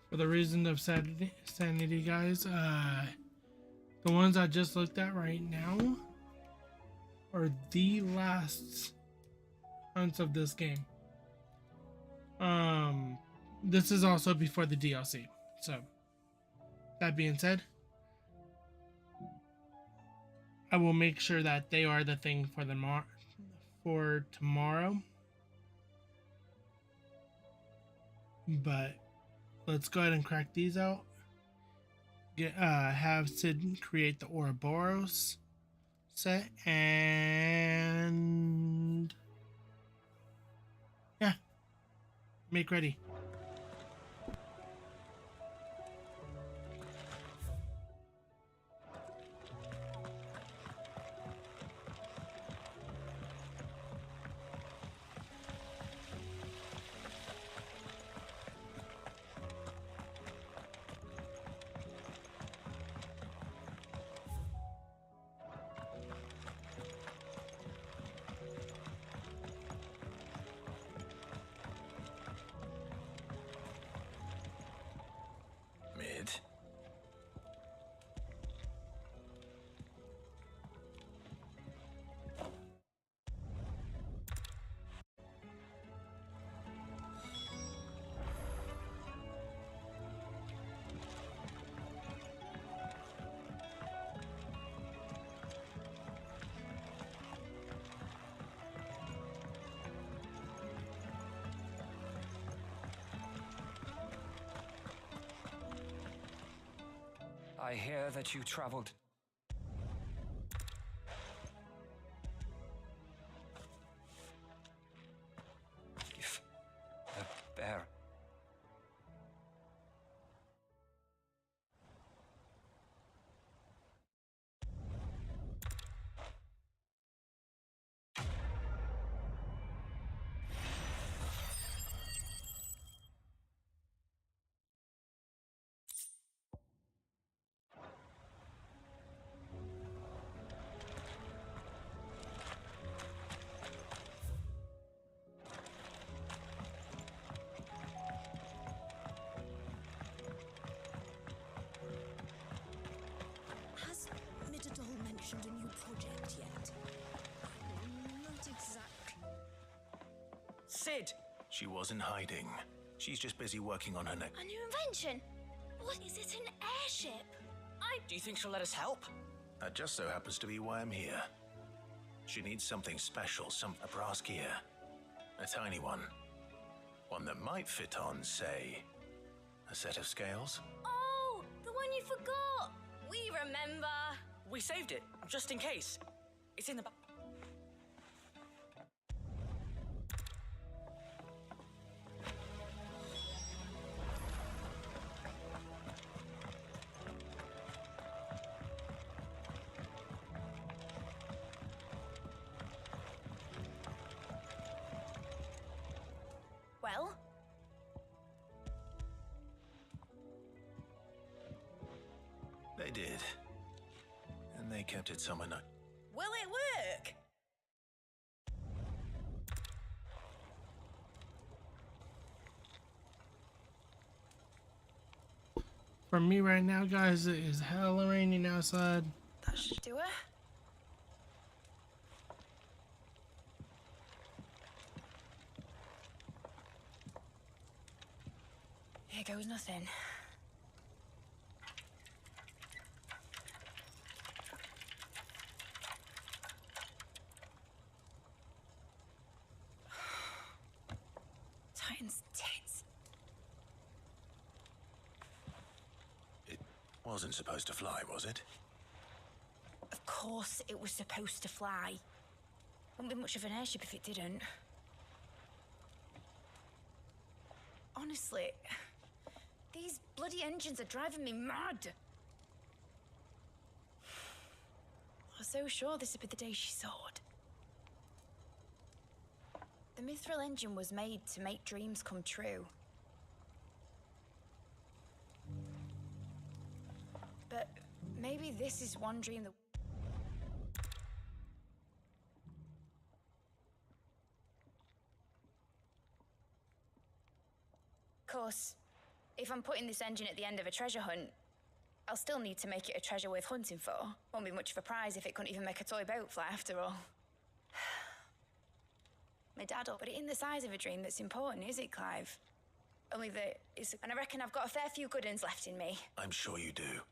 Speaker 1: For the reason of sanity, guys, the ones I just looked at right now are the last hunts of this game. This is also before the DLC. So, that being said, I will make sure that they are the thing for for tomorrow. But let's go ahead and crack these out. Have Sid create the Ouroboros set, and yeah, make ready.
Speaker 7: I hear that you traveled. If the bear.
Speaker 19: Has Midadol mentioned a new project yet? Not exactly.
Speaker 5: Sid! She wasn't hiding. She's just busy working on her next.
Speaker 23: A new invention? What is it, an airship?
Speaker 5: Do you think she'll let us help? That just so happens to be why I'm here. She needs something special, a brass gear. A tiny one. One that might fit on, say, a set of scales.
Speaker 23: Oh, the one you forgot. We remember.
Speaker 20: We saved it, just in case. It's in the back.
Speaker 23: Well?
Speaker 5: They did. And they kept it somewhere not.
Speaker 19: Will it work?
Speaker 1: For me right now, guys, it is hella raining outside.
Speaker 23: That should do it. Here goes nothing. Titan's tits.
Speaker 5: It wasn't supposed to fly, was it?
Speaker 23: Of course it was supposed to fly. Wouldn't be much of an airship if it didn't. Honestly, these bloody engines are driving me mad. I was so sure this would be the day she soared. The Mithril engine was made to make dreams come true. But maybe this is one dream that... Of course, if I'm putting this engine at the end of a treasure hunt, I'll still need to make it a treasure worth hunting for. Won't be much of a prize if it couldn't even make a toy boat fly after all. My dad'll put it in the size of a dream that's important, is it, Clive? Only that it's... And I reckon I've got a fair few good uns left in me.
Speaker 5: I'm sure you do.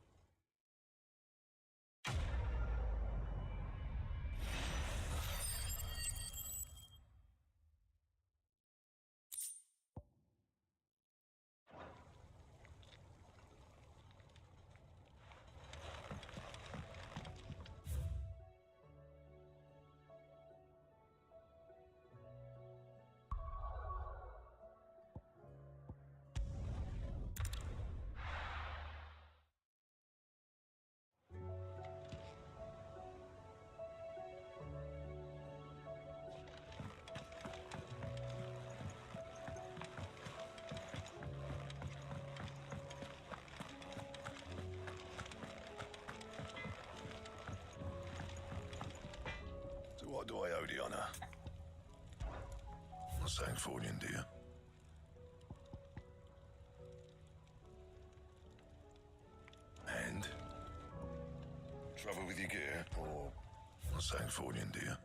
Speaker 10: Do I owe the honor? Not saying Fordian, do you? And? Trouble with your gear, or not saying Fordian, do you?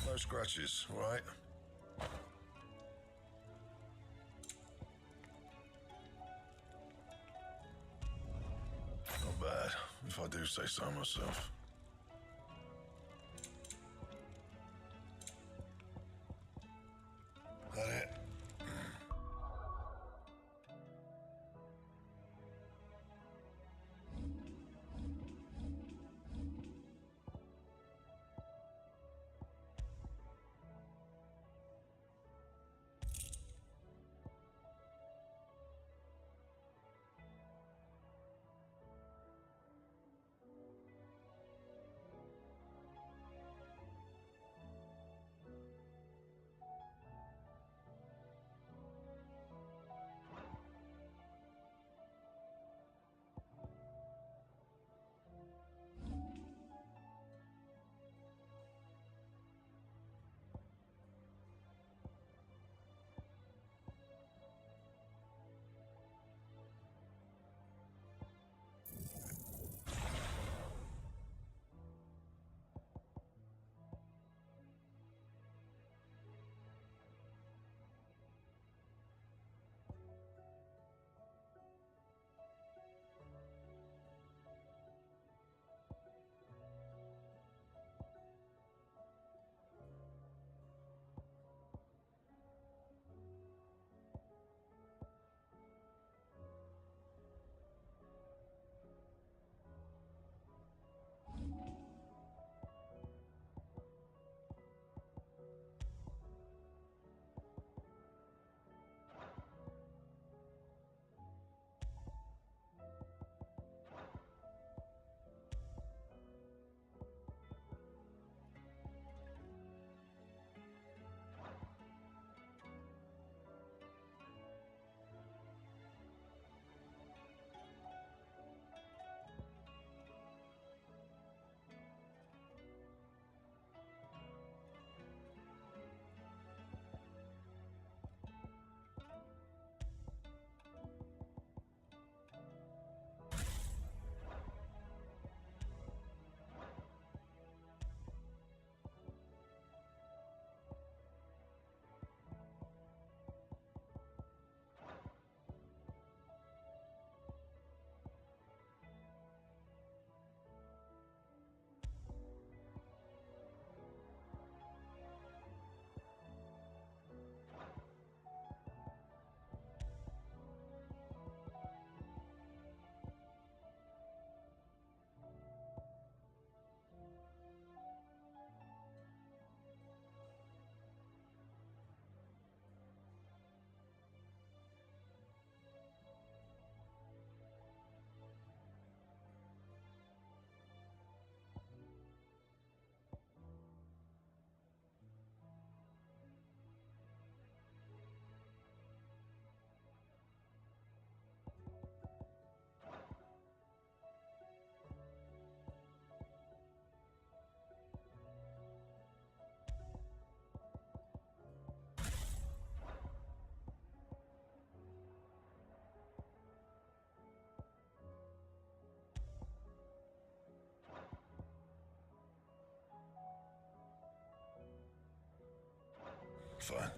Speaker 10: No scratches, all right? Not bad, if I do say so myself. That it? Fine.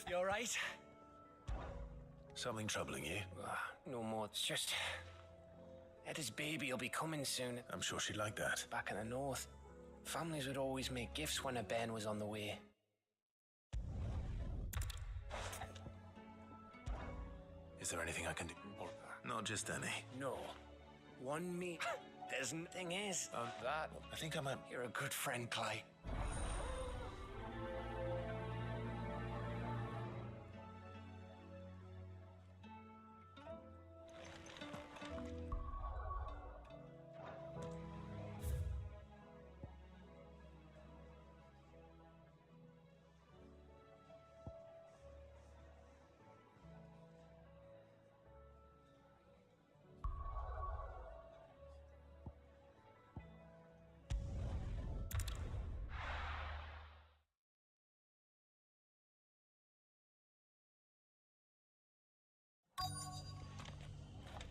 Speaker 20: You alright?
Speaker 5: Something troubling you?
Speaker 14: No more. It's just... Etta's baby will be coming soon.
Speaker 5: I'm sure she'd like that.
Speaker 14: Back in the north, families would always make gifts when a bairn was on the way.
Speaker 5: Is there anything I can do? Or not just any.
Speaker 14: No. One me. There's nothing is. That.
Speaker 5: I think I might...
Speaker 14: You're a good friend, Clyde.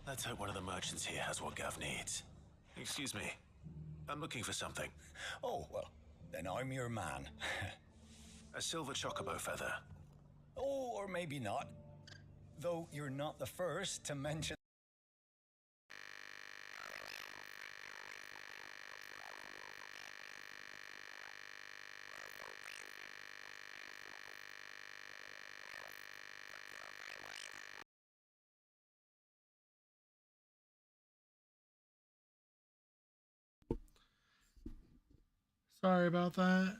Speaker 5: Let's hope one of the merchants here has what Gav needs. Excuse me. I'm looking for something.
Speaker 7: Oh, well, then I'm your man.
Speaker 5: A silver chocobo feather.
Speaker 7: Oh, or maybe not. Though you're not the first to mention...
Speaker 1: Sorry about that.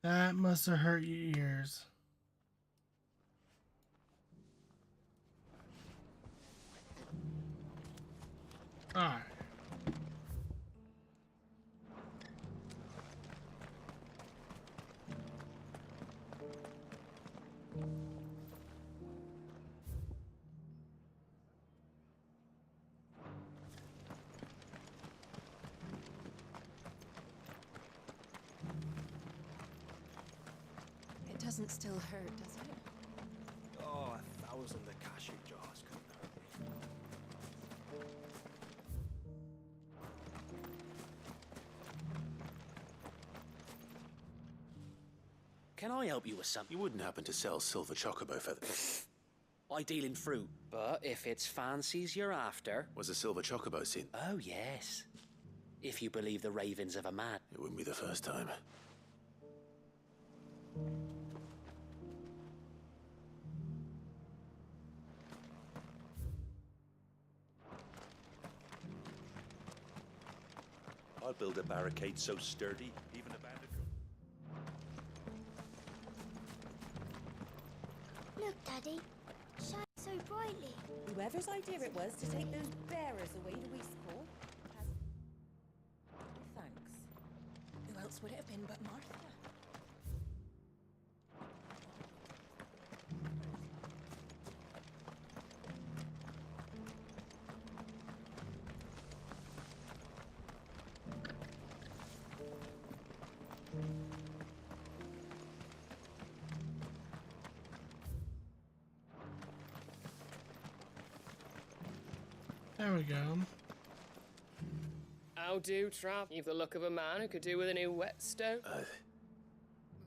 Speaker 1: That must have hurt your ears. Alright.
Speaker 19: It doesn't still hurt, does it?
Speaker 6: Oh, 1,000 Akashic jars couldn't hurt me.
Speaker 3: Can I help you with something?
Speaker 5: You wouldn't happen to sell silver chocobo feathers?
Speaker 3: I deal in fruit, but if it's fancies you're after...
Speaker 5: Was a silver chocobo seen?
Speaker 3: Oh, yes. If you believe the ravings of a man.
Speaker 5: It wouldn't be the first time.
Speaker 11: I'll build a barricade so sturdy, even a bandit could.
Speaker 16: Look, Daddy. Shine so brightly.
Speaker 12: Whoever's idea it was to take those bearers away to Eastport has... Thanks.
Speaker 19: Who else would it have been but Martha?
Speaker 1: There we go.
Speaker 21: How do, Trav? You've the look of a man who could do with a new whetstone.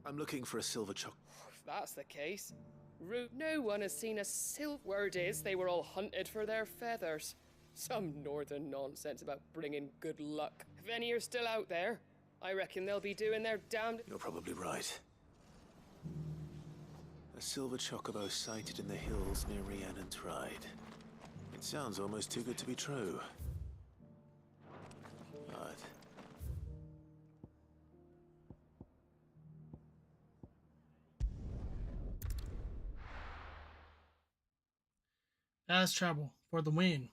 Speaker 5: I'm looking for a silver choc...
Speaker 21: If that's the case. Root, no one has seen a silver... Word is, they were all hunted for their feathers. Some northern nonsense about bringing good luck. If any are still out there, I reckon they'll be doing their damned...
Speaker 5: You're probably right. A silver chocobo sighted in the hills near Rhiannon's Ride. It sounds almost too good to be true. But...
Speaker 1: That's trouble for the win.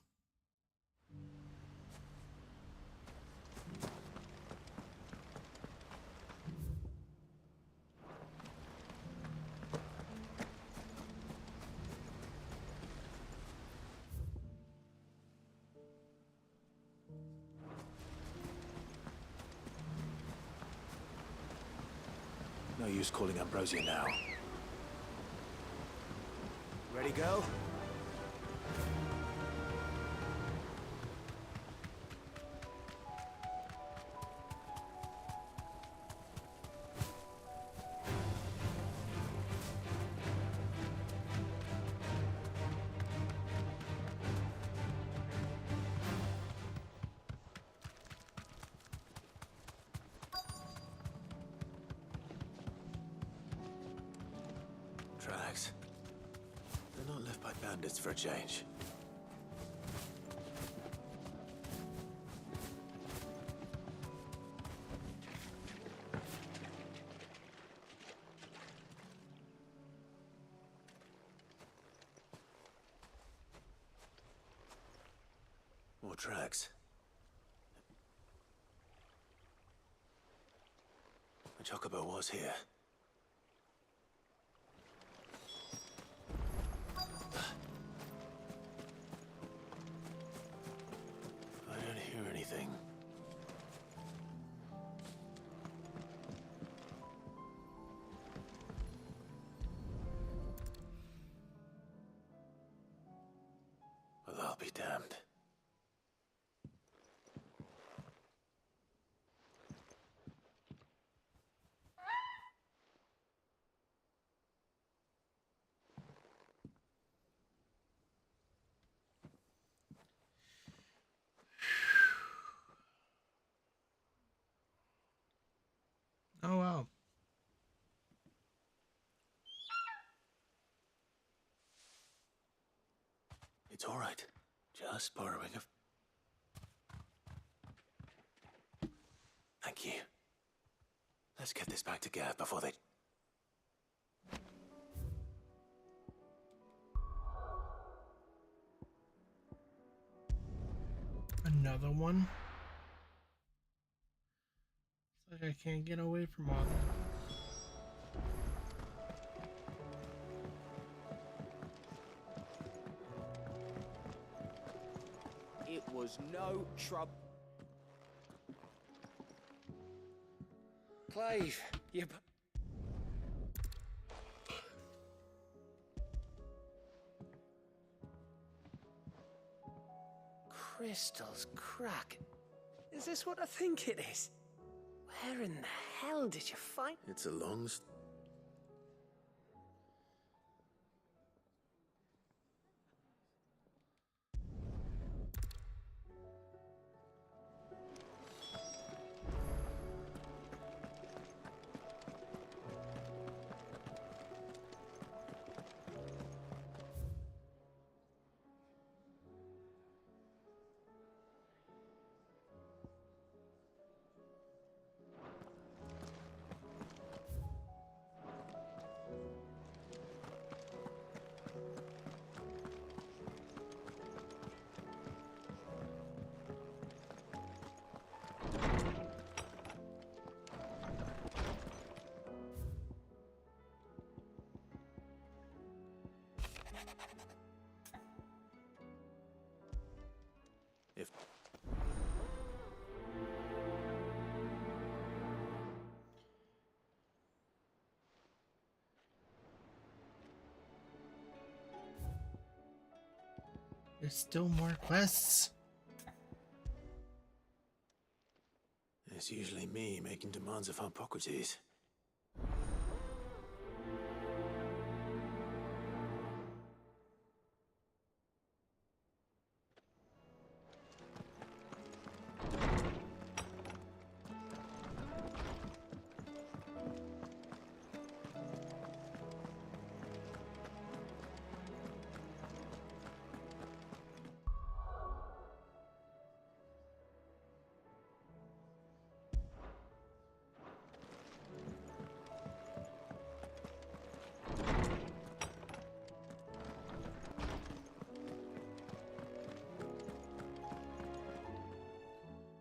Speaker 5: No use calling Ambrosia now.
Speaker 8: Ready, go?
Speaker 5: Bandits for a change. More tracks. The Chocobo was here. I don't hear anything. Well, I'll be damned.
Speaker 1: Oh wow.
Speaker 5: It's all right. Just borrowing a... Thank you. Let's get this back to Gav before they...
Speaker 1: Another one? It's like I can't get away from all that.
Speaker 3: It was no trouble. Clave, you... Crystals crack. Is this what I think it is? Where in the hell did you find...
Speaker 5: It's a long... If...
Speaker 1: There's still more quests.
Speaker 5: It's usually me making demands of Hippocrates.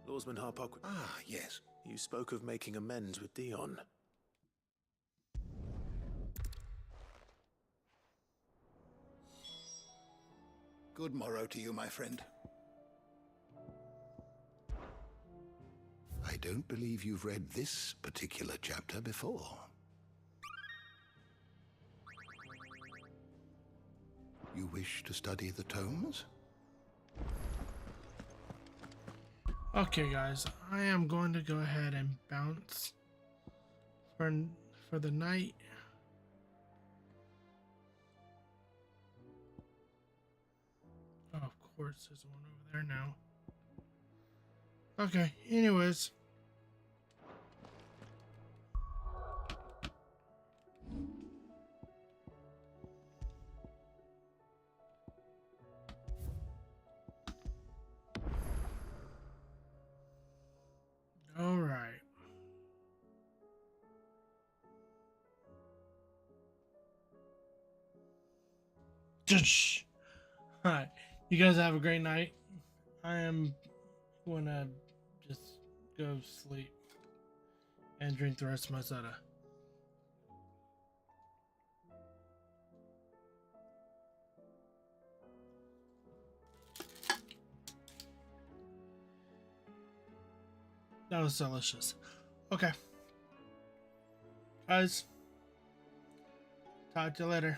Speaker 5: Lawsman Hippocrates.
Speaker 10: Ah, yes.
Speaker 5: You spoke of making amends with Dion.
Speaker 10: Good morrow to you, my friend. I don't believe you've read this particular chapter before. You wish to study the tomes?
Speaker 1: Okay, guys, I am going to go ahead and bounce for the night. Oh, of course, there's one over there now. Okay, anyways. Alright, you guys have a great night. I am gonna just go sleep and drink the rest of my soda. That was delicious. Okay. Guys, talk to you later.